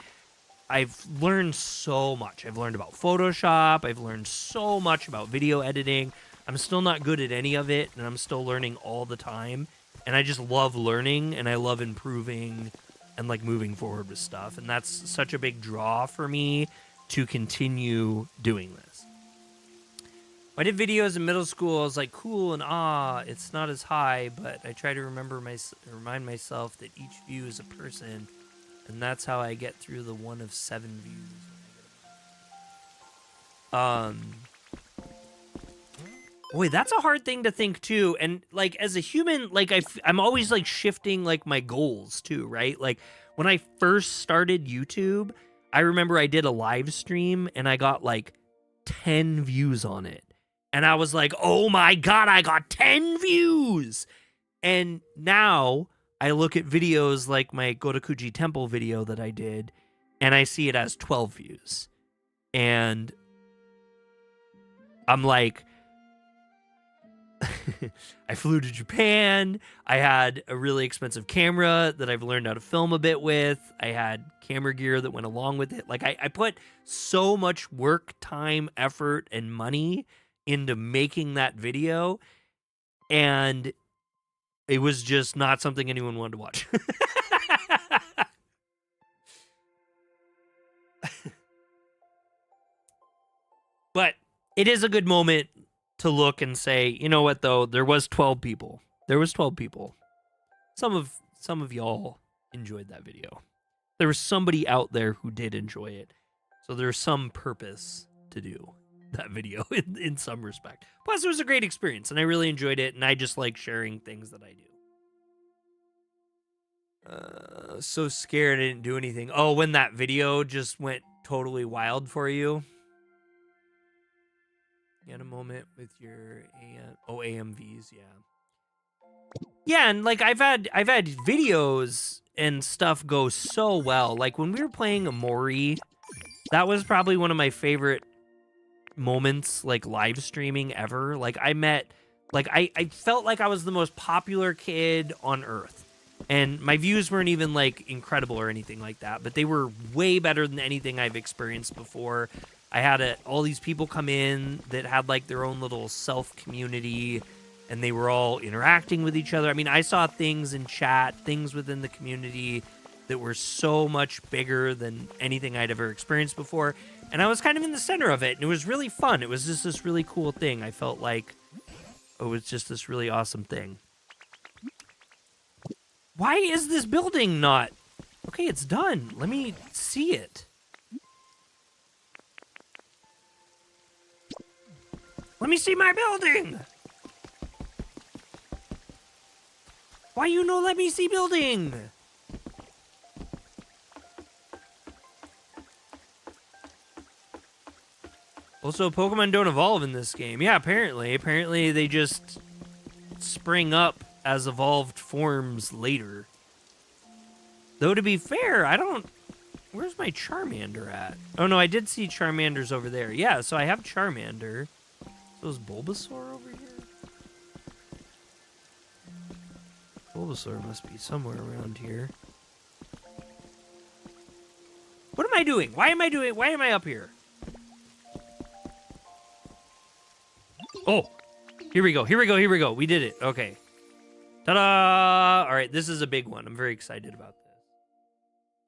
Speaker 1: I've learned so much. I've learned about Photoshop. I've learned so much about video editing. I'm still not good at any of it, and I'm still learning all the time. And I just love learning, and I love improving and, like, moving forward with stuff. And that's such a big draw for me to continue doing this. When I did videos in middle school, I was like, cool and it's not as high, but I try to remind myself that each view is a person. And that's how I get through the 1 of 7 views. Boy, that's a hard thing to think too. And like, as a human, like I'm always like shifting like my goals too, right? Like when I first started YouTube, I remember I did a live stream and I got like 10 views on it. And I was like, oh my God, I got 10 views. And now I look at videos like my Gotokuji Temple video that I did, and I see it as 12 views. And I'm like, I flew to Japan. I had a really expensive camera that I've learned how to film a bit with. I had camera gear that went along with it. Like, I put so much work, time, effort, and money into making that video, and it was just not something anyone wanted to watch. But it is a good moment to look and say, you know what, though? There was 12 people. There was 12 people. Some of y'all enjoyed that video. There was somebody out there who did enjoy it. So there's some purpose to do that video in some respect. Plus, it was a great experience, and I really enjoyed it, and I just like sharing things that I do. So scared I didn't do anything. Oh, when that video just went totally wild for you? You had a moment with your AMVs, yeah. Yeah, and like I've had videos and stuff go so well. Like when we were playing Amori, that was probably one of my favorite moments, like live streaming ever. Like I felt like I was the most popular kid on earth. And my views weren't even like incredible or anything like that, but they were way better than anything I've experienced before. I had all these people come in that had like their own little self community, and they were all interacting with each other. I mean, I saw things in chat, things within the community that were so much bigger than anything I'd ever experienced before. And I was kind of in the center of it, and it was really fun. It was just this really cool thing. I felt like it was just this really awesome thing. Why is this building not... Okay, it's done. Let me see it. Let me see my building! Why you no let me see building? Also, Pokemon don't evolve in this game. Yeah, apparently. Apparently they just spring up as evolved forms later. Though, to be fair, I don't... Where's my Charmander at? Oh, no, I did see Charmander's over there. Yeah, so I have Charmander. So is Bulbasaur over here? Bulbasaur must be somewhere around here. What am I doing? Why am I up here? Oh, here we go. We did it. Okay. Ta-da! All right, this is a big one. I'm very excited about this.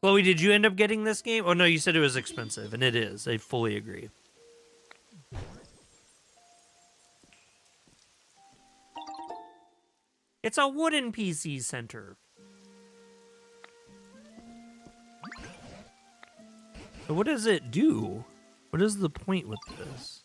Speaker 1: Chloe, did you end up getting this game? Oh, no, you said it was expensive, and it is. I fully agree. It's a wooden PC center. So what does it do? What is the point with this?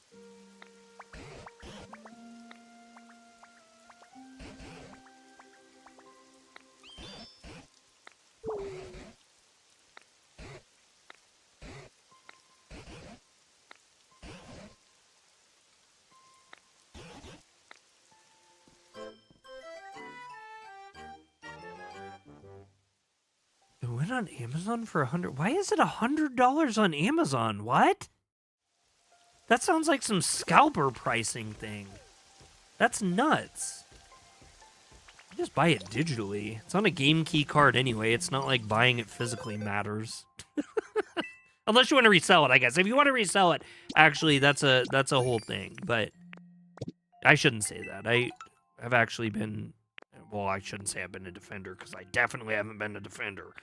Speaker 1: It went on Amazon for $100. Why is it $100 on Amazon? What? That sounds like some scalper pricing thing. That's nuts. You just buy it digitally. It's on a game key card anyway. It's not like buying it physically matters. Unless you want to resell it, I guess. If you want to resell it, actually, that's a whole thing. But I shouldn't say that. I have actually been... Well, I shouldn't say I've been a defender, because I definitely haven't been a defender.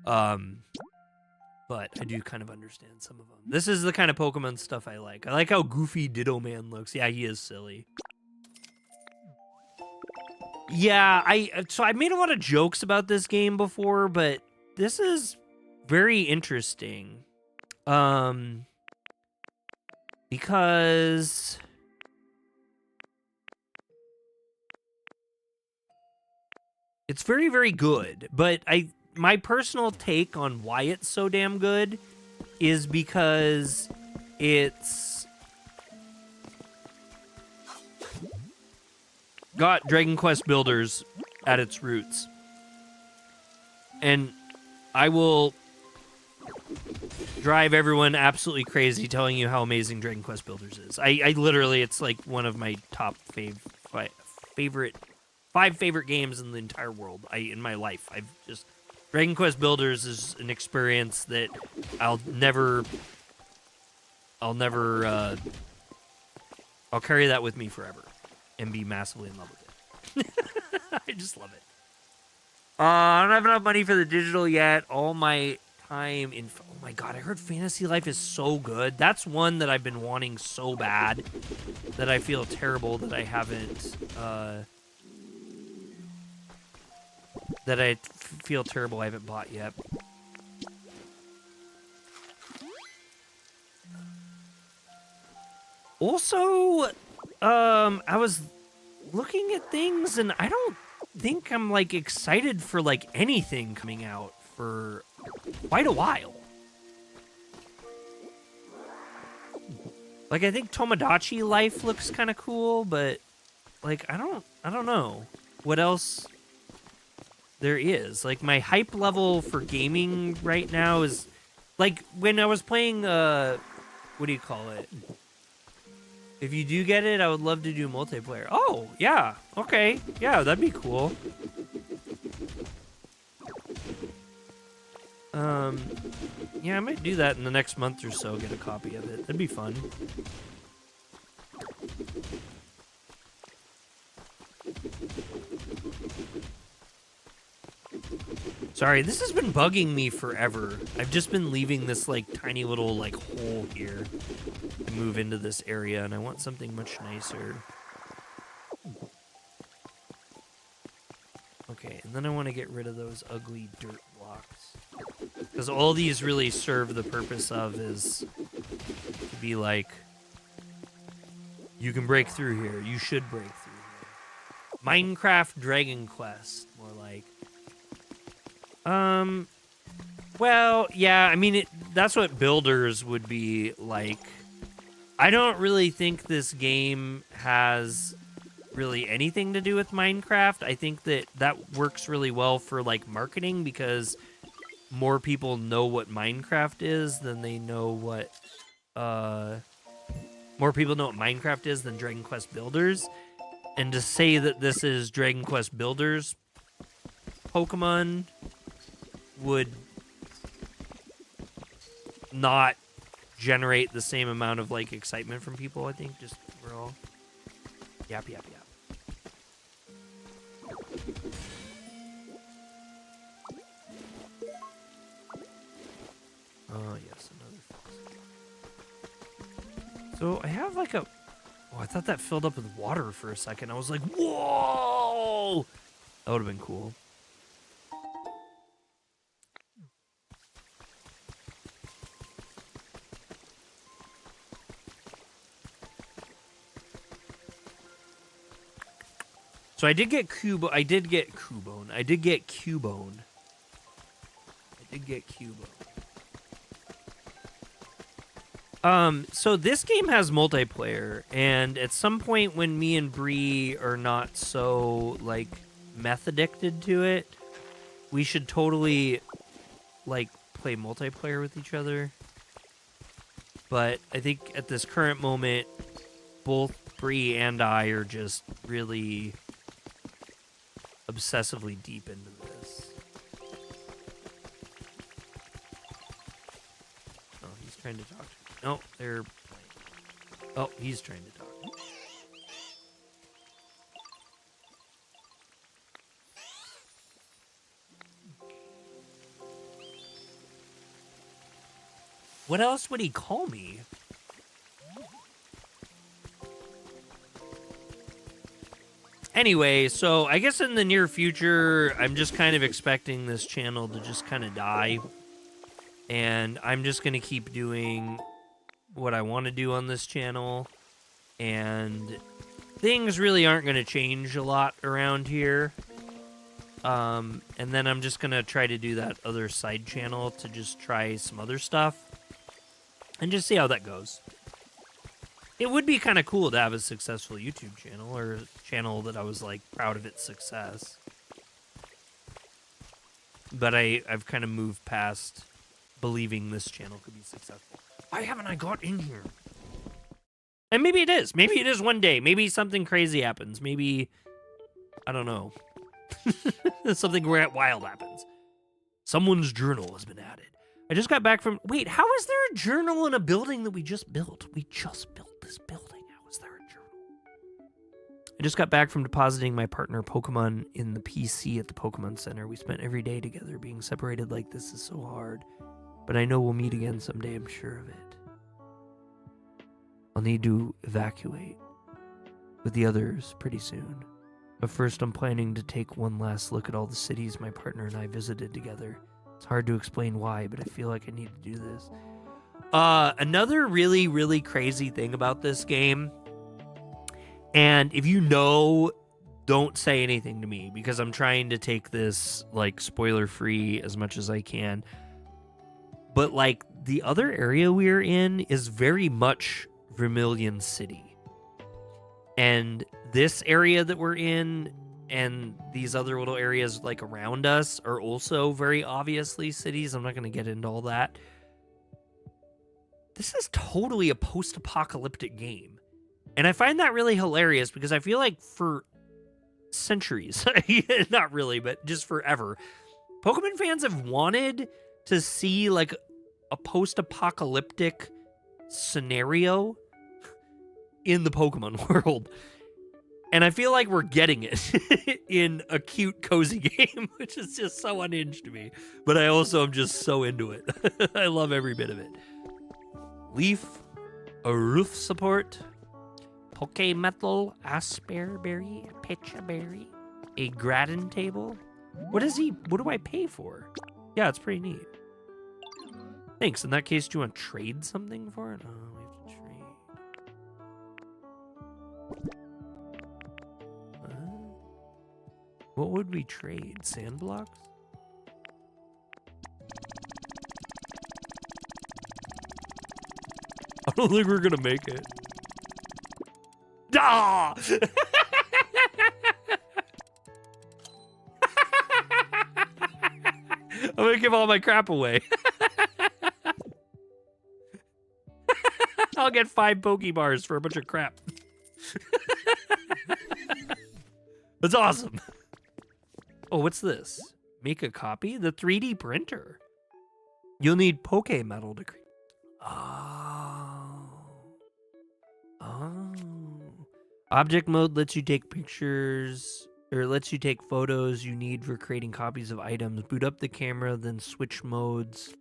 Speaker 1: But I do kind of understand some of them. This is the kind of Pokemon stuff I like. I like how goofy Ditto Man looks. Yeah, he is silly. Yeah, I made a lot of jokes about this game before, but this is very interesting. Because it's very, very good, but my personal take on why it's so damn good is because it's got Dragon Quest Builders at its roots. And I will drive everyone absolutely crazy telling you how amazing Dragon Quest Builders is. I literally, it's like one of my top five favorite games in the entire world. In my life, Dragon Quest Builders is an experience that I'll carry that with me forever and be massively in love with it. I just love it. I don't have enough money for the digital yet. All my time in... Oh my god, I heard Fantasy Life is so good. That's one that I've been wanting so bad that I feel terrible that I haven't, feel terrible I haven't bought yet. Also, I was looking at things and I don't think I'm like excited for like anything coming out for quite a while. Like I think Tomodachi Life looks kind of cool, but like I don't know what else there is. Like my hype level for gaming right now is like when I was playing what do you call it? If you do get it, I would love to do multiplayer. Oh, yeah. Okay. Yeah, that'd be cool. Yeah, I might do that in the next month or so, get a copy of it. That'd be fun. Sorry, this has been bugging me forever. I've just been leaving this like tiny little like hole here to move into this area, and I want something much nicer. Okay, and then I want to get rid of those ugly dirt blocks. Because all these really serve the purpose of is to be like, you can break through here. You should break through here. Minecraft Dragon Quest, more like. Well, yeah, I mean, that's what builders would be like. I don't really think this game has really anything to do with Minecraft. I think that works really well for, like, marketing because more people know what Minecraft is than they know what, more people know what Minecraft is than Dragon Quest Builders. And to say that this is Dragon Quest Builders Pokemon would not generate the same amount of like excitement from people. I think just overall. Yap. Oh yes, another fox. So I have like a. Oh, I thought that filled up with water for a second. I was like, whoa! That would have been cool. So I did get Cubone. I did get Cubone. So this game has multiplayer, and at some point when me and Bree are not so, like, meth addicted to it, we should totally, like, play multiplayer with each other. But I think at this current moment, both Bree and I are just really obsessively deep into this. Oh, he's trying to talk to me. No, they're playing. Oh, he's trying to talk. What else would he call me? Anyway, so I guess in the near future, I'm just kind of expecting this channel to just kind of die. And I'm just going to keep doing what I want to do on this channel. And things really aren't going to change a lot around here. And then I'm just going to try to do that other side channel to just try some other stuff. And just see how that goes. It would be kind of cool to have a successful YouTube channel, or a channel that I was, like, proud of its success. But I've kind of moved past believing this channel could be successful. Why haven't I got in here? And maybe it is. Maybe it is one day. Maybe something crazy happens. Maybe, I don't know. Something wild happens. Someone's journal has been added. I just got back from... Wait, how is there a journal in a building that we just built? We just built this building. How is there a journal? I just got back from depositing my partner Pokemon in the PC at the Pokemon Center. We spent every day together. Being separated like this is so hard. but I know we'll meet again someday, I'm sure of it. I'll need to evacuate with the others pretty soon. But first, I'm planning to take one last look at all the cities my partner and I visited together. It's hard to explain why, but I feel like I need to do this. Another really, really crazy thing about this game, and if you know, don't say anything to me, because I'm trying to take this, like, spoiler-free as much as I can. But, like, the other area we're in is very much Vermilion City. And this area that we're in and these other little areas like around us are also very obviously cities. I'm not going to get into all that. This is totally a post-apocalyptic game. And I find that really hilarious because I feel like for centuries, not really, but just forever, Pokemon fans have wanted to see like a post-apocalyptic scenario in the Pokemon world. And I feel like we're getting it in a cute, cozy game, which is just so unhinged to me. But I also am just so into it. I love every bit of it. Leaf, a roof support, Pokemetal, Asperberry, a Pitchaberry, a Gratin table. What do I pay for? Yeah, it's pretty neat. Thanks. In that case, do you want to trade something for it? Oh, we have to trade. What would we trade? Sand blocks? I don't think we're gonna make it. Ah! I'm gonna give all my crap away. I'll get 5 Pokebars for a bunch of crap. That's awesome. Oh, what's this? Make a copy? The 3D printer. You'll need Pokemetal to create. Oh. Object mode lets you take pictures, or lets you take photos you need for creating copies of items. Boot up the camera, then switch modes.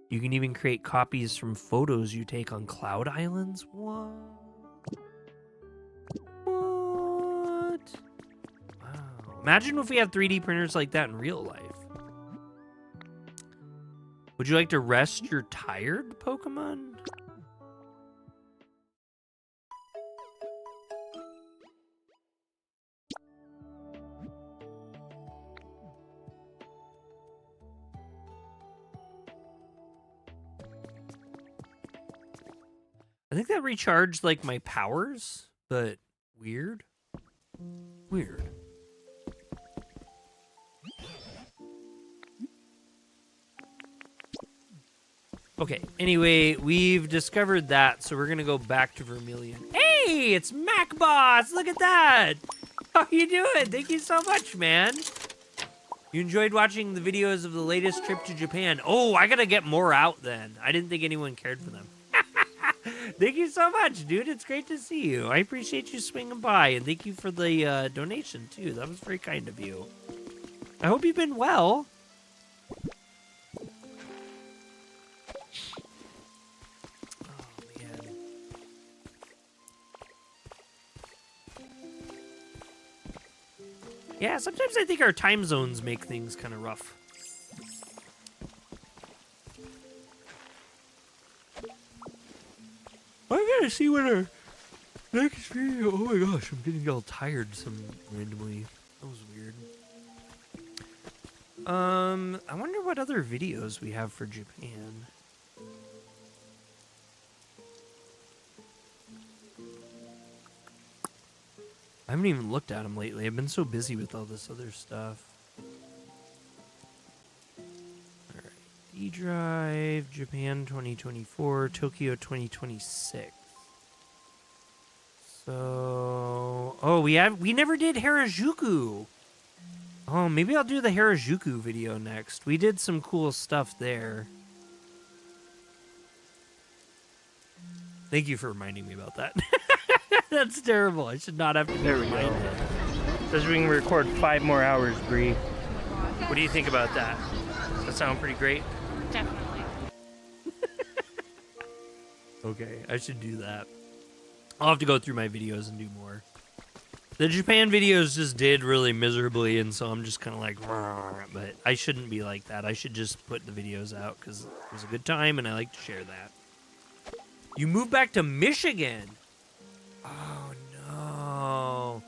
Speaker 1: You can even create copies from photos you take on Cloud Islands. What? What? Wow. Imagine if we had 3D printers like that in real life. Would you like to rest your tired Pokemon? I think that recharged like my powers, but weird. Weird. Okay, anyway, we've discovered that, so we're gonna go back to Vermilion. Hey, it's MacBoss! Look at that! How you doing? Thank you so much, man. You enjoyed watching the videos of the latest trip to Japan. Oh, I gotta get more out then. I didn't think anyone cared for them. Thank you so much, dude. It's great to see you. I appreciate you swinging by, and thank you for the donation, too. That was very kind of you. I hope you've been well. Oh, man. Yeah, sometimes I think our time zones make things kind of rough. I gotta see what our next video. Oh my gosh, I'm getting all tired randomly. That was weird. I wonder what other videos we have for Japan. I haven't even looked at them lately. I've been so busy with all this other stuff. Alright. D-Drive, Japan 2024, Tokyo 2026. So... Oh, we never did Harajuku! Oh, maybe I'll do the Harajuku video next. We did some cool stuff there. Thank you for reminding me about that. That's terrible. I should not have to be reminded. Says we can record 5 more hours, Bree. What do you think about that? Does that sound pretty great?
Speaker 7: Definitely.
Speaker 1: Okay, I should do that. I'll have to go through my videos and do more. The Japan videos just did really miserably, and so I'm just kind of like, but I shouldn't be like that. I should just put the videos out because it was a good time, and I like to share that. You moved back to Michigan. Oh, no.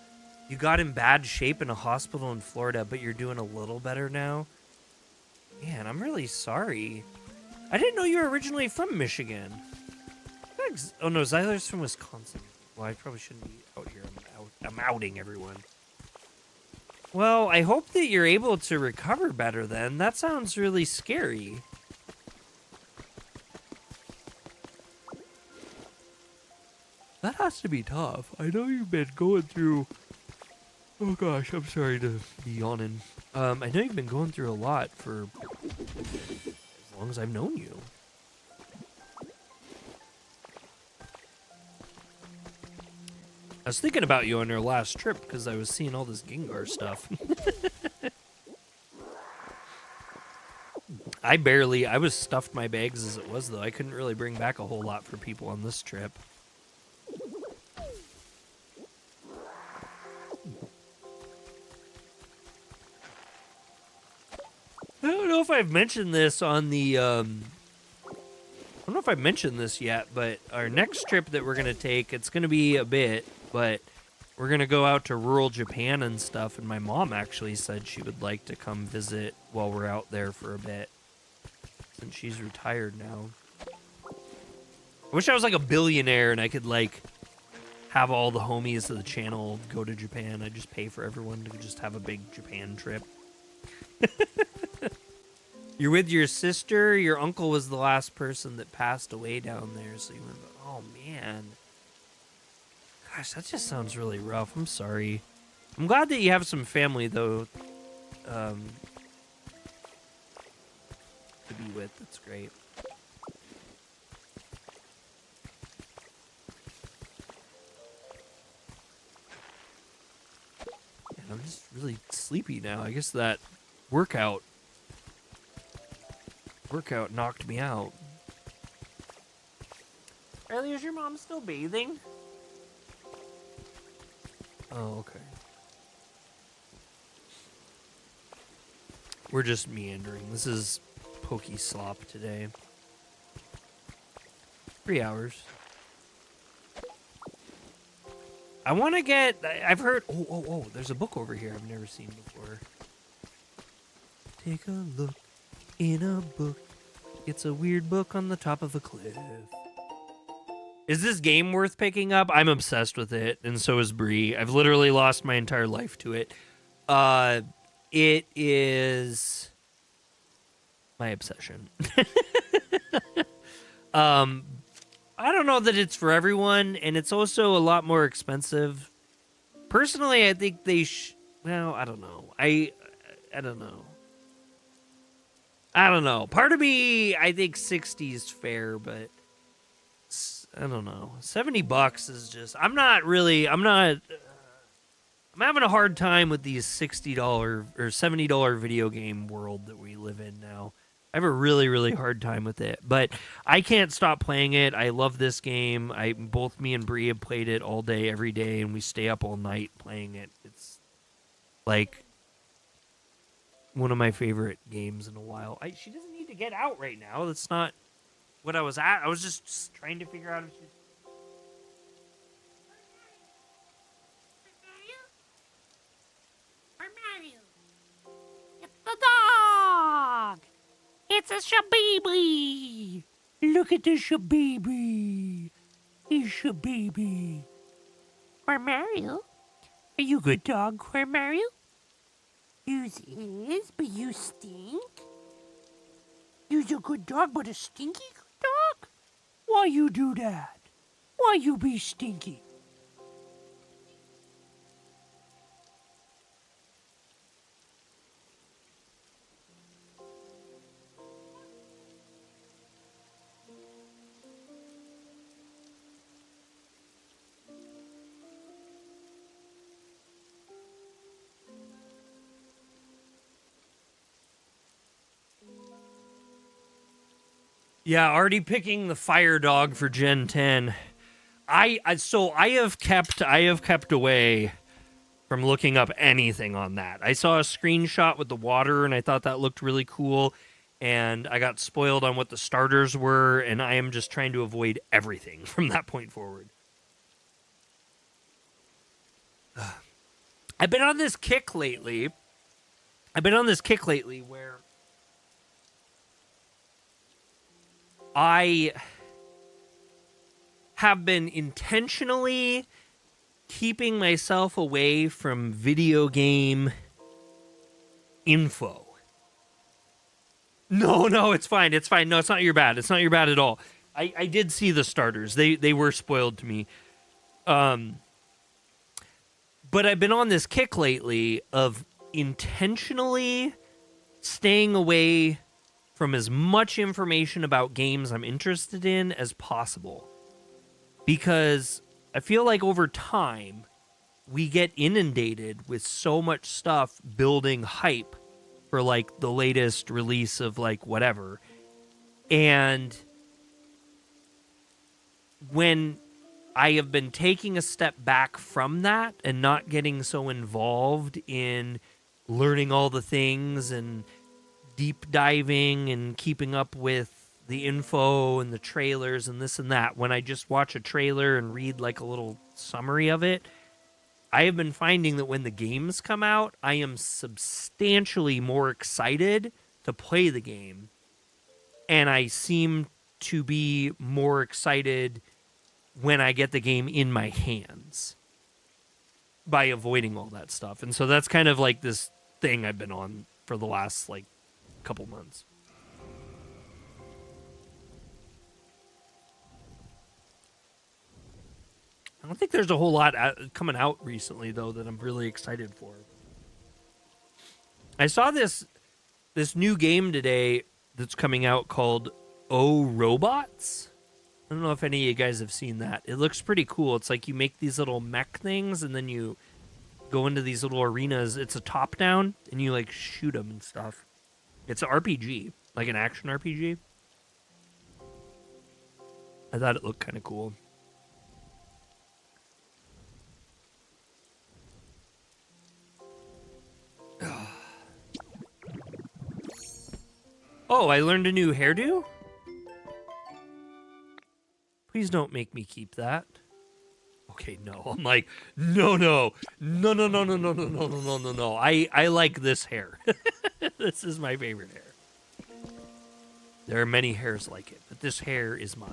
Speaker 1: You got in bad shape in a hospital in Florida, but you're doing a little better now? Man, I'm really sorry. I didn't know you were originally from Michigan. Oh, no, Zyler's from Wisconsin. Well, I probably shouldn't be out here. I'm outing everyone. Well, I hope that you're able to recover better then. That sounds really scary. That has to be tough. I know you've been going through... Oh gosh, I'm sorry to be yawning. I know you've been going through a lot for as long as I've known you. I was thinking about you on your last trip because I was seeing all this Gengar stuff. I was stuffed my bags as it was, though. I couldn't really bring back a whole lot for people on this trip. I don't know if I've mentioned this on the, I don't know if I've mentioned this yet, but our next trip that we're going to take, it's going to be a bit, but we're going to go out to rural Japan and stuff, and my mom actually said she would like to come visit while we're out there for a bit, since she's retired now. I wish I was like a billionaire and I could like have all the homies of the channel go to Japan. I'd just pay for everyone to just have a big Japan trip. You're with your sister. Your uncle was the last person that passed away down there. So you went, oh man. Gosh, that just sounds really rough. I'm sorry. I'm glad that you have some family though. To be with. That's great. Man, I'm just really sleepy now. I guess that workout knocked me out. Riley, is your mom still bathing? Oh, okay. We're just meandering. This is Pokey Slop today. 3 hours. I want to get... I've heard... Oh, there's a book over here I've never seen before. Take a look in a book. It's a weird book on the top of a cliff. Is this game worth picking up? I'm obsessed with it, and so is Bree. I've literally lost my entire life to it. It is my obsession. I don't know that it's for everyone, and it's also a lot more expensive. Personally, I think they well, I don't know. I don't know. I don't know. Part of me, I think 60 is fair, but I don't know. $70 is just... I'm having a hard time with these $60 or $70 video game world that we live in now. I have a really, really hard time with it, but I can't stop playing it. I love this game. Both me and Bree have played it all day, every day, and we stay up all night playing it. It's like one of my favorite games in a while. She doesn't need to get out right now. That's not what I was at. I was just trying to figure out if she's...
Speaker 7: It's the dog! It's a shababy! Look at the shababy! He's shababy. Where Mario? Are you a good dog, Where Mario? Yous is, but you stink? You's a good dog, but a stinky good dog? Why you do that? Why you be stinky?
Speaker 1: Yeah, already picking the fire dog for Gen 10. I have kept away from looking up anything on that. I saw a screenshot with the water and I thought that looked really cool, and I got spoiled on what the starters were, and I am just trying to avoid everything from that point forward. I've been on this kick lately where I have been intentionally keeping myself away from video game info. No, it's fine. It's fine. No, it's not your bad. It's not your bad at all. I did see the starters. They were spoiled to me. But I've been on this kick lately of intentionally staying away from as much information about games I'm interested in as possible. Because I feel like over time, we get inundated with so much stuff building hype for like the latest release of like whatever. And when I have been taking a step back from that and not getting so involved in learning all the things and deep diving and keeping up with the info and the trailers and this and that, when I just watch a trailer and read like a little summary of it, I have been finding that when the games come out, I am substantially more excited to play the game. And I seem to be more excited when I get the game in my hands by avoiding all that stuff. And so that's kind of like this thing I've been on for the last like couple months. I don't think there's a whole lot coming out recently, though, that I'm really excited for. I saw this new game today that's coming out called Oh Robots. I don't know if any of you guys have seen that. It looks pretty cool. It's like you make these little mech things, and then you go into these little arenas. It's a top-down, and you, like, shoot them and stuff. It's an RPG, like an action RPG. I thought it looked kind of cool. Oh, I learned a new hairdo? Please don't make me keep that. Okay, no. I'm like, no. I like this hair. This is my favorite hair. There are many hairs like it, but this hair is mine.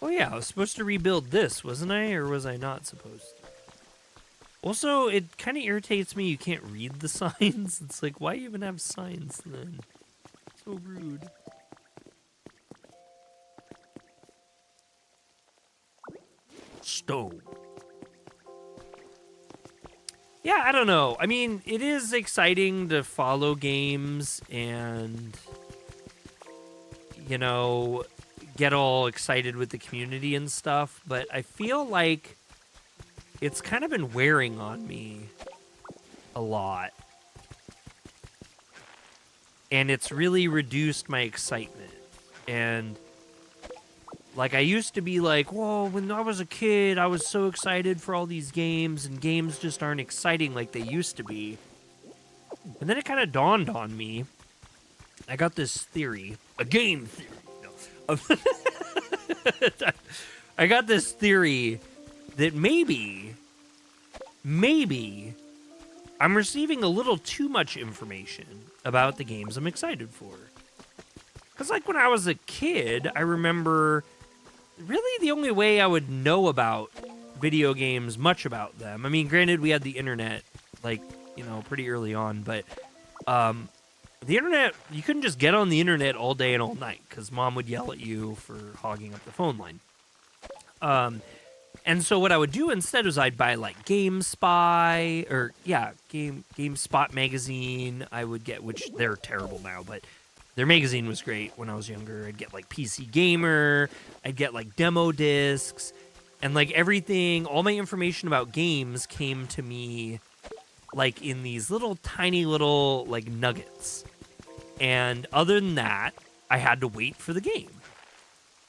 Speaker 1: Oh yeah, I was supposed to rebuild this, wasn't I? Or was I not supposed to? Also, it kind of irritates me you can't read the signs. It's like, why even have signs then? So rude. Stone. Yeah, I don't know. I mean, it is exciting to follow games and, you know, get all excited with the community and stuff, but I feel like it's kind of been wearing on me a lot. And it's really reduced my excitement. And like I used to be like, whoa, when I was a kid, I was so excited for all these games, and games just aren't exciting like they used to be. And then it kind of dawned on me. I got this theory, a game theory. No. I got this theory that maybe I'm receiving a little too much information about the games I'm excited for. Because, like, when I was a kid, I remember really the only way I would know about video games, much about them. I mean, granted, we had the internet, like, you know, pretty early on, but the internet, you couldn't just get on the internet all day and all night because mom would yell at you for hogging up the phone line. And so what I would do instead was I'd buy like GameSpy or GameSpot magazine. I would get, which they're terrible now, but their magazine was great when I was younger. I'd get like PC Gamer. I'd get like demo discs, and like everything, all my information about games came to me like in these little tiny little like nuggets. And other than that, I had to wait for the game.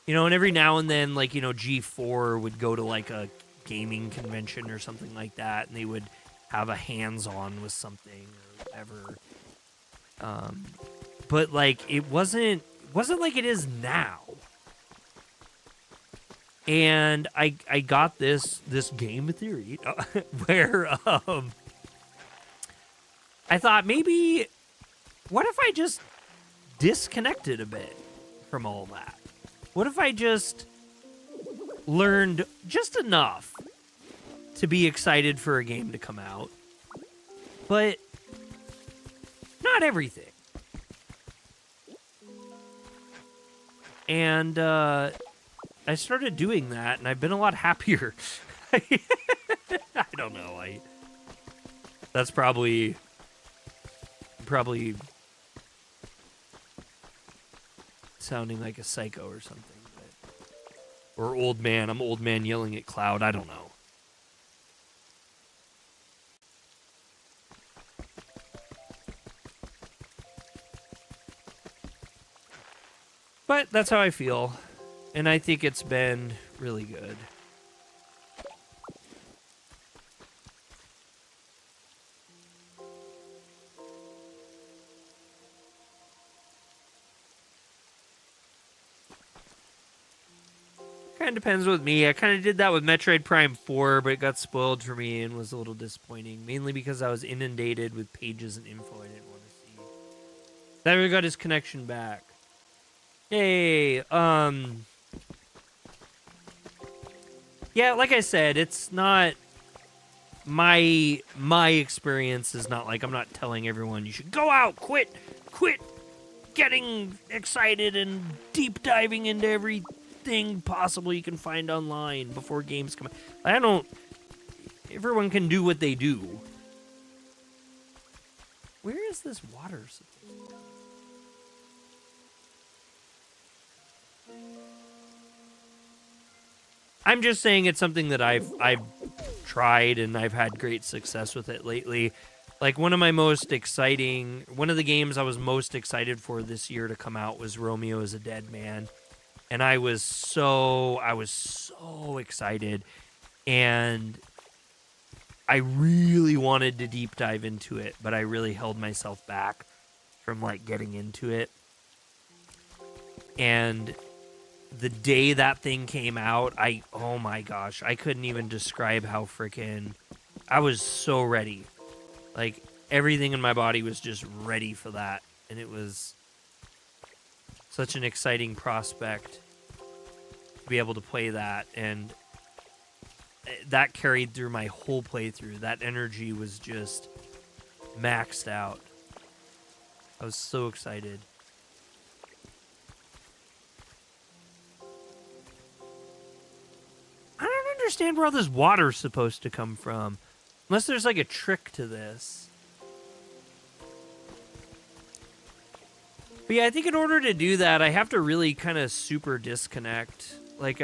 Speaker 1: And every now and then, like, G4 would go to like a gaming convention or something like that, and they would have a hands-on with something or whatever. But like it wasn't like it is now. And I got this game theory where I thought maybe what if I just disconnected a bit from all that? What if I just learned just enough to be excited for a game to come out, but not everything? And I started doing that, and I've been a lot happier. I don't know. That's probably sounding like a psycho or something, or old man. I'm old man yelling at cloud. I don't know. But that's how I feel. And I think it's been really good. Kind of depends with me. I kind of did that with Metroid Prime 4, but it got spoiled for me and was a little disappointing. Mainly because I was inundated with pages and info I didn't want to see. Then we got his connection back. Hey, yeah, like I said, it's not my experience is not like I'm not telling everyone you should go out, quit getting excited and deep diving into everything possible you can find online before games come out. Everyone can do what they do. Where is this water supposed to go? I'm just saying it's something that I've tried and I've had great success with it lately. Like one of the games I was most excited for this year to come out was Romeo is a Dead Man. And I was so excited, and I really wanted to deep dive into it, but I really held myself back from like getting into it. And the day that thing came out, oh my gosh, I couldn't even describe how I was so ready. Like, everything in my body was just ready for that. And it was such an exciting prospect to be able to play that. And that carried through my whole playthrough. That energy was just maxed out. I was so excited. I don't understand where all this water's supposed to come from. Unless there's like a trick to this. But yeah, I think in order to do that, I have to really kind of super disconnect. Like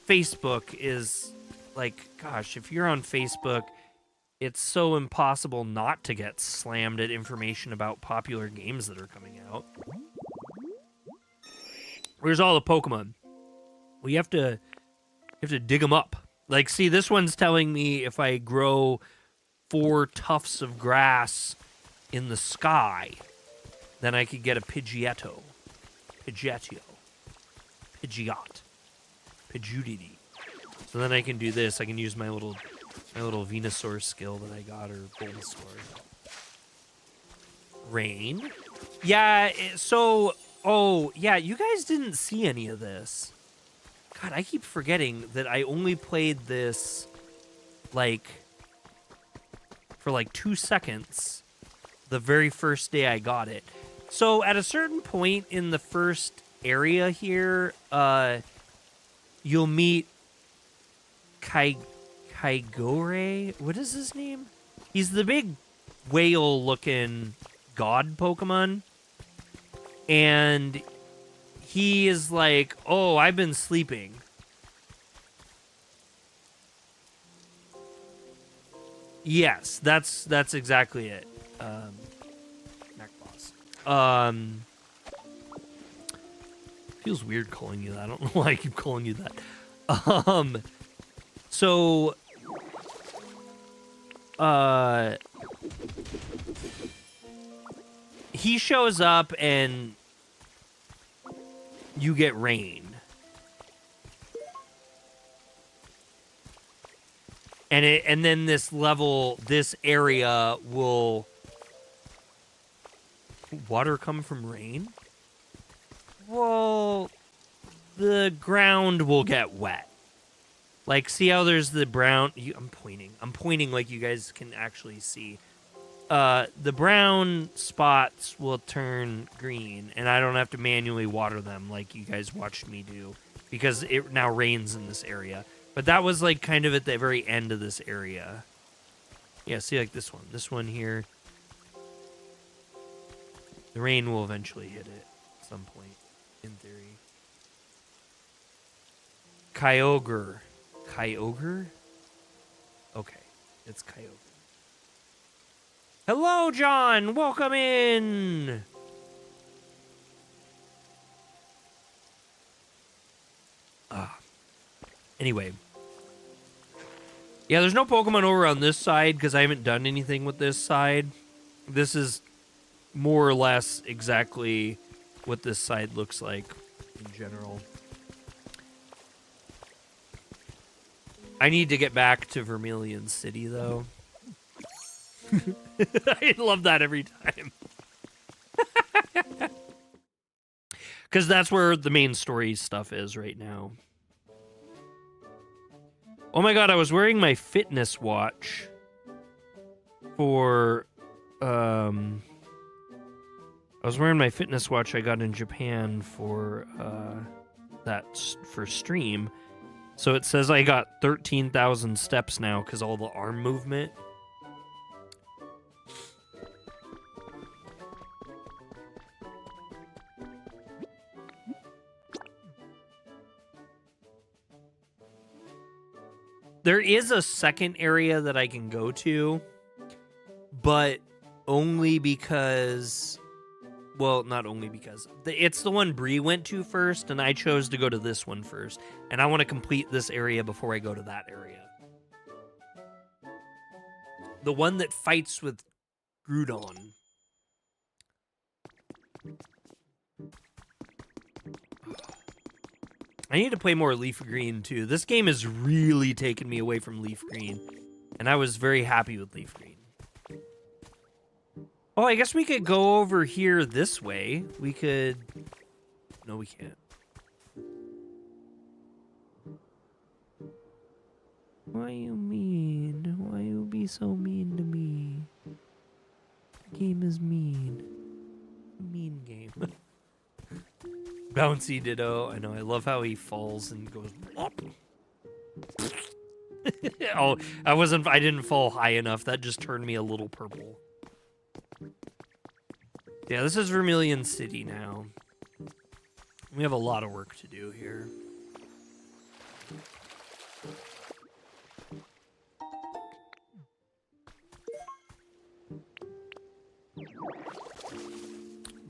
Speaker 1: Facebook is like, gosh, if you're on Facebook, it's so impossible not to get slammed at information about popular games that are coming out. Where's all the Pokemon? Well, you have to dig them up. Like, see, this one's telling me if I grow 4 tufts of grass in the sky, then I could get a Pidgeotto. Pidgeotto. Pidgeotity. So then I can do this. I can use my little Venusaur skill that I got, or Bulbasaur. Rain. Yeah, yeah, you guys didn't see any of this. God, I keep forgetting that I only played this, like, for like 2 seconds the very first day I got it. So at a certain point in the first area here, you'll meet Kaigore. What is his name? He's the big whale-looking god Pokemon. And he is like, oh, I've been sleeping. Yes, that's exactly it. Mac Boss. Feels weird calling you that. I don't know why I keep calling you that. So he shows up and you get rain. And then this level, this area will... Water come from rain? Well, the ground will get wet. Like, see how there's the brown... I'm pointing like you guys can actually see. The brown spots will turn green, and I don't have to manually water them like you guys watched me do, because it now rains in this area. But that was, like, kind of at the very end of this area. Yeah, see, like, this one. This one here. The rain will eventually hit it at some point, in theory. Kyogre. Kyogre? Okay, it's Kyogre. Hello, John! Welcome in! Anyway. Yeah, there's no Pokemon over on this side because I haven't done anything with this side. This is more or less exactly what this side looks like in general. I need to get back to Vermilion City, though. I love that every time. Because that's where the main story stuff is right now. Oh my god, I was wearing my fitness watch for, I was wearing my fitness watch I got in Japan for, for stream. So it says I got 13,000 steps now because all the arm movement. There is a second area that I can go to, but only because, well, not only because. It's the one Bree went to first, and I chose to go to this one first. And I want to complete this area before I go to that area. The one that fights with Groudon. I need to play more Leaf Green, too. This game has really taken me away from Leaf Green. And I was very happy with Leaf Green. Oh, I guess we could go over here this way. We could... No, we can't. Why you mean? Why you be so mean to me? The game is mean. Mean game. Bouncy Ditto. I know. I love how he falls and goes. Oh, I didn't fall high enough. That just turned me a little purple. Yeah, this is Vermilion City now. We have a lot of work to do here.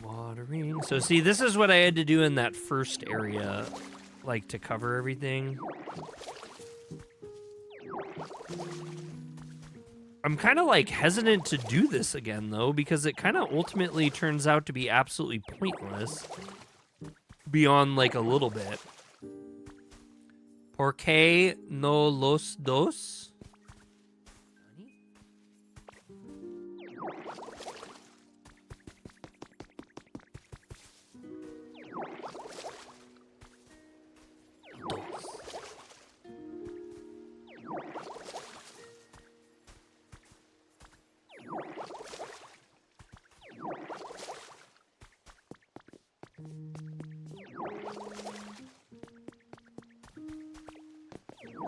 Speaker 1: Watering. So see, this is what I had to do in that first area, like to cover everything. I'm kind of like hesitant to do this again though, because it kind of ultimately turns out to be absolutely pointless beyond like a little bit. ¿Por qué no los dos?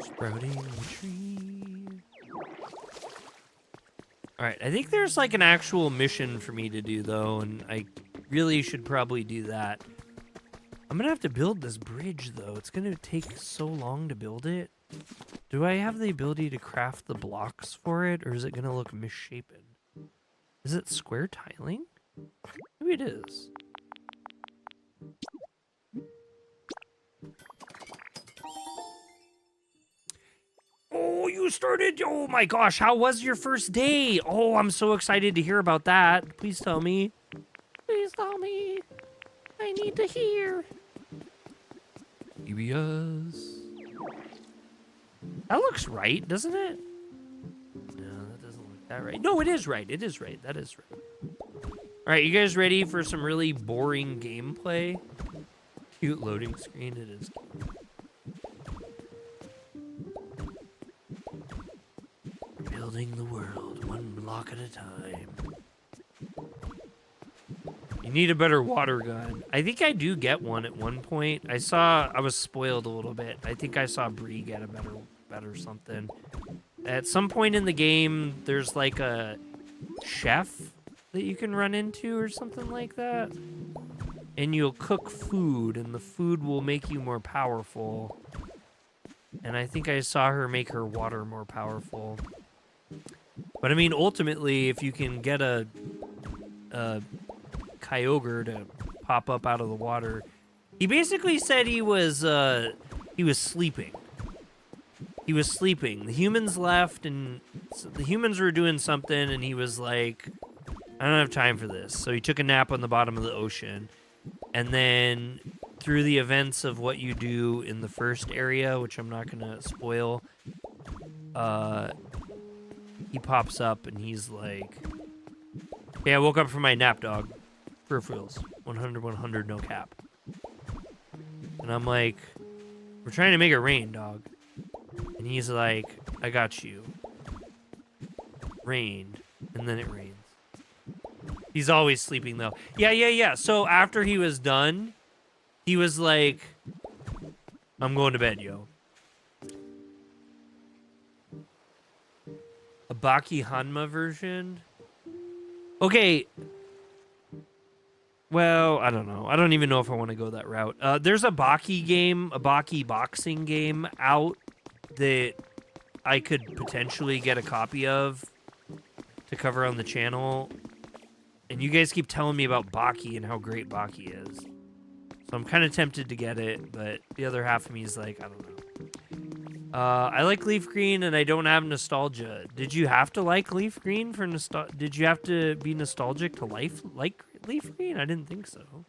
Speaker 1: Sprouting the tree. Alright, I think there's like an actual mission for me to do though, and I really should probably do that. I'm gonna have to build this bridge though. It's gonna take so long to build it. Do I have the ability to craft the blocks for it, or is it gonna look misshapen? Is it square tiling? Maybe it is. Oh, you started. Oh my gosh, how was your first day? Oh, I'm so excited to hear about that. Please tell me. Please tell me. I need to hear. EBS. That looks right, doesn't it? No, that doesn't look that right. No, it is right. It is right. That is right. All right, you guys ready for some really boring gameplay? Cute loading screen. It is cute. Building the world one block at a time. You need a better water gun. I think I do get one at one point. I was spoiled a little bit. I think I saw Bree get a better something. At some point in the game, there's like a chef that you can run into or something like that. And you'll cook food, and the food will make you more powerful. And I think I saw her make her water more powerful. But I mean, ultimately, if you can get a Kyogre to pop up out of the water, he basically said he was sleeping. He was sleeping. The humans left, and the humans were doing something, and he was like, I don't have time for this. So he took a nap on the bottom of the ocean. And then through the events of what you do in the first area, which I'm not going to spoil, he pops up and he's like, hey, I woke up from my nap, dog. Peripherals. 100, 100, no cap. And I'm like, we're trying to make it rain, dog. And he's like, I got you. Rained. And then it rains. He's always sleeping, though. Yeah. So after he was done, he was like, I'm going to bed, yo. A Baki Hanma version? Okay. Well, I don't know. I don't even know if I want to go that route. There's a Baki game, a Baki boxing game out that I could potentially get a copy of to cover on the channel. And you guys keep telling me about Baki and how great Baki is. So I'm kind of tempted to get it, but the other half of me is like, I don't know. I like Leaf Green and I don't have nostalgia. Did you have to like Leaf Green for nostalgia? Did you have to be nostalgic to like Leaf Green? I didn't think so.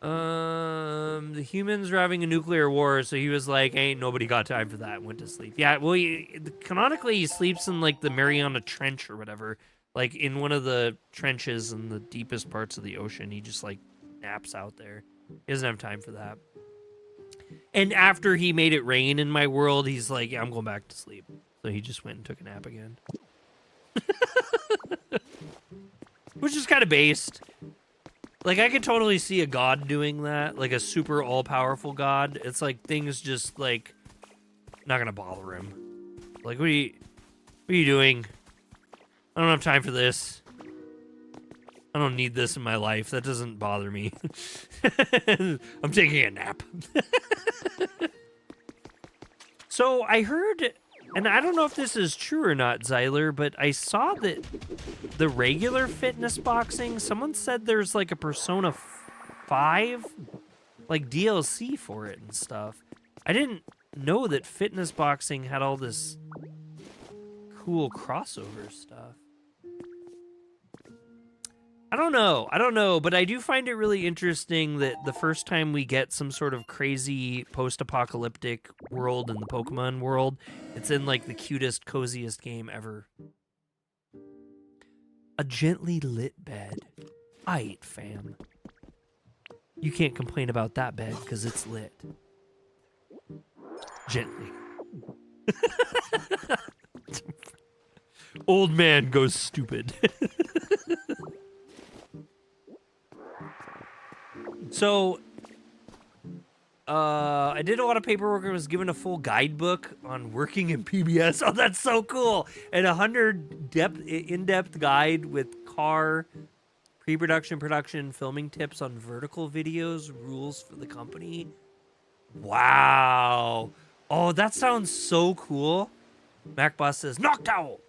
Speaker 1: The humans were having a nuclear war, so he was like, ain't nobody got time for that, and went to sleep. Yeah, well, canonically, he sleeps in, like, the Mariana Trench or whatever. Like, in one of the trenches in the deepest parts of the ocean, he just, like, naps out there. He doesn't have time for that. And after he made it rain in my world, he's like, yeah, I'm going back to sleep. So he just went and took a nap again. Which is kind of based. Like, I could totally see a god doing that. Like, a super all-powerful god. It's like, things just, like, not gonna bother him. Like, what are you doing? I don't have time for this. I don't need this in my life. That doesn't bother me. I'm taking a nap. So I heard, and I don't know if this is true or not, Zyler, but I saw that the regular fitness boxing, someone said there's like a Persona 5 like DLC for it and stuff. I didn't know that fitness boxing had all this cool crossover stuff. I don't know, but I do find it really interesting that the first time we get some sort of crazy post-apocalyptic world in the Pokemon world, it's in like the cutest, coziest game ever. A gently lit bed. Aight, fam. You can't complain about that bed because it's lit. Gently. Old man goes stupid. So, I did a lot of paperwork and was given a full guidebook on working in PBS. Oh, that's so cool. And 100 in-depth guide with car, pre-production, production, filming tips on vertical videos, rules for the company. Wow. Oh, that sounds so cool. MacBoss says, Noctowl!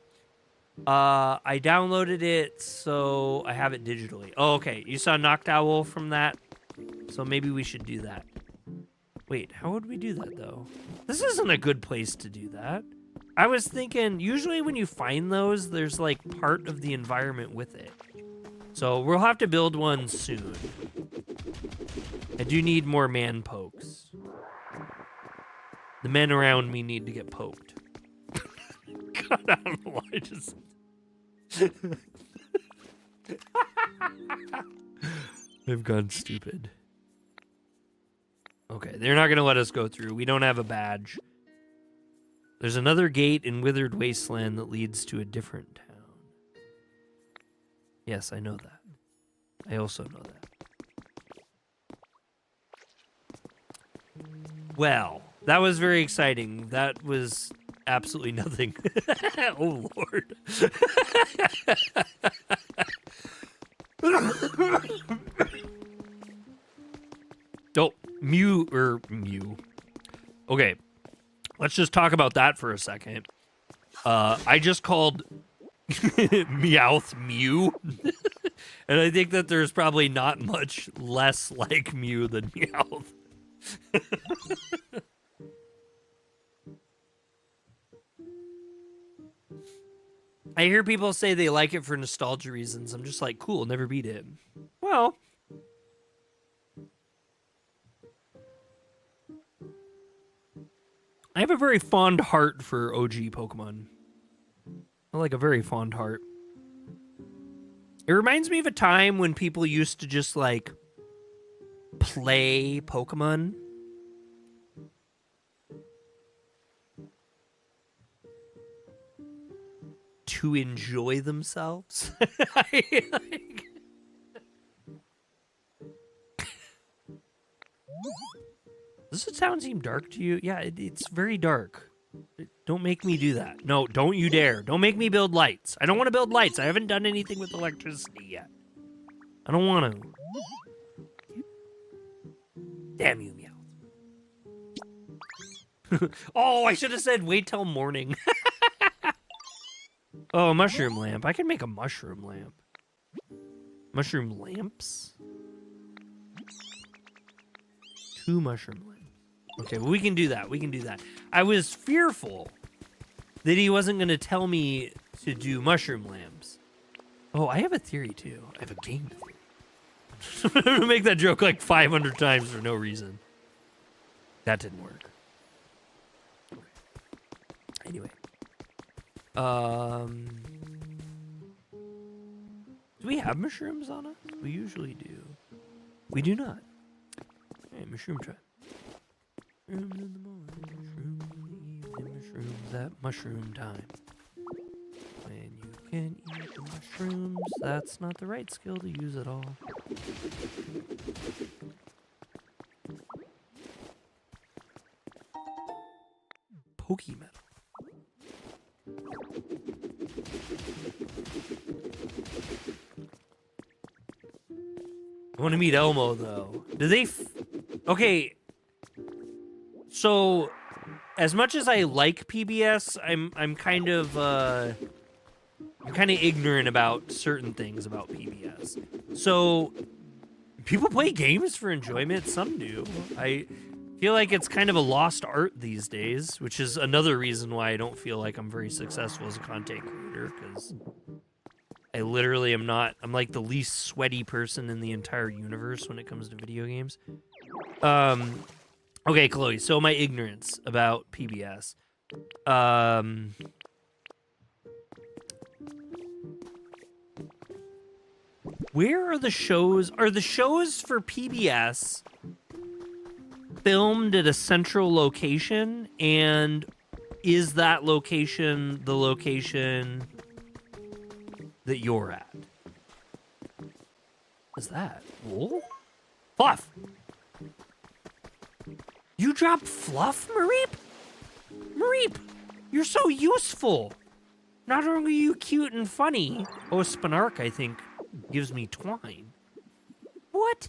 Speaker 1: I downloaded it, so I have it digitally. Oh, okay. You saw Noctowl from that? So maybe we should do that. Wait, how would we do that, though? This isn't a good place to do that. I was thinking, usually when you find those, there's, like, part of the environment with it. So we'll have to build one soon. I do need more man pokes. The men around me need to get poked. God, I don't know why I just... I've gone stupid. Okay, they're not going to let us go through. We don't have a badge. There's another gate in Withered Wasteland that leads to a different town. Yes, I know that. I also know that. Well, that was very exciting. That was absolutely nothing. Oh, Lord. Oh, Mew. Okay, let's just talk about that for a second. I just called Meowth Mew. And I think that there's probably not much less like Mew than Meowth. I hear people say they like it for nostalgia reasons. I'm just like, cool, never beat it. Well, I have a very fond heart for OG Pokemon. I like a very fond heart. It reminds me of a time when people used to just, like, play Pokemon. To enjoy themselves. Does the town seem dark to you? Yeah, it's very dark. Don't make me do that. No, don't you dare. Don't make me build lights. I don't want to build lights. I haven't done anything with electricity yet. I don't want to. Damn you, Meow. Oh, I should have said wait till morning. Oh, mushroom lamp. I can make a mushroom lamp. Mushroom lamps? 2 mushroom lamps. Okay, well, we can do that. We can do that. I was fearful that he wasn't going to tell me to do mushroom lamps. Oh, I have a theory, too. I have a game theory. I'm going to make that joke like 500 times for no reason. That didn't work. Okay. Anyway. Do we have mushrooms on us? We usually do. We do not. Hey, mushroom time. Mushrooms in the morning, mushrooms in the evening, mushrooms at mushroom time. When you can eat the mushrooms, that's not the right skill to use at all. Pokemetal. I want to meet Elmo, though. Do they... Okay. So, as much as I like PBS, I'm kind of ignorant about certain things about PBS. So, people play games for enjoyment. Some do. I feel like it's kind of a lost art these days, which is another reason why I don't feel like I'm very successful as a content creator, because I literally am not. I'm like the least sweaty person in the entire universe when it comes to video games. Okay, Chloe, so my ignorance about PBS. Where are the shows? Are the shows for PBS filmed at a central location? And is that location the location that you're at? What's that? Wool? Fluff! You dropped Fluff, Mareep? Mareep, you're so useful. Not only are you cute and funny. Oh, Spinark, I think, gives me twine. What?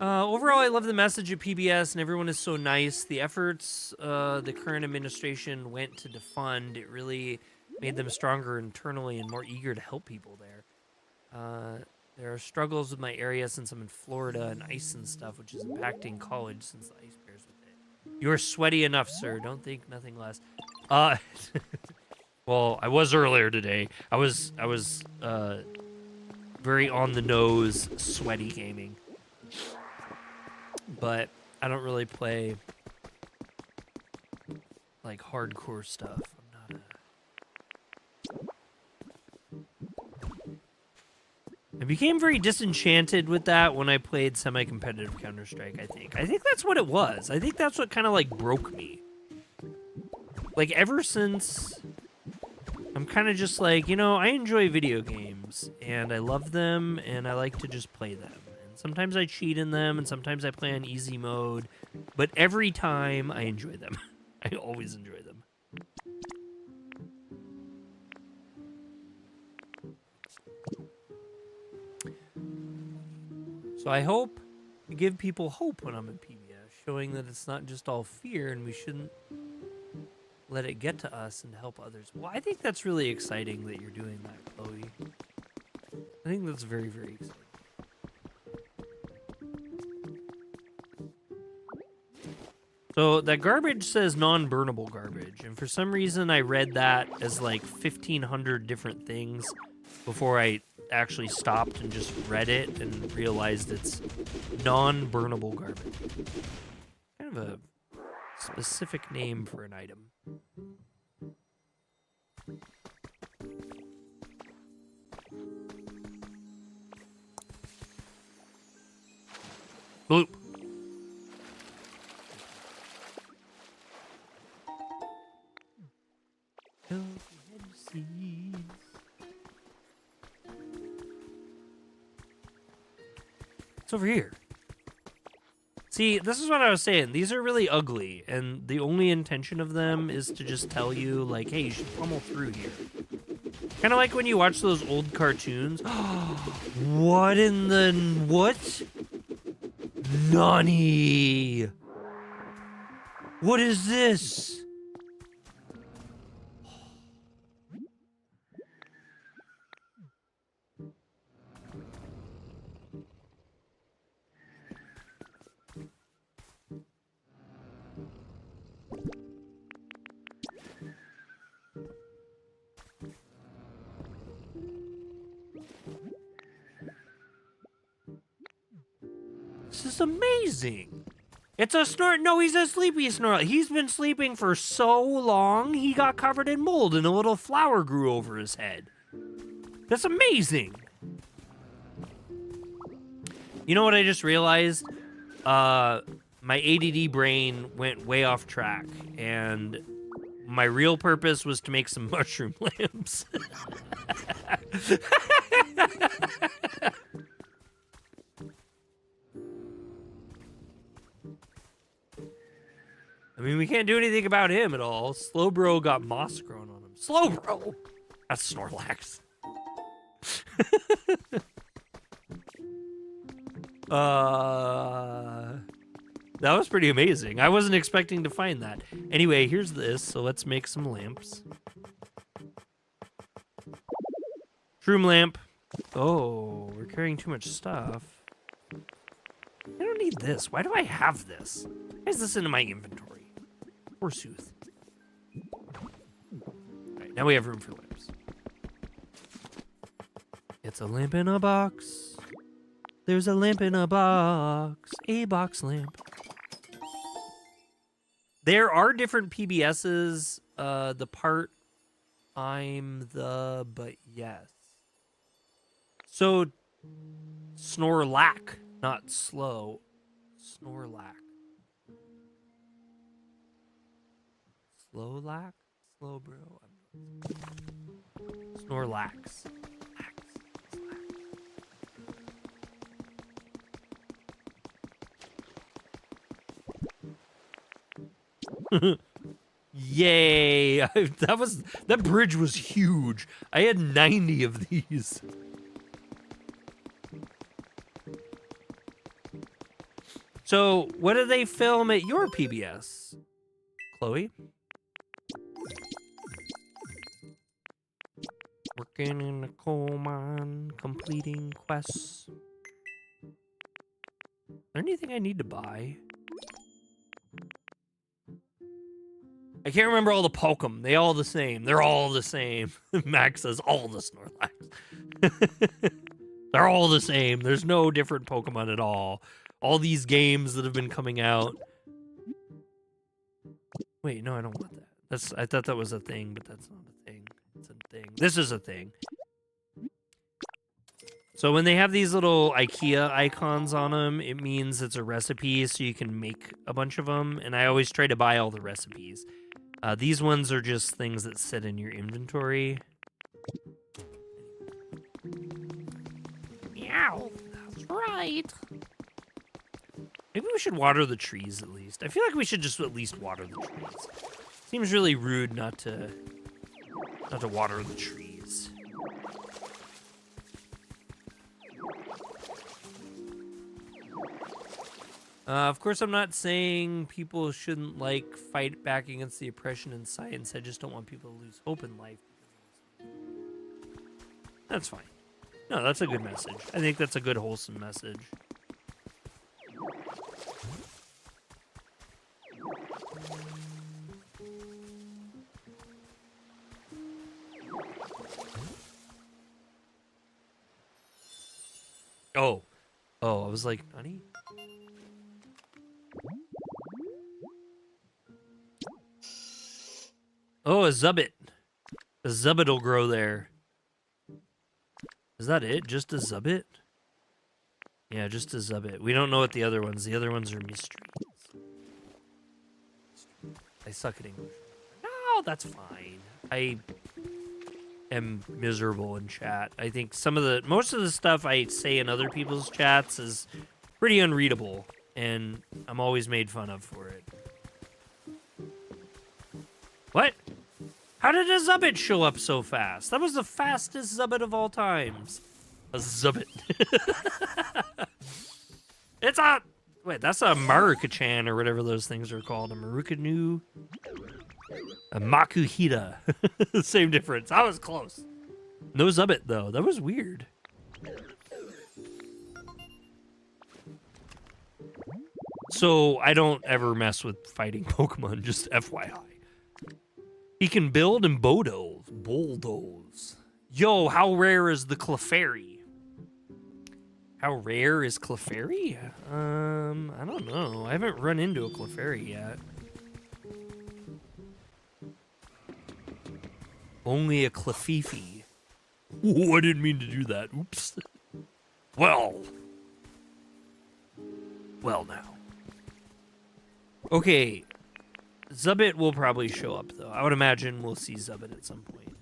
Speaker 1: Overall, I love the message of PBS, and everyone is so nice. The efforts the current administration went to defund, it really made them stronger internally and more eager to help people there. There are struggles with my area since I'm in Florida and ice and stuff, which is impacting college since the ice bears with it. You're sweaty enough, sir. Don't think nothing less. Well, I was earlier today. I was very on the nose, sweaty gaming. But I don't really play like hardcore stuff. I'm not I became very disenchanted with that when I played semi-competitive Counter-Strike, I think. I think that's what it was. I think that's what kind of like broke me. Like ever since I'm kind of just like, you know, I enjoy video games and I love them and I like to just play them. And sometimes I cheat in them and sometimes I play on easy mode, but every time I enjoy them. I always enjoy them. So I hope to give people hope when I'm in PBS, showing that it's not just all fear and we shouldn't let it get to us and help others. Well, I think that's really exciting that you're doing that, Chloe. I think that's very, very exciting. So that garbage says non-burnable garbage, and for some reason I read that as like 1,500 different things before I actually stopped and just read it and realized it's non-burnable garbage. Kind of a specific name for an item. Bloop. It's over here. See, this is what I was saying. These are really ugly, and the only intention of them is to just tell you, like, hey, you should pummel through here. Kind of like when you watch those old cartoons. What in the... What? Nani? What is this? This is amazing. It's a snort. No, he's a sleepy Snorlax. He's been sleeping for so long, he got covered in mold and a little flower grew over his head. That's amazing. You know what I just realized? My ADD brain went way off track, and my real purpose was to make some mushroom lamps. I mean, we can't do anything about him at all. Slowbro got moss grown on him. Slowbro! That's Snorlax. That was pretty amazing. I wasn't expecting to find that. Anyway, here's this, so let's make some lamps. Shroom lamp. Oh, we're carrying too much stuff. I don't need this. Why do I have this? Why is this in my inventory? Forsooth. Alright, now we have room for lamps. It's a lamp in a box. There's a lamp in a box. A box lamp. There are different PBSs. The part I'm the, but yes. So, Snorlax, not slow. Snorlax. Slowlax? Slow bro. Snorlax. Yay! That bridge was huge. I had 90 of these. So, what do they film at your PBS, Chloe? Working in a coal mine, completing quests. Is there anything I need to buy? I can't remember all the Pokemon. They all the same. They're all the same. Max says all the Snorlax. They're all the same. There's no different Pokemon at all. All these games that have been coming out. Wait, no, I don't want that. I thought that was a thing, but that's not a thing. It's a thing. This is a thing. So when they have these little IKEA icons on them, it means it's a recipe, so you can make a bunch of them. And I always try to buy all the recipes. These ones are just things that sit in your inventory.
Speaker 7: Meow. That's right.
Speaker 1: Maybe we should water the trees at least. I feel like we should just at least water the trees. Seems really rude not to water the trees. Of course, I'm not saying people shouldn't fight back against the oppression in science. I just don't want people to lose hope in life. That's fine. No, that's a good message. I think that's a good, wholesome message. Oh, I was like, honey? Oh, a Zubbit. A Zubbit will grow there. Is that it? Just a Zubbit? Yeah, just a Zubbit. We don't know what the other ones. The other ones are mysteries. I suck at English. No, that's fine. I am miserable in chat. I think most of the stuff I say in other people's chats is pretty unreadable, and I'm always made fun of for it. What? How did a Zubbit show up so fast? That was the fastest Zubbit of all times. A Zubbit. It's a... Wait, that's a Maruka-chan or whatever those things are called. A Marukanu. A Makuhita. Same difference. I was close. No Zubbit, though. That was weird. So, I don't ever mess with fighting Pokemon, just FYI. He can build and bulldoze. Yo, how rare is the Clefairy? How rare is Clefairy? I don't know. I haven't run into a Clefairy yet. Only a Clefairy. Oh, I didn't mean to do that. Oops. Well now. Okay. Zubbit will probably show up, though. I would imagine we'll see Zubbit at some point.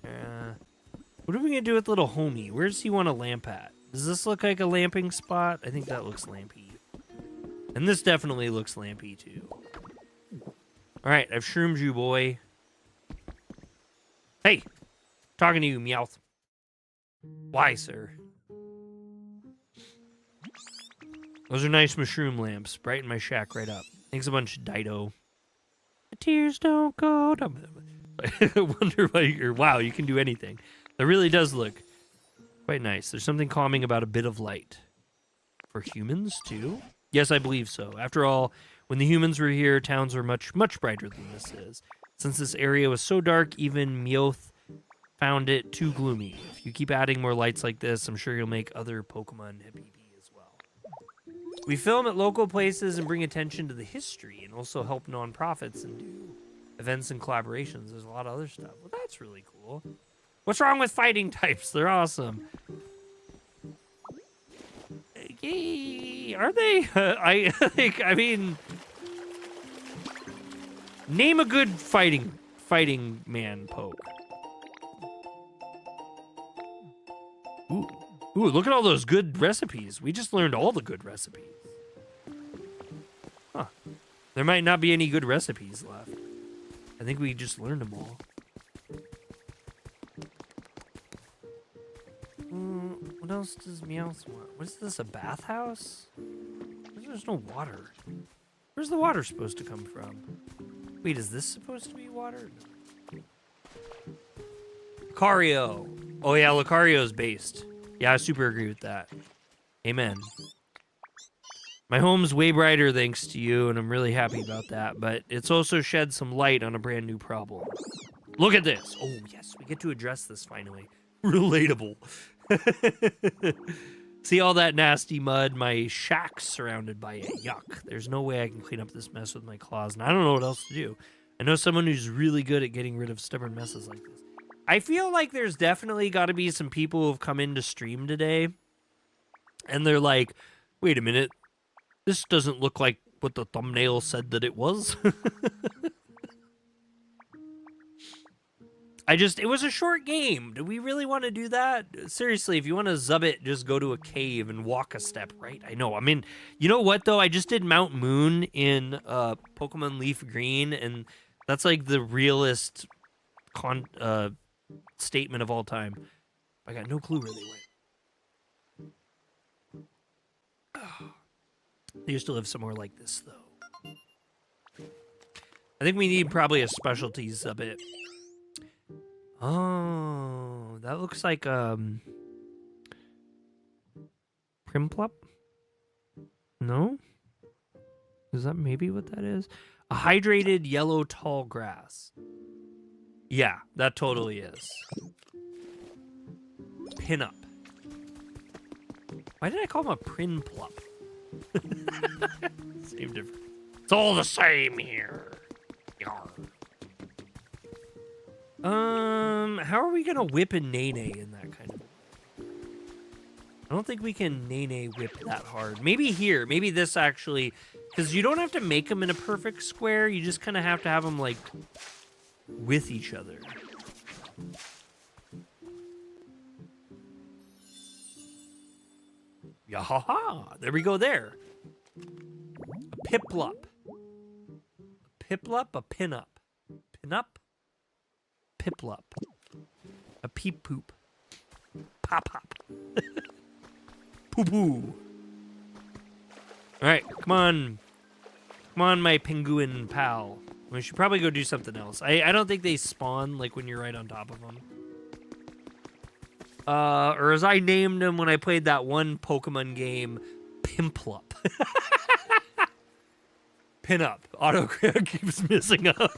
Speaker 1: What are we going to do with little homie? Where does he want to lamp at? Does this look like a lamping spot? I think that looks lampy. And this definitely looks lampy, too. Alright, I've shroomed you, boy. Hey! Talking to you, Meowth. Why, sir? Those are nice mushroom lamps. Brighten my shack right up. Thanks a bunch, Dido. The tears don't go down. I wonder why you're... Wow, you can do anything. That really does look quite nice. There's something calming about a bit of light. For humans, too? Yes, I believe so. After all, when the humans were here, towns were much, much brighter than this is. Since this area was so dark, even Meowth found it too gloomy. If you keep adding more lights like this, I'm sure you'll make other Pokemon happy as well. We film at local places and bring attention to the history and also help nonprofits and do events and collaborations. There's a lot of other stuff. Well, that's really cool. What's wrong with fighting types? They're awesome. Yay. Are they? I mean, name a good fighting man poke. Ooh, look at all those good recipes. We just learned all the good recipes. Huh. There might not be any good recipes left. I think we just learned them all. What else does Meowth want? What is this, a bathhouse? What There's no water. Where's the water supposed to come from? Wait, is this supposed to be water? No. Lucario. Oh yeah, Lucario's based. Yeah, I super agree with that. Amen. My home's way brighter thanks to you, and I'm really happy about that, but it's also shed some light on a brand new problem. Look at this. Oh, yes, we get to address this finally. Relatable. See all that nasty mud? My shack's surrounded by it. Yuck. There's no way I can clean up this mess with my claws, and I don't know what else to do. I know someone who's really good at getting rid of stubborn messes like this. I feel like there's definitely got to be some people who've come into stream today, and they're like, wait a minute. This doesn't look like what the thumbnail said that it was. It was a short game. Do we really want to do that? Seriously, if you want to zub it, just go to a cave and walk a step, right? I know. I mean, you know what, though? I just did Mount Moon in Pokemon Leaf Green, and that's like the realest statement of all time. I got no clue where they went. Oh. They used to live somewhere like this, though. I think we need probably a specialty zub-it. Oh, that looks like Primplup? No? Is that maybe what that is? A hydrated yellow tall grass. Yeah, that totally is. Pinup. Why did I call him a Primplup? Same difference. It's all the same here. Yarr. How are we gonna whip a Nene in that kind of? I don't think we can Nene whip that hard. Maybe here. Maybe this actually, because you don't have to make them in a perfect square. You just kind of have to have them like with each other. Yahaha! There we go. There. A Piplup. A Piplup. A Pinup. Pinup. Piplup. A Peep Poop. Pop Pop. Poo Poo. All right, come on. Come on, my penguin pal. We should probably go do something else. I don't think they spawn like when you're right on top of them. Or as I named him when I played that one Pokemon game, Pimplup. Pinup. Autocorrect keeps missing up.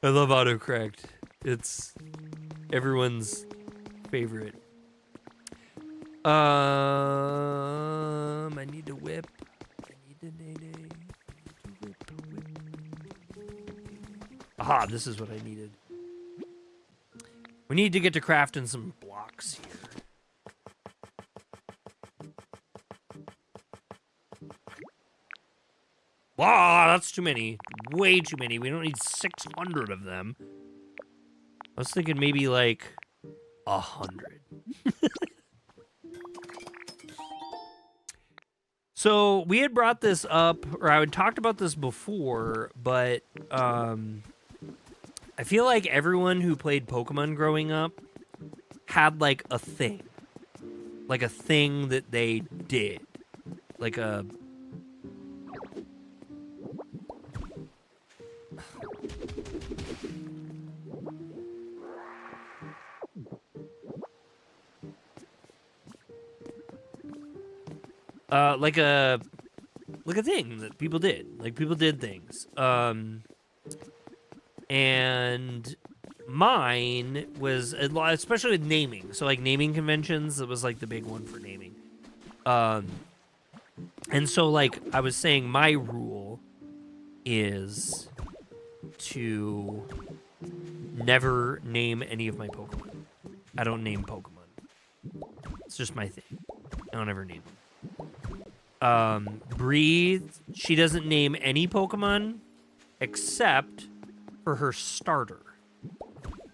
Speaker 1: I love autocorrect. It's everyone's favorite. I need to whip. I need to nay. Aha, this is what I needed. We need to get to crafting some blocks here. Wow, that's too many. Way too many. We don't need 600 of them. I was thinking maybe like 100. So we had brought this up, or I had talked about this before, but I feel like everyone who played Pokemon growing up had like a thing that they did, like a thing that people did. Like people did things. And mine was especially with naming. So like naming conventions, it was like the big one for naming. And so like I was saying, my rule is to never name any of my Pokemon. I don't name Pokemon. It's just my thing. I don't ever name them. Breathe, she doesn't name any Pokemon except for her starter.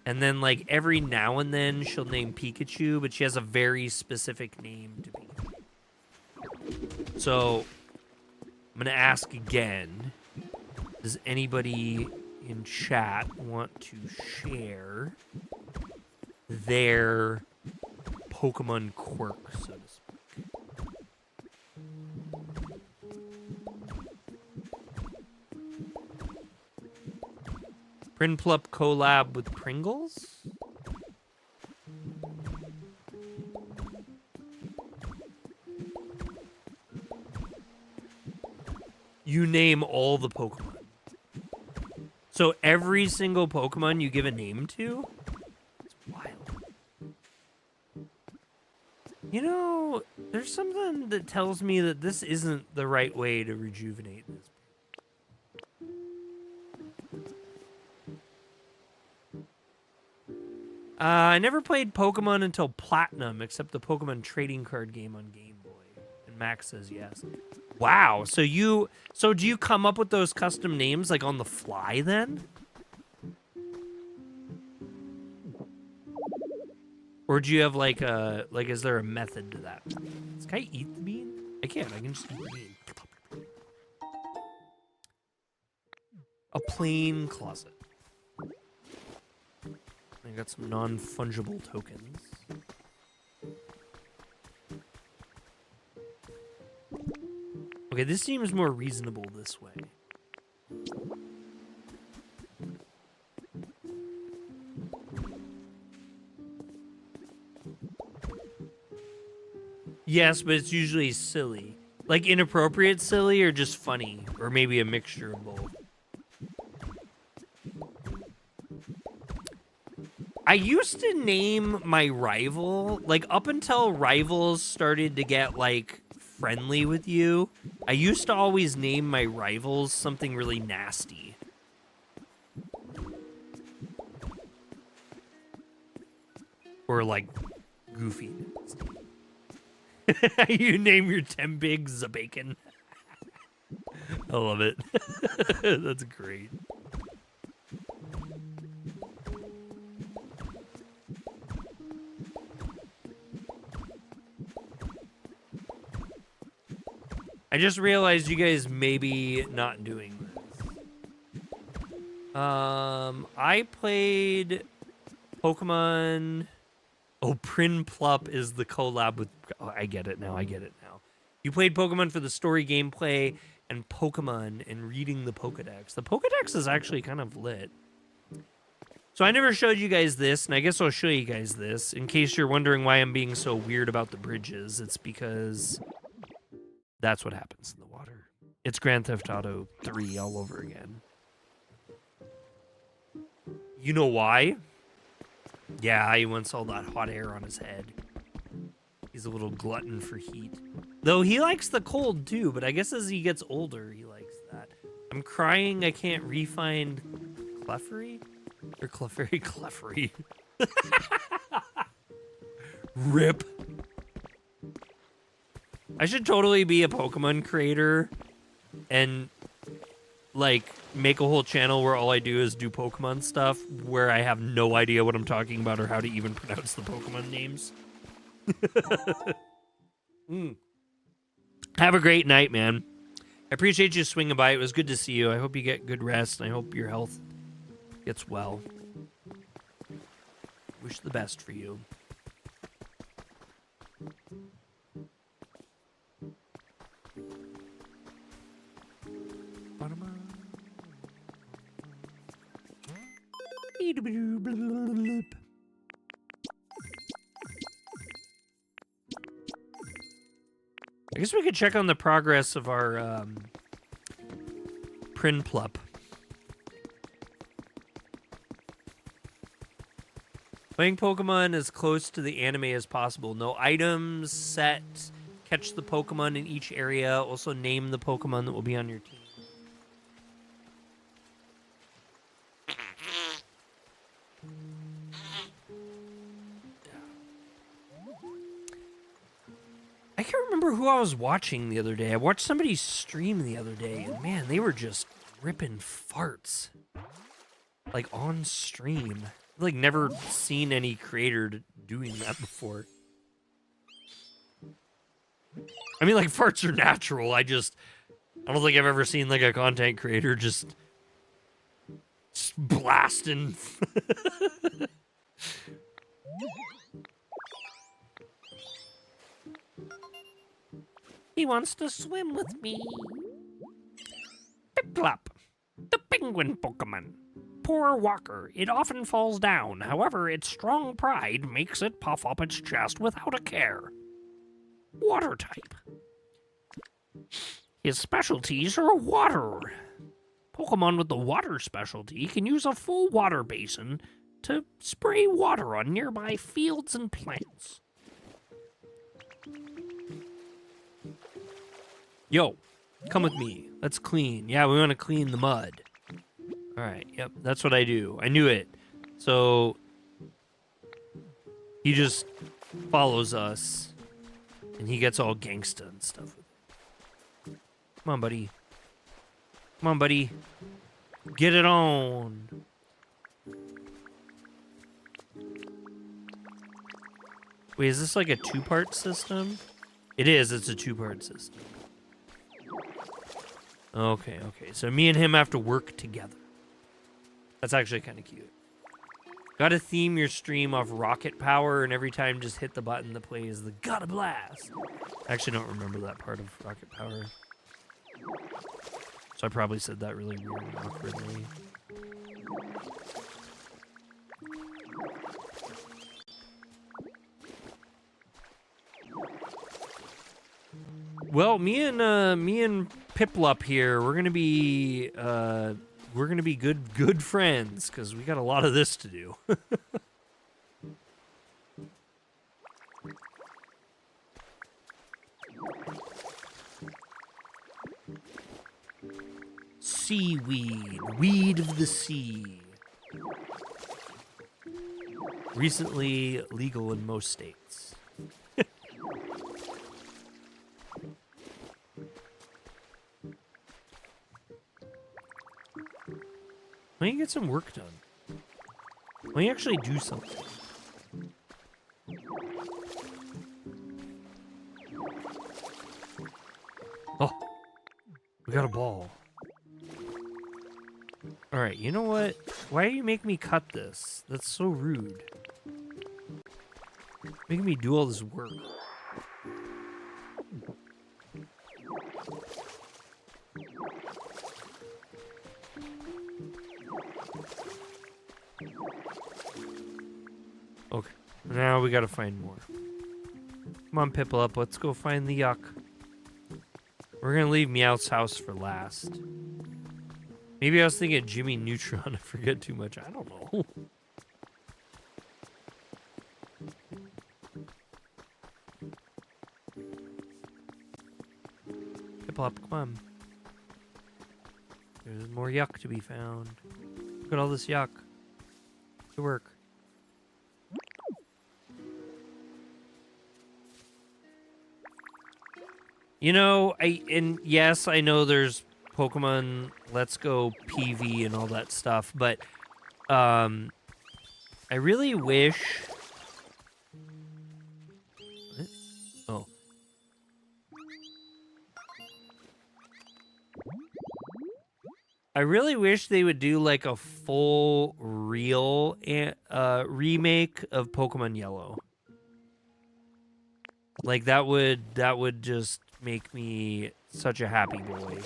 Speaker 1: And then like every now and then she'll name Pikachu, but she has a very specific name to Pikachu. So I'm gonna ask again. Does anybody in chat want to share their Pokemon quirk, so to speak? Prinplup collab with Pringles? You name all the Pokemon. So every single Pokemon you give a name to? It's wild. You know, there's something that tells me that this isn't the right way to rejuvenate this. I never played Pokemon until Platinum, except the Pokemon trading card game on Game Boy. And Max says yes. Wow, so do you come up with those custom names like on the fly then? Or do you have like is there a method to that? Can I eat the bean? I can't, I can just eat the bean. A plain closet. I got some non-fungible tokens. Okay, this seems more reasonable this way. Yes, but it's usually silly. Like inappropriate silly or just funny. Or maybe a mixture of both. I used to name my rival, like up until rivals started to get like friendly with you, I used to always name my rivals something really nasty. Or like goofy. You name your Tembigs a bacon. I love it. That's great. I just realized you guys may be not doing this. I played Pokemon. Oh, Prinplup is the collab with. Oh, I get it now. I get it now. You played Pokemon for the story gameplay and Pokemon and reading the Pokedex. The Pokedex is actually kind of lit. So I never showed you guys this, and I guess I'll show you guys this in case you're wondering why I'm being so weird about the bridges. It's because that's what happens in the water. It's Grand Theft Auto 3 all over again. You know why? Yeah, he wants all that hot air on his head. He's a little glutton for heat. Though he likes the cold too, but I guess as he gets older, he likes that. I'm crying I can't re-find Clefairy? Or Clefairy? Clefairy. Rip. I should totally be a Pokemon creator and like make a whole channel where all I do is do Pokemon stuff where I have no idea what I'm talking about or how to even pronounce the Pokemon names. Have a great night, man. I appreciate you swinging by. It was good to see you. I hope you get good rest, and I hope your health gets well. Wish the best for you. I guess we could check on the progress of our Prinplup. Playing Pokemon as close to the anime as possible. No items, set, catch the Pokemon in each area. Also name the Pokemon that will be on your team. I can't remember who I was watching the other day. I watched somebody stream the other day, and man, they were just ripping farts. Like, on stream. I've, like, never seen any creator doing that before. I mean, like, farts are natural. I don't think I've ever seen, like, a content creator just blasting.
Speaker 7: He wants to swim with me. Piplup, the penguin Pokemon. poor walker. It often falls down. However, its strong pride makes it puff up its chest without a care. Water type. His specialties are water. Pokemon with the water specialty can use a full water basin to spray water on nearby fields and plants.
Speaker 1: Yo, come with me. Let's clean. Yeah, we want to clean the mud. All right. Yep, that's what I do. I knew it. So he just follows us, and he gets all gangsta and stuff. Come on, buddy. Come on, buddy. Get it on. Wait, is this like a two-part system? It is. It's a two-part system. Okay, okay. So me and him have to work together. That's actually kind of cute. Gotta theme your stream off rocket power, and every time just hit the button that plays the Gotta Blast. I actually don't remember that part of rocket power. So I probably said that really weird and awkwardly. Well, me and Piplup here, we're gonna be good friends because we got a lot of this to do. Seaweed, weed of the sea. Recently legal in most states. Why don't you get some work done? Why don't you actually do something? Oh, we got a ball. All right, you know what? Why do you make me cut this? That's so rude. Making me do all this work. Okay, now we gotta find more. Come on, Piplup, let's go find the yuck. We're gonna leave Meowth's house for last. Maybe I was thinking Jimmy Neutron. I forget too much. I don't know. Piplup, come on. There's more yuck to be found. Look at all this yuck. To work. You know, yes, I know there's Pokemon Let's Go PV and all that stuff, but I really wish. What? Oh. I really wish they would do like a full real remake of Pokemon Yellow. Like that would just make me such a happy boy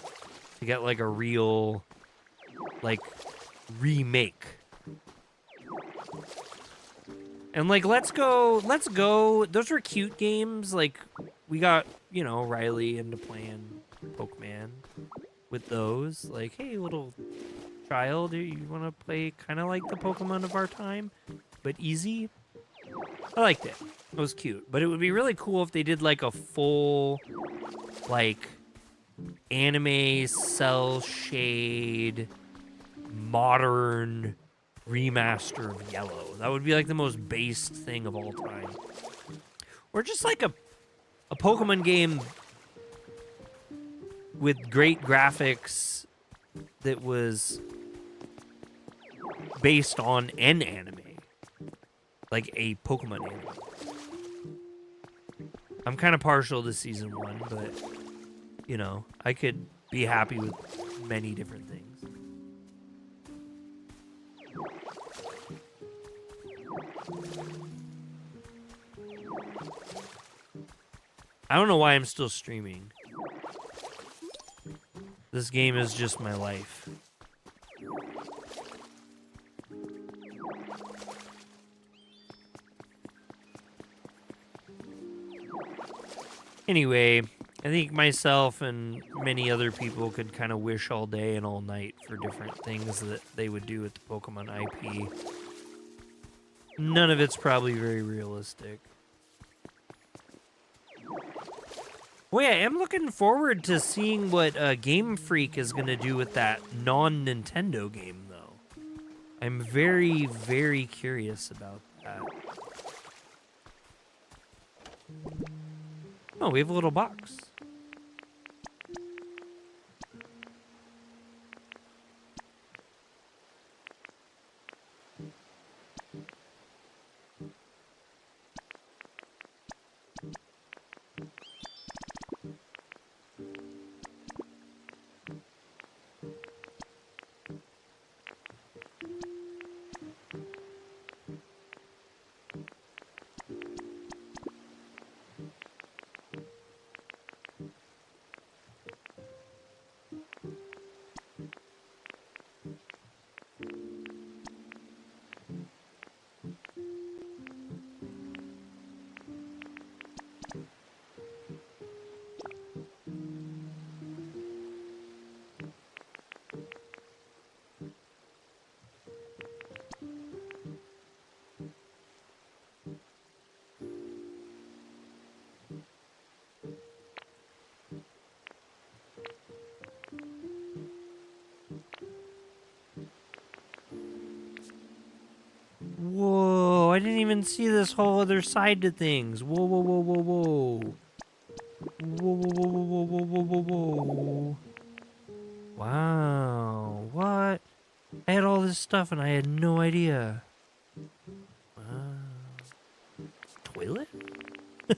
Speaker 1: to get like a real like remake. And like let's go those were cute games. Like we got, you know, Riley into playing Pokemon with those. Like, hey little child, do you want to play kind of like the Pokemon of our time but easy? I liked it. It was cute. But it would be really cool if they did like a full like anime cell shade modern remaster of Yellow. That would be like the most based thing of all time. Or just like a Pokemon game with great graphics that was based on an anime. Like a Pokemon anime. I'm kind of partial to Season 1, but, you know, I could be happy with many different things. I don't know why I'm still streaming. This game is just my life. Anyway, I think myself and many other people could kind of wish all day and all night for different things that they would do with the Pokemon IP. None of it's probably very realistic. Well, yeah, I am looking forward to seeing what Game Freak is going to do with that non-Nintendo game, though. I'm very, very curious about that. Oh, we have a little box. Whoa, I didn't even see this whole other side to things. Whoa, whoa, whoa, whoa, whoa. Whoa, whoa, whoa, whoa, whoa, whoa, whoa, whoa. Wow, what? I had all this stuff and I had no idea. Wow. Toilet?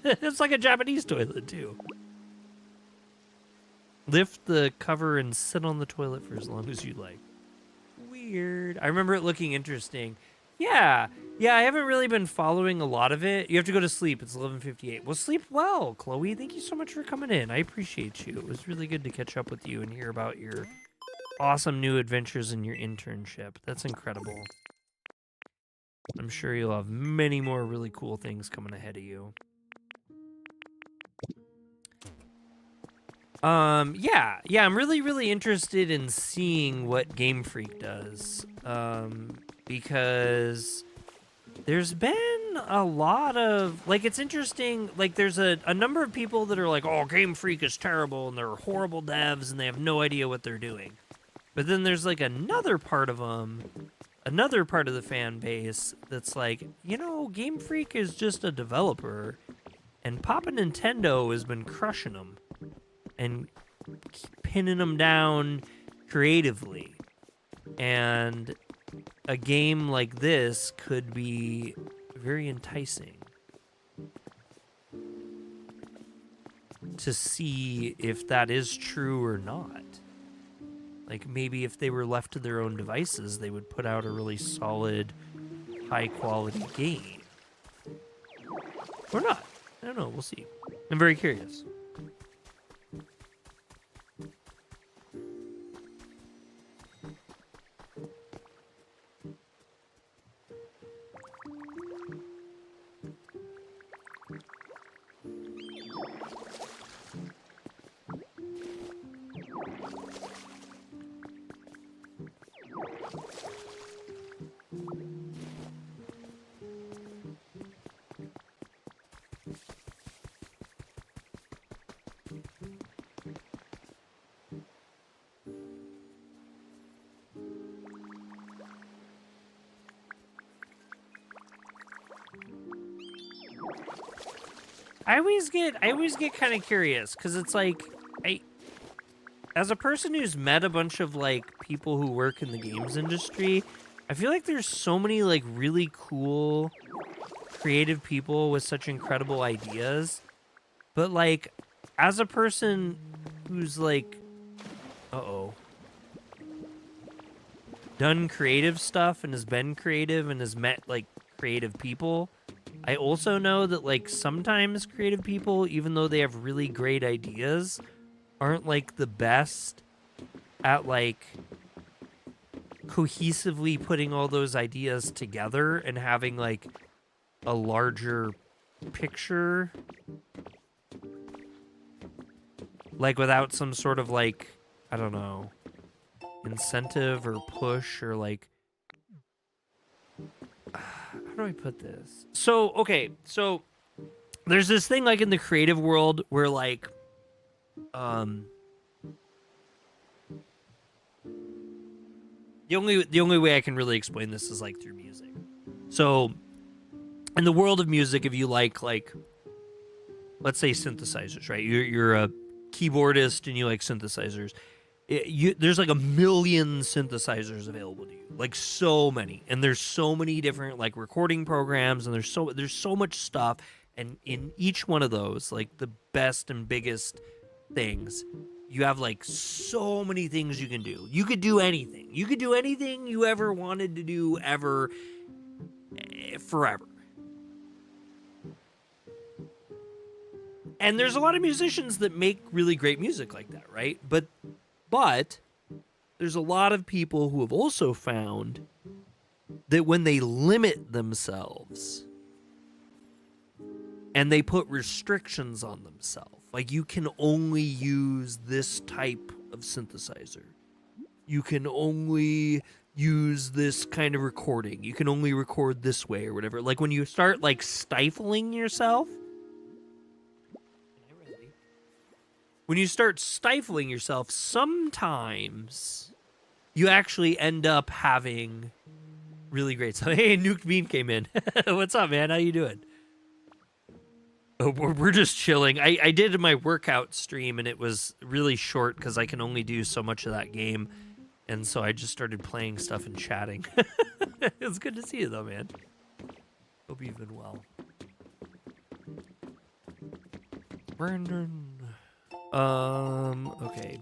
Speaker 1: It's like a Japanese toilet, too. Lift the cover and sit on the toilet for as long as you like. Weird. I remember it looking interesting. Yeah, I haven't really been following a lot of it. You have to go to sleep. It's 11:58. Well, sleep well, Chloe. Thank you so much for coming in. I appreciate you. It was really good to catch up with you and hear about your awesome new adventures in your internship. That's incredible. I'm sure you'll have many more really cool things coming ahead of you. Yeah, I'm really, really interested in seeing what Game Freak does. Because there's been a lot of, like, it's interesting, like, there's a number of people that are like, oh, Game Freak is terrible, and they're horrible devs, and they have no idea what they're doing. But then there's, like, another part of the fan base that's like, you know, Game Freak is just a developer, and Papa Nintendo has been crushing them and pinning them down creatively. And a game like this could be very enticing to see if that is true or not. Like, maybe if they were left to their own devices, they would put out a really solid, high-quality game. Or not. I don't know. We'll see. I'm very curious. I always get kind of curious because it's like, as a person who's met a bunch of like people who work in the games industry, I feel like there's so many like really cool, creative people with such incredible ideas. But like, as a person who's like, done creative stuff and has been creative and has met like creative people, I also know that like sometimes creative people, even though they have really great ideas, aren't like the best at like cohesively putting all those ideas together and having like a larger picture like without some sort of like, I don't know, incentive or push or like, how do I put this? So, okay, so there's this thing like in the creative world where like, the only way I can really explain this is like through music. So, in the world of music, if you like let's say synthesizers, right? You're a keyboardist and you like synthesizers. There's like a million synthesizers available to you, like so many, and there's so many different like recording programs, and there's so much stuff, and in each one of those, like the best and biggest things, you have like so many things you can do. You could do anything. You could do anything you ever wanted to do ever, forever. And there's a lot of musicians that make really great music like that, right? But there's a lot of people who have also found that when they limit themselves and they put restrictions on themselves, like you can only use this type of synthesizer, you can only use this kind of recording, you can only record this way or whatever. Like when you start like stifling yourself, when you start stifling yourself, sometimes you actually end up having really great stuff. Hey, Nuked Bean came in. What's up, man? How you doing? Oh, we're just chilling. I did my workout stream, and it was really short because I can only do so much of that game. And so I just started playing stuff and chatting. It's good to see you, though, man. Hope you've been well. Brandon. Okay.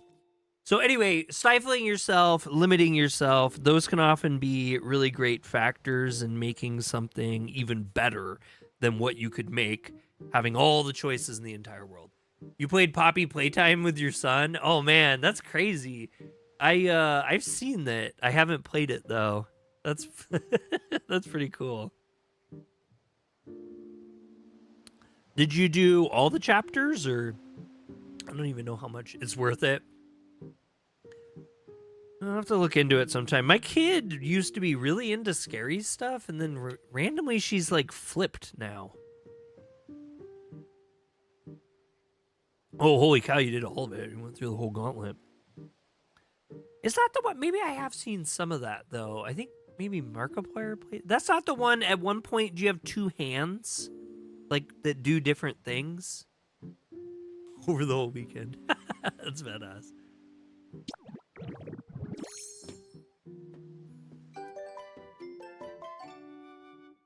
Speaker 1: So anyway, stifling yourself, limiting yourself, those can often be really great factors in making something even better than what you could make having all the choices in the entire world. You played Poppy Playtime with your son? Oh man, that's crazy. I've seen that. I haven't played it though. That's that's pretty cool. Did you do all the chapters, or I don't even know how much it's worth it? I'll have to look into it sometime. My kid used to be really into scary stuff, and then randomly she's like flipped now. Oh, holy cow, you did all of it. You went through the whole gauntlet. Is that the one? Maybe I have seen some of that, though. I think maybe Markiplier played. That's not the one. At one point, do you have two hands, like, that do different things? Over the whole weekend. That's badass.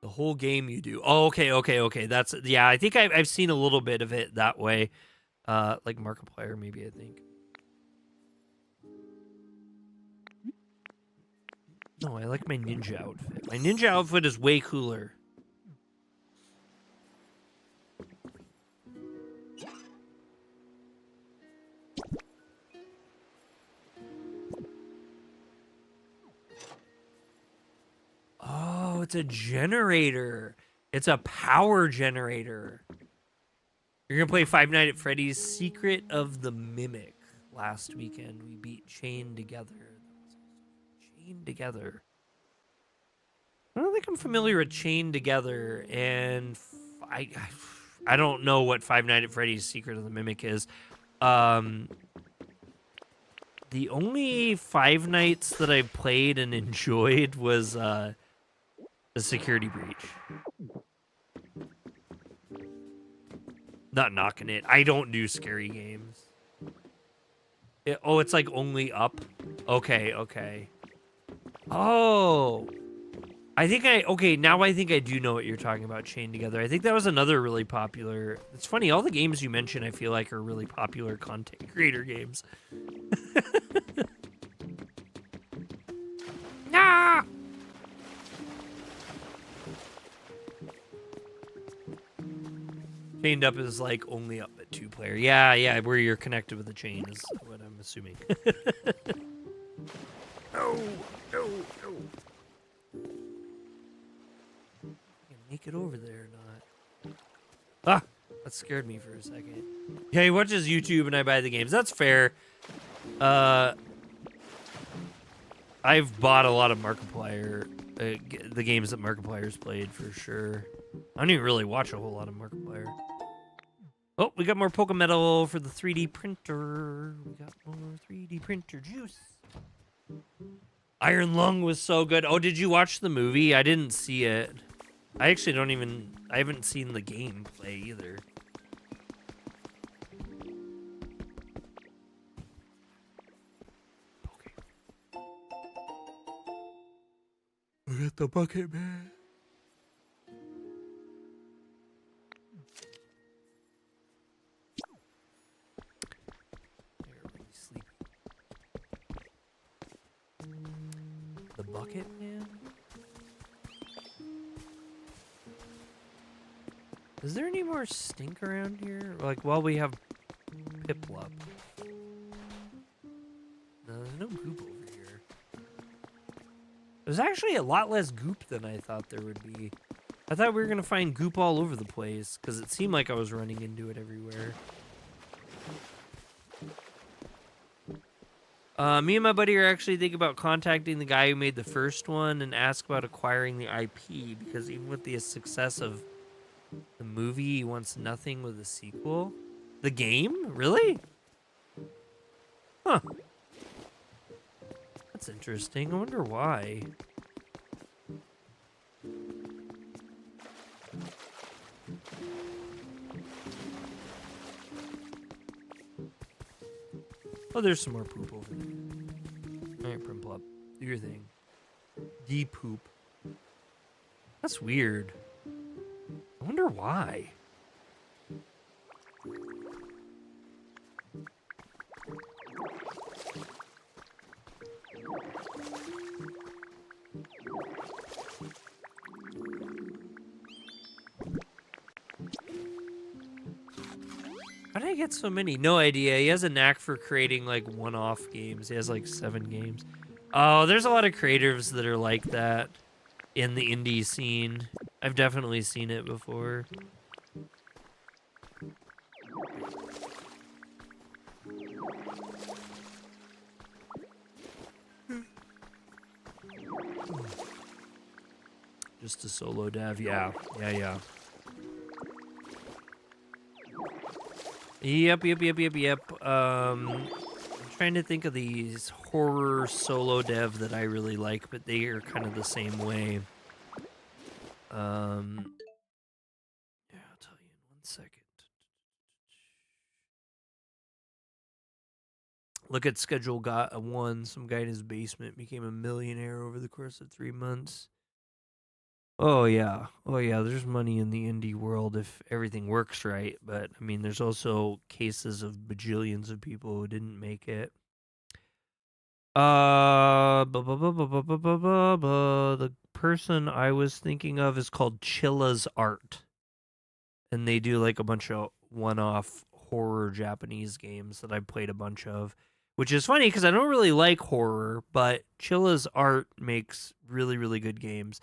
Speaker 1: The whole game you do. Oh, okay. That's, yeah, I think I've seen a little bit of it that way. Like Markiplier, maybe, I think. No, I like my ninja outfit. My ninja outfit is way cooler. Oh, it's a generator. It's a power generator. You're gonna play Five Nights at Freddy's Secret of the Mimic. Last weekend we beat Chained Together. Chained Together. I don't think I'm familiar with Chained Together, and I don't know what Five Nights at Freddy's Secret of the Mimic is. The only Five Nights that I played and enjoyed was the Security Breach. Not knocking it. I don't do scary games. It's like only up? Okay. Oh. Now I think I do know what you're talking about, Chained Together. I think that was another really popular... It's funny, all the games you mention I feel like are really popular content creator games.
Speaker 7: Ah!
Speaker 1: Chained up is like only up at 2-player. Yeah, where you're connected with the chain is what I'm assuming. No. Make it over there or not. That scared me for a second. Yeah, he watches YouTube and I buy the games. That's fair. I've bought a lot of Markiplier, the games that Markiplier's played for sure. I don't even really watch a whole lot of Markiplier. Oh, we got more Poke Metal for the 3D printer. We got more 3D printer juice. Iron Lung was so good. Oh, did you watch the movie? I didn't see it. I actually I haven't seen the game play either. Okay. Look at the bucket, man. Everybody's sleeping. The bucket, man? Is there any more stink around here? Like, while we have Piplup. No, there's no goop over here. There's actually a lot less goop than I thought there would be. I thought we were going to find goop all over the place, because it seemed like I was running into it everywhere. Me and my buddy are actually thinking about contacting the guy who made the first one and ask about acquiring the IP, because even with the success of the movie, he wants nothing with a sequel. The game? Really? Huh. That's interesting. I wonder why. Oh, there's some more poop over there. Alright, Primplup. Do your thing. De-poop. That's weird. I wonder why. How did I get so many? No idea. He has a knack for creating like one-off games. He has like 7 games. Oh, there's a lot of creators that are like that in the indie scene. I've definitely seen it before. Just a solo dev, yeah. Yep. I'm trying to think of these horror solo dev that I really like, but they are kind of the same way. Yeah, I'll tell you in 1 second. Look at Schedule Got 1. Some guy in his basement became a millionaire over the course of 3 months. Oh yeah, there's money in the indie world if everything works right, but I mean there's also cases of bajillions of people who didn't make it. The person I was thinking of is called Chilla's Art. And they do like a bunch of one-off horror Japanese games that I've played a bunch of, which is funny because I don't really like horror, but Chilla's Art makes really, really good games.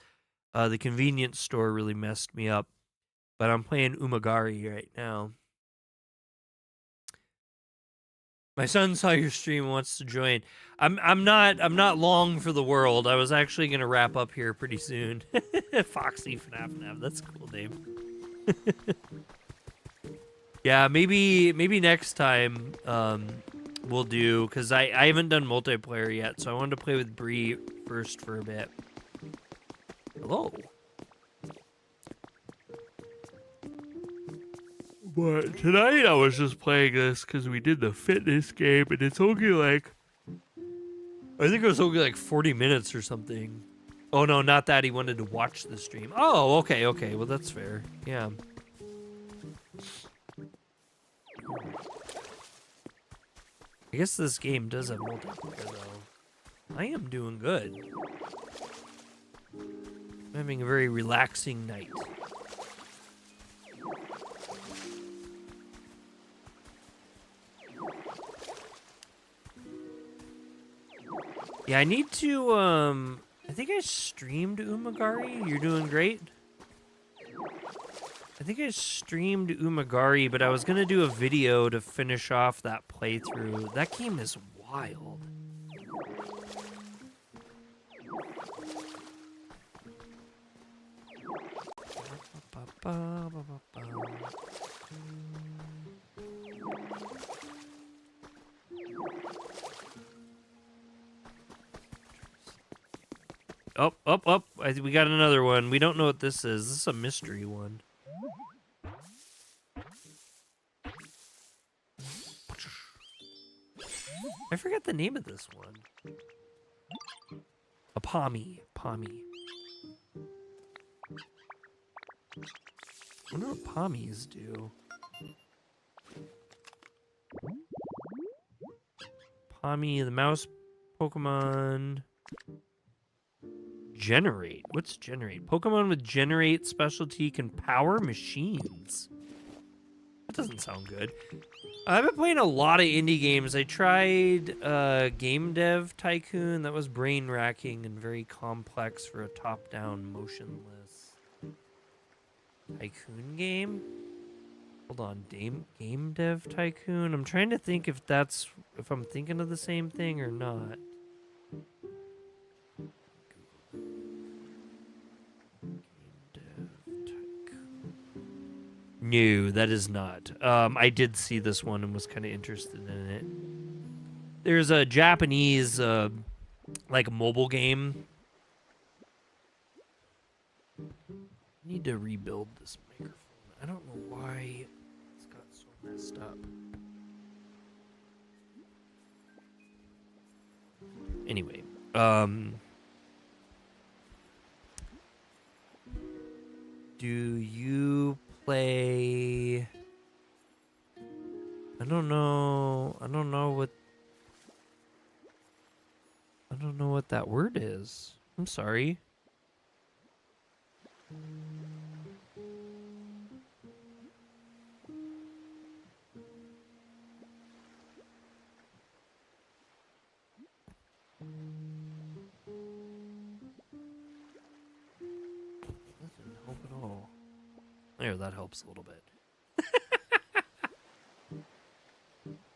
Speaker 1: The convenience store really messed me up, but I'm playing Umagari right now. My son saw your stream and wants to join. I'm not long for the world. I was actually gonna wrap up here pretty soon. Foxy FNAF. That's a cool name. Yeah, maybe next time we'll do, because I haven't done multiplayer yet, so I wanted to play with Bree first for a bit. Hello. But tonight I was just playing this because we did the fitness game, and it's only like, I think it was only like 40 minutes or something. Oh no, not that. He wanted to watch the stream. Oh, okay. Well, that's fair. Yeah. I guess this game does have multiplayer though. I am doing good. I'm having a very relaxing night. Yeah, I need to, I think I streamed Umagari. You're doing great. I think I streamed Umagari, but I was gonna do a video to finish off that playthrough. That game is wild. Oh, we got another one. We don't know what this is. This is a mystery one. I forget the name of this one. A Pommy. I wonder what Pommies do. Pommy, the mouse Pokemon. Generate. What's generate? Pokemon with generate specialty can power machines. That doesn't sound good. I've been playing a lot of indie games. I tried Game Dev Tycoon. That was brain racking and very complex for a top-down motionless tycoon game. Hold on, Game Dev Tycoon. I'm trying to think if I'm thinking of the same thing or not. No, that is not. I did see this one and was kind of interested in it. There's a Japanese, like, mobile game. I need to rebuild this microphone. I don't know why it's got so messed up. Anyway, do you play? I don't know what that word is. I'm sorry. Doesn't help at all. There, that helps a little bit.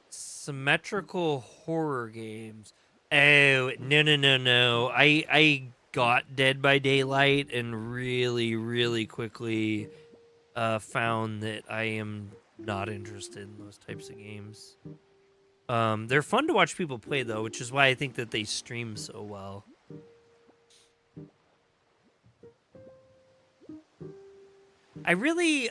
Speaker 1: Symmetrical horror games. Oh, no. I got Dead by Daylight and really quickly found that I am not interested in those types of games. They're fun to watch people play, though, which is why I think that they stream so well. I really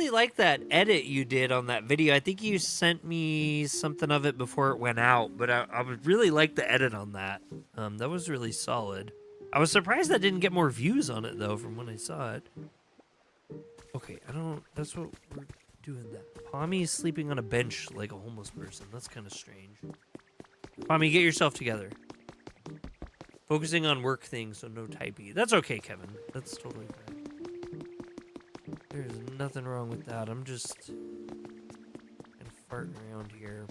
Speaker 1: like that edit you did on that video. I think you sent me something of it before it went out, but I would really like the edit on that. That was really solid. I was surprised that didn't get more views on it, though, from when I saw it. Okay, that's what we're doing that. Pommy's sleeping on a bench like a homeless person. That's kind of strange. Pommy, get yourself together. Focusing on work things, so no typey. That's okay, Kevin. That's totally fine. There's nothing wrong with that. I'm just kind of farting around here.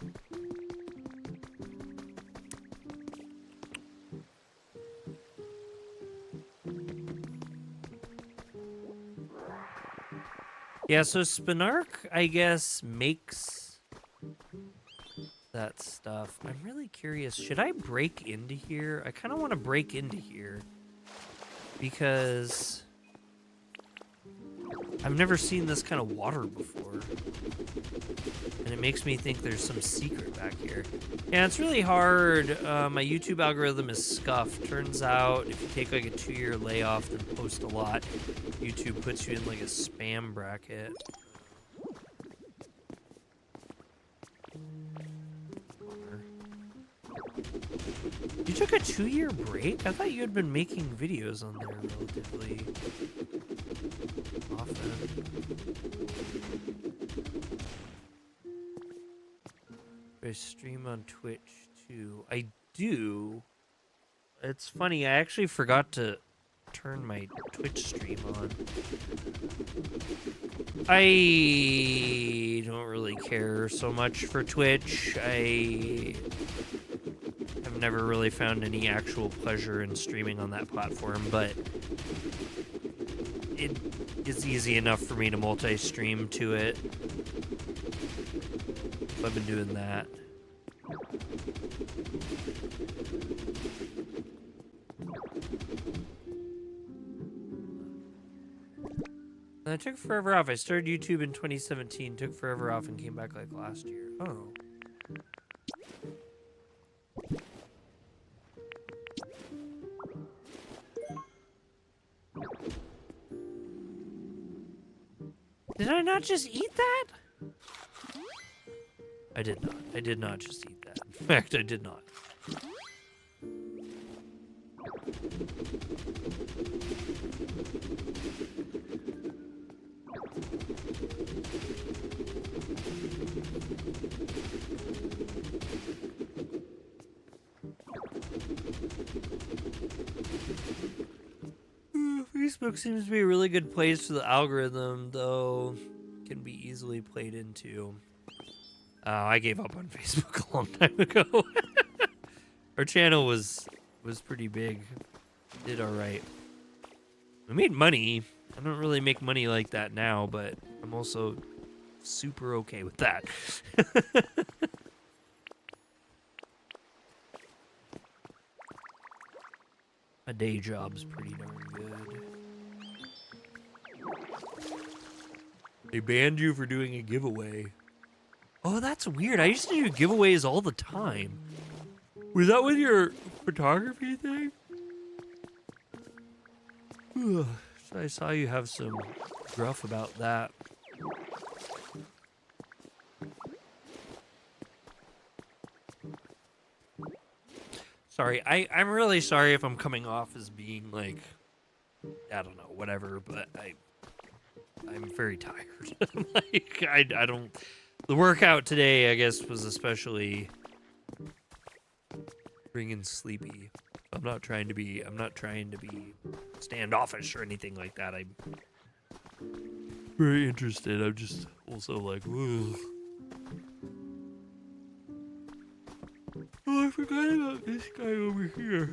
Speaker 1: Yeah, so Spinark, I guess, makes that stuff. I'm really curious. Should I break into here? I kind of want to break into here because I've never seen this kind of water before. And it makes me think there's some secret back here. Yeah, it's really hard. My YouTube algorithm is scuffed. Turns out if you take like a 2-year layoff and post a lot, YouTube puts you in like a spam bracket. You took a 2-year break? I thought you had been making videos on there relatively often. I stream on Twitch too. I do. It's funny, I actually forgot to turn my Twitch stream on. I don't really care so much for Twitch. I have never really found any actual pleasure in streaming on that platform, but it's easy enough for me to multi-stream to it. I've been doing that. And I took forever off. I started YouTube in 2017, took forever off, and came back like last year. Oh. Did I not just eat that? I did not. I did not just eat that. In fact, I did not. Facebook seems to be a really good place for the algorithm, though can be easily played into. I gave up on Facebook a long time ago. Our channel was pretty big. Did all right. We made money. I don't really make money like that now, but I'm also super okay with that. My day job's pretty darn good. They banned you for doing a giveaway. Oh, that's weird. I used to do giveaways all the time. Was that with your photography thing? So I saw you have some gruff about that. Sorry, I'm really sorry if I'm coming off as being like, I don't know, whatever, but I'm very tired. Like, I don't, the workout today, I guess, was especially bringing sleepy. I'm not trying to be standoffish or anything like that. I'm very interested. I'm just also like, ugh. Oh, I forgot about this guy over here.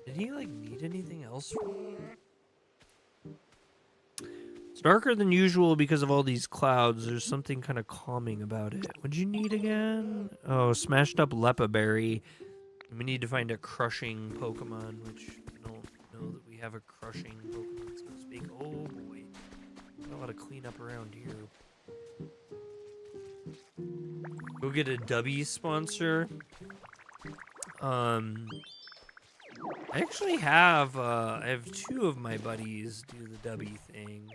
Speaker 1: Did he, like, need anything else from me? It's darker than usual because of all these clouds. There's something kind of calming about it. What'd you need again? Oh, smashed up Lepaberry. We need to find a crushing Pokemon, which I don't know that we have a crushing Pokemon, so to speak. Oh, boy. Got a lot of cleanup around here. Go get a W sponsor. I actually have I have two of my buddies do the W thing.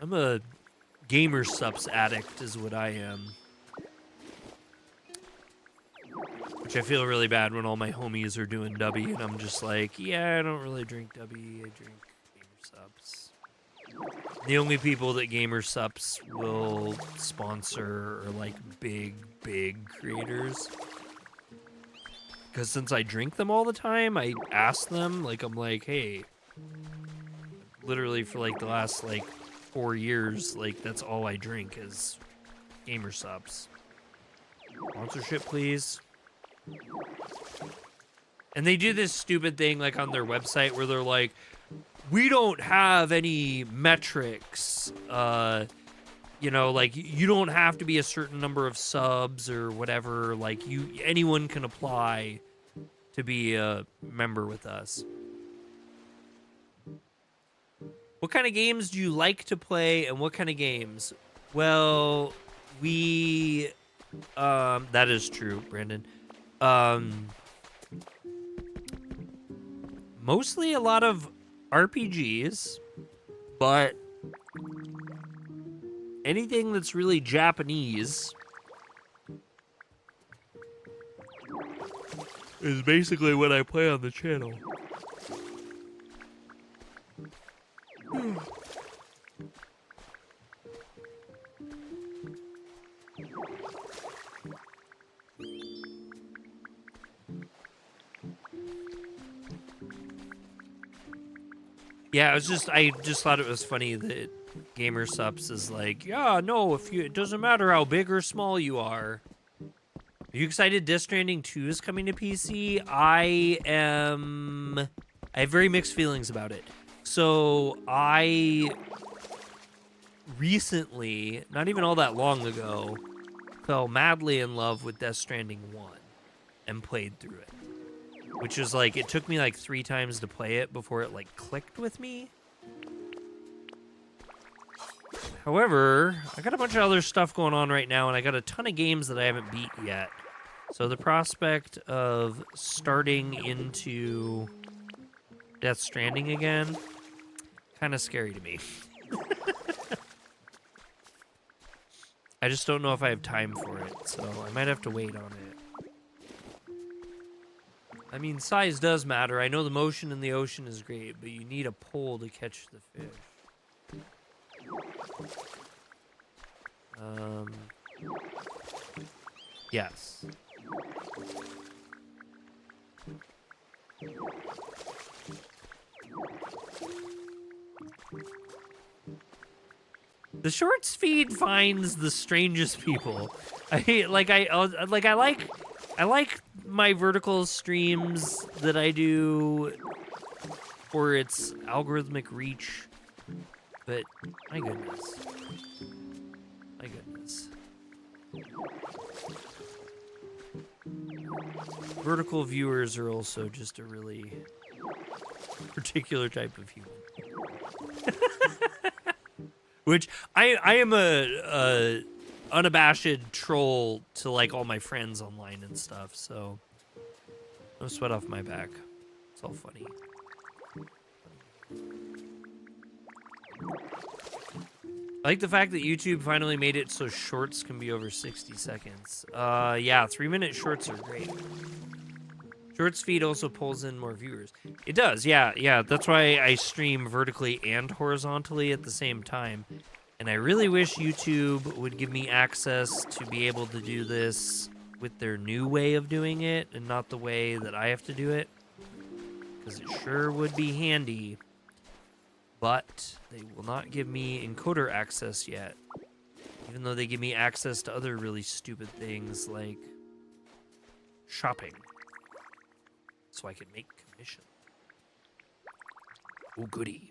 Speaker 1: I'm a gamer subs addict is what I am. Which I feel really bad when all my homies are doing W and I'm just like, yeah, I don't really drink W, I drink gamer subs. The only people that gamer subs will sponsor are like big creators. Because since I drink them all the time, I ask them, like, I'm like, hey, literally for like the last like 4 years, like that's all I drink is gamer subs. Sponsorship, please. And they do this stupid thing like on their website where they're like, we don't have any metrics, you know, like you don't have to be a certain number of subs or whatever, like anyone can apply to be a member with us. What kind of games do you like to play and what kind of games? Well, that is true, Brandon. Mostly a lot of RPGs, but anything that's really Japanese is basically what I play on the channel. Yeah, I just thought it was funny that Gamer Sups is like, yeah, no, it doesn't matter how big or small you are. Are you excited Death Stranding 2 is coming to PC? I have very mixed feelings about it. So I recently, not even all that long ago, fell madly in love with Death Stranding 1 and played through it. Which is like, it took me like 3 times to play it before it like clicked with me. However, I got a bunch of other stuff going on right now, and I got a ton of games that I haven't beat yet. So the prospect of starting into Death Stranding again, kind of scary to me. I just don't know if I have time for it, so I might have to wait on it. I mean, size does matter. I know the motion in the ocean is great, but you need a pole to catch the fish. Yes. The shorts feed finds the strangest people. I like my vertical streams that I do for its algorithmic reach, but my goodness. My goodness. Vertical viewers are also just a really particular type of human. Which I am a unabashed troll to like all my friends online and stuff, so no sweat off my back. It's all funny. I like the fact that YouTube finally made it so shorts can be over 60 seconds. Yeah, 3-minute shorts are great. Shorts feed also pulls in more viewers. It does, yeah. That's why I stream vertically and horizontally at the same time. And I really wish YouTube would give me access to be able to do this with their new way of doing it and not the way that I have to do it. Because it sure would be handy. But they will not give me encoder access yet. Even though they give me access to other really stupid things like shopping. So I can make commission. Oh, goody.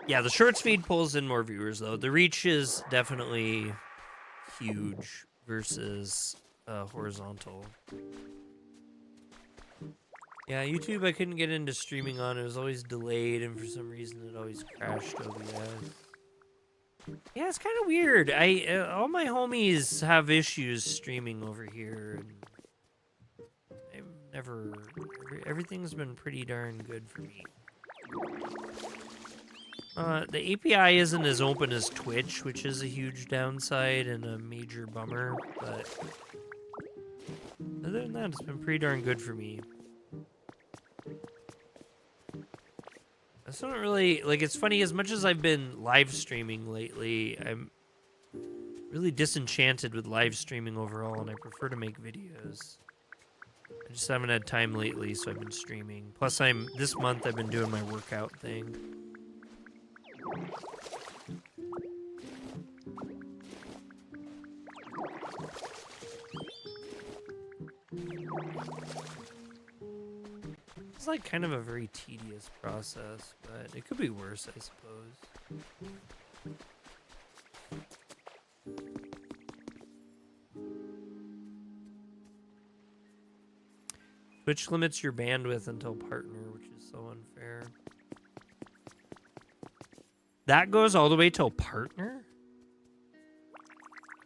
Speaker 1: Yeah, the shorts feed pulls in more viewers, though. The reach is definitely huge versus horizontal. Yeah, YouTube I couldn't get into streaming on. It was always delayed, and for some reason it always crashed OBS. Yeah, it's kind of weird. All my homies have issues streaming over here, and everything's been pretty darn good for me. The API isn't as open as Twitch, which is a huge downside and a major bummer, but other than that, it's been pretty darn good for me. I still don't really, like, it's funny, as much as I've been live streaming lately, I'm really disenchanted with live streaming overall, and I prefer to make videos. I just haven't had time lately, so I've been streaming. Plus, this month I've been doing my workout thing. It's like kind of a very tedious process, but it could be worse, I suppose. Twitch limits your bandwidth until partner, which is so unfair. That goes all the way till partner?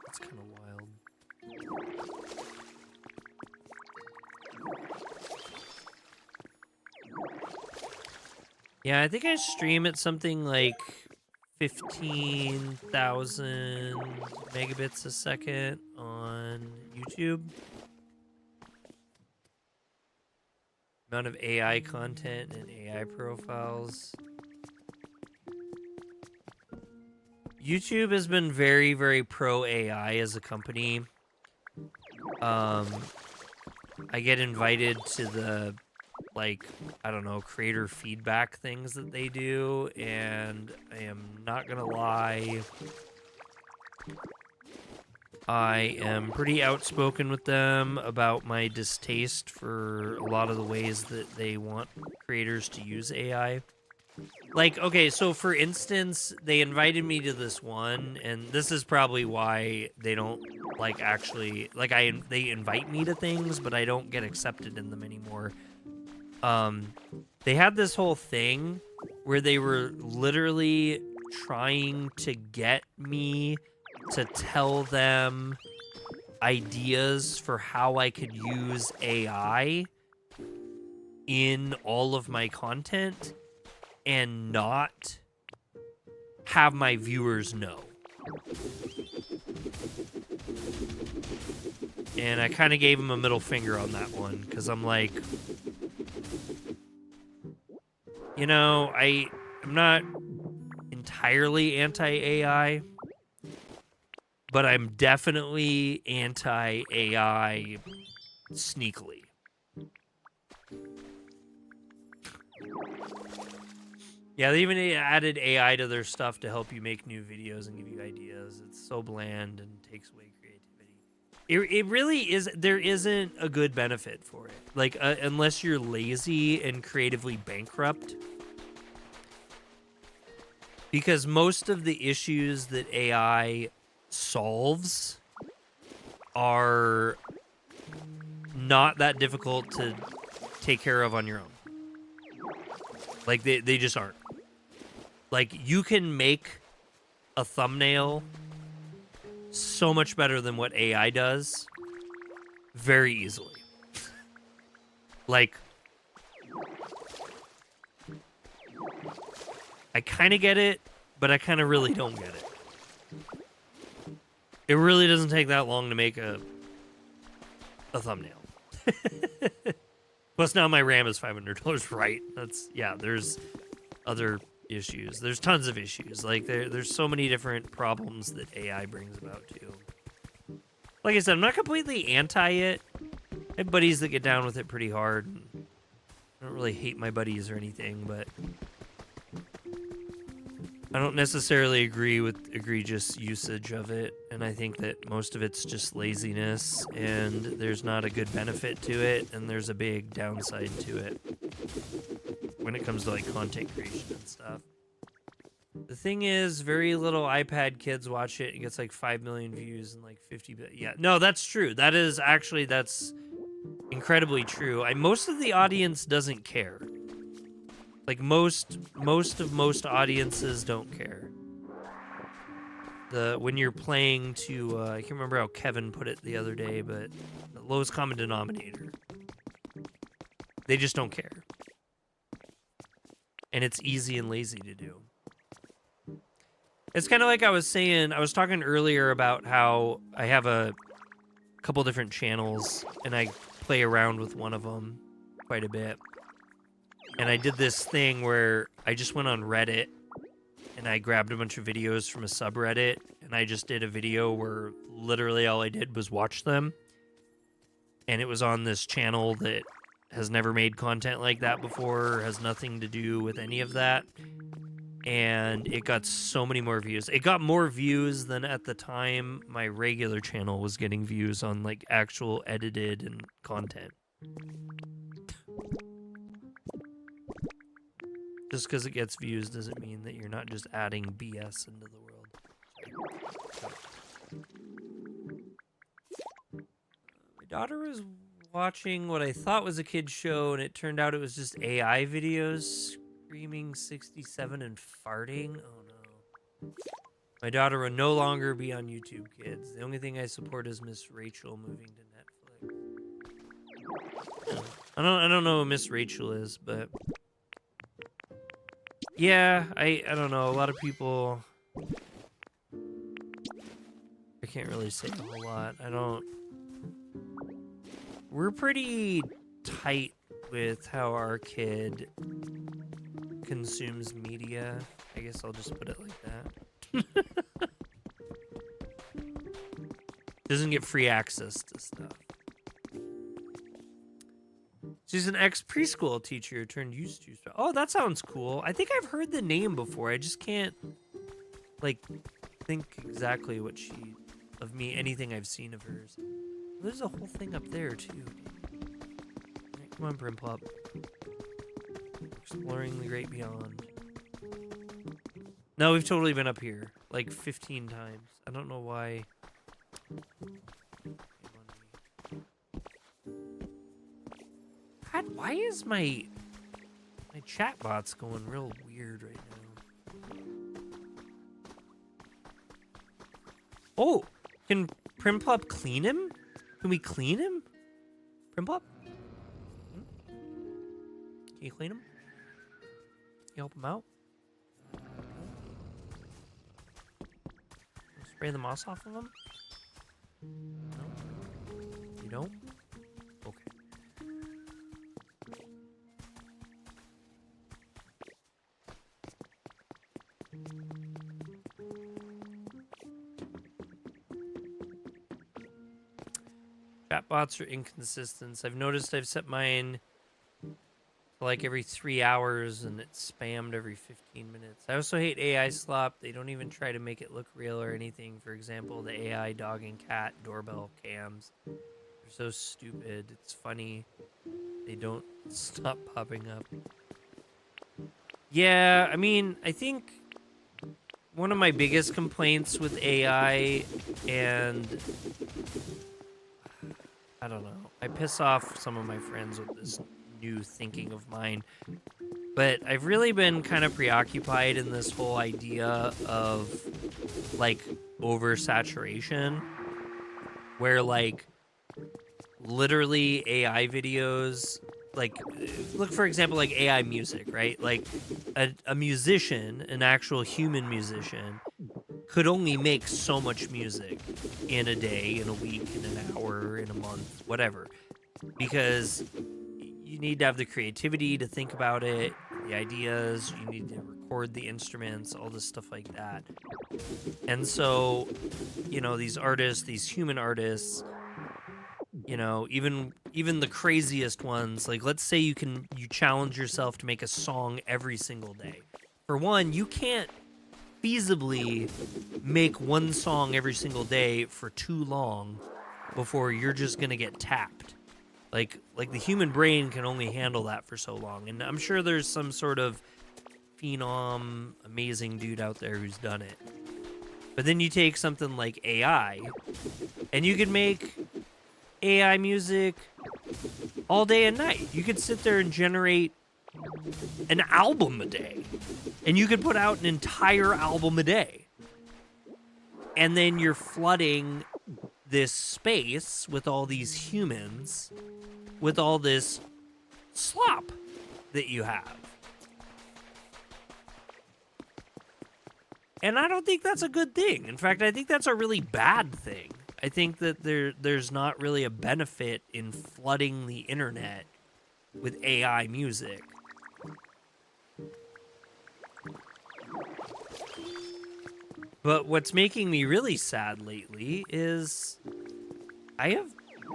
Speaker 1: That's kind of wild. Yeah, I think I stream at something like 15,000 megabits a second on YouTube. amount of AI content and AI profiles. YouTube has been very, very pro AI as a company. I get invited to the, like, I don't know, creator feedback things that they do, and I am not gonna lie, I am pretty outspoken with them about my distaste for a lot of the ways that they want creators to use AI. Like, okay, so for instance, they invited me to this one, and this is probably why they don't, like, actually, like, they invite me to things, but I don't get accepted in them anymore. They had this whole thing where they were literally trying to get me to tell them ideas for how I could use AI in all of my content and not have my viewers know. And I kind of gave him a middle finger on that one, because I'm like, you know, I'm not entirely anti-AI, but I'm definitely anti-AI sneakily. Yeah, they even added AI to their stuff to help you make new videos and give you ideas. It's so bland and takes away creativity. It really is. There isn't a good benefit for it. Like, unless you're lazy and creatively bankrupt. Because most of the issues that AI solves are not that difficult to take care of on your own. Like, they just aren't. Like, you can make a thumbnail so much better than what AI does very easily. Like, I kind of get it, but I kind of really don't get it. It really doesn't take that long to make a thumbnail. Plus now my RAM is $500, right? That's, yeah, there's other issues. There's tons of issues. Like, there's so many different problems that AI brings about too. Like I said, I'm not completely anti it. I have buddies that get down with it pretty hard. I don't really hate my buddies or anything, but I don't necessarily agree with egregious usage of it, and I think that most of it's just laziness, and there's not a good benefit to it, and there's a big downside to it when it comes to, like, content creation and stuff. The thing is, very little iPad kids watch it. It gets like 5 million views and like 50. Yeah, no, that's true. That is actually, that's incredibly true. Most of the audience doesn't care. Like, most audiences don't care. When you're playing to, I can't remember how Kevin put it the other day, but the lowest common denominator. They just don't care. And it's easy and lazy to do. It's kind of like I was saying, I was talking earlier about how I have a couple different channels, and I play around with one of them quite a bit. And I did this thing where I just went on Reddit, and I grabbed a bunch of videos from a subreddit, and I just did a video where literally all I did was watch them. And it was on this channel that has never made content like that before, has nothing to do with any of that. And it got so many more views. It got more views than at the time my regular channel was getting views on, like, actual edited and content. Just because it gets views doesn't mean that you're not just adding BS into the world. My daughter was watching what I thought was a kid's show, and it turned out it was just AI videos. Screaming 67 and farting? Oh no. My daughter will no longer be on YouTube, kids. The only thing I support is Miss Rachel moving to Netflix. I don't know who Miss Rachel is, but yeah, I don't know. A lot of people, I can't really say a whole lot. We're pretty tight with how our kid consumes media. I guess I'll just put it like that. Doesn't get free access to stuff. She's an ex-preschool teacher who turned YouTube star. Oh, that sounds cool. I think I've heard the name before. I just can't, like, think exactly what anything I've seen of hers. There's a whole thing up there, too. All right, come on, Primplup. Exploring the great beyond. No, we've totally been up here, like 15 times. I don't know why. God, why is my chatbot's going real weird right now? Oh, can Primplup clean him? Can we clean him? Primplup? Can you clean him? Can you help him out? Spray the moss off of him? No? You don't? Okay. Chatbots are inconsistent. I've noticed I've set mine to like every 3 hours and it's spammed every 15 minutes. I also hate AI slop. They don't even try to make it look real or anything. For example, the AI dog and cat doorbell cams. They're so stupid. It's funny. They don't stop popping up. Yeah, I mean, I think one of my biggest complaints with AI, and I don't know, I piss off some of my friends with this new thinking of mine, but I've really been kind of preoccupied in this whole idea of like oversaturation, where like literally AI videos, like look for example like AI music, right? Like a musician, an actual human musician, could only make so much music in a day, in a week, in an hour, in a month, whatever, because you need to have the creativity to think about it, the ideas, you need to record the instruments, all this stuff like that. And so, you know, these artists, these human artists, you know, even the craziest ones, like let's say you challenge yourself to make a song every single day. For one, you can't feasibly make one song every single day for too long before you're just gonna get tapped. Like the human brain can only handle that for so long. And I'm sure there's some sort of phenom, amazing dude out there who's done it. But then you take something like AI, and you can make AI music all day and night. You could sit there and generate an album a day. And you could put out an entire album a day. And then you're flooding this space with all these humans, with all this slop that you have. And I don't think that's a good thing. In fact, I think that's a really bad thing. I think that there's not really a benefit in flooding the internet with AI music. But what's making me really sad lately is I have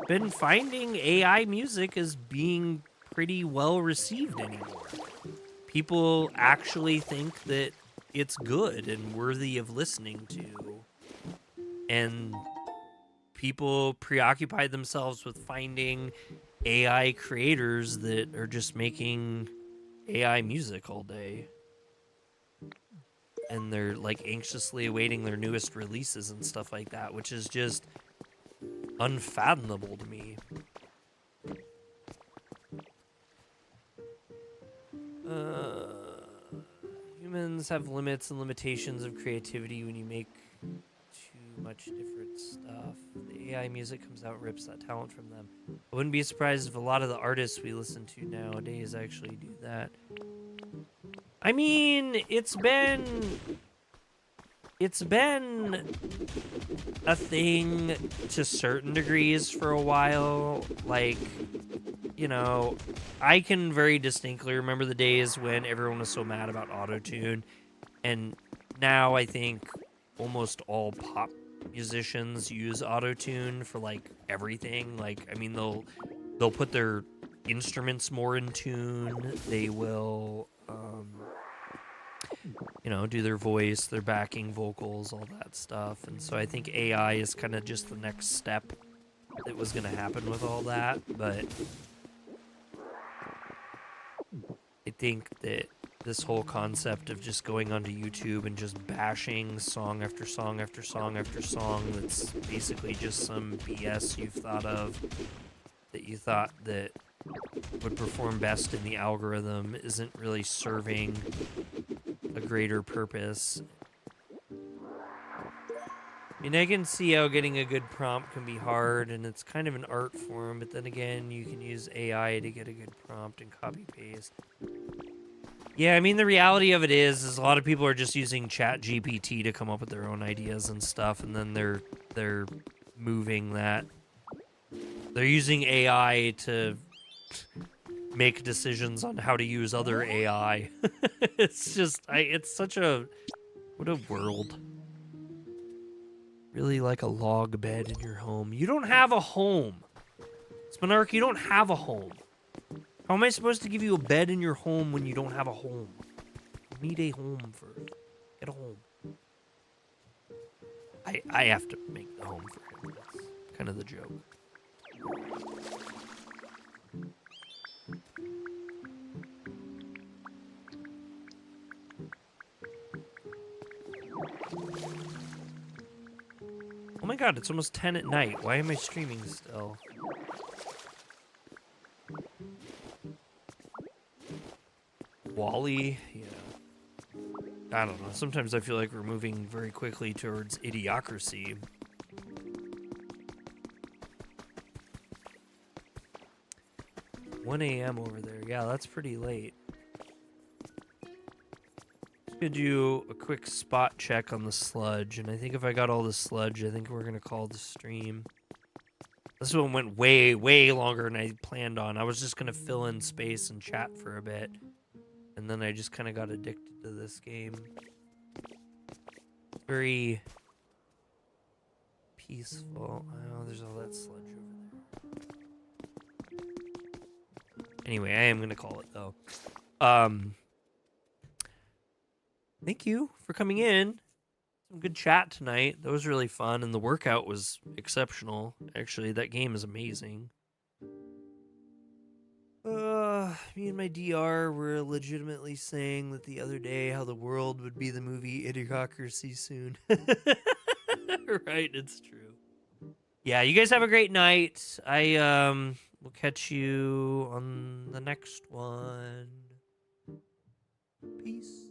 Speaker 1: been finding AI music as being pretty well received anymore. People actually think that it's good and worthy of listening to. And people preoccupy themselves with finding AI creators that are just making AI music all day. And they're like anxiously awaiting their newest releases and stuff like that, which is just unfathomable to me. Humans have limits and limitations of creativity when you make too much different stuff. The AI music comes out and rips that talent from them. I wouldn't be surprised if a lot of the artists we listen to nowadays actually do that. I mean, it's been a thing to certain degrees for a while. Like, you know, I can very distinctly remember the days when everyone was so mad about autotune, and now I think almost all pop musicians use autotune for like everything. Like, I mean, they'll put their instruments more in tune. They will, you know, do their voice, their backing vocals, all that stuff. And so I think AI is kind of just the next step that was going to happen with all that. But I think that this whole concept of just going onto YouTube and just bashing song after song after song after song that's basically just some BS you've thought of that you thought that would perform best in the algorithm isn't really serving a greater purpose. I mean, I can see how getting a good prompt can be hard, and it's kind of an art form, but then again, you can use AI to get a good prompt and copy paste. Yeah, I mean, the reality of it is a lot of people are just using Chat GPT to come up with their own ideas and stuff, and then they're moving that. They're using AI to make decisions on how to use other AI. It's just, it's such a, what a world. Really like a log bed in your home. You don't have a home. Spinark, you don't have a home. How am I supposed to give you a bed in your home when you don't have a home? You need a home first. Get a home. I have to make the home for him. That's kind of the joke. Oh my god, it's almost 10 at night. Why am I streaming still? Wally? Yeah. I don't know. Sometimes I feel like we're moving very quickly towards idiocracy. $1 a.m. over there. Yeah, that's pretty late. Gonna do a quick spot check on the sludge, and I think if I got all the sludge, I think we're gonna call the stream. This one went way, way longer than I planned on. I was just gonna fill in space and chat for a bit, and then I just kind of got addicted to this game. Very peaceful. Oh, there's all that sludge over there. Anyway, I am gonna call it though. Thank you for coming in. Some good chat tonight. That was really fun, and the workout was exceptional. Actually, that game is amazing. Me and my DR were legitimately saying that the other day how the world would be the movie Idiocracy soon. Right, it's true. Yeah, you guys have a great night. I will catch you on the next one. Peace.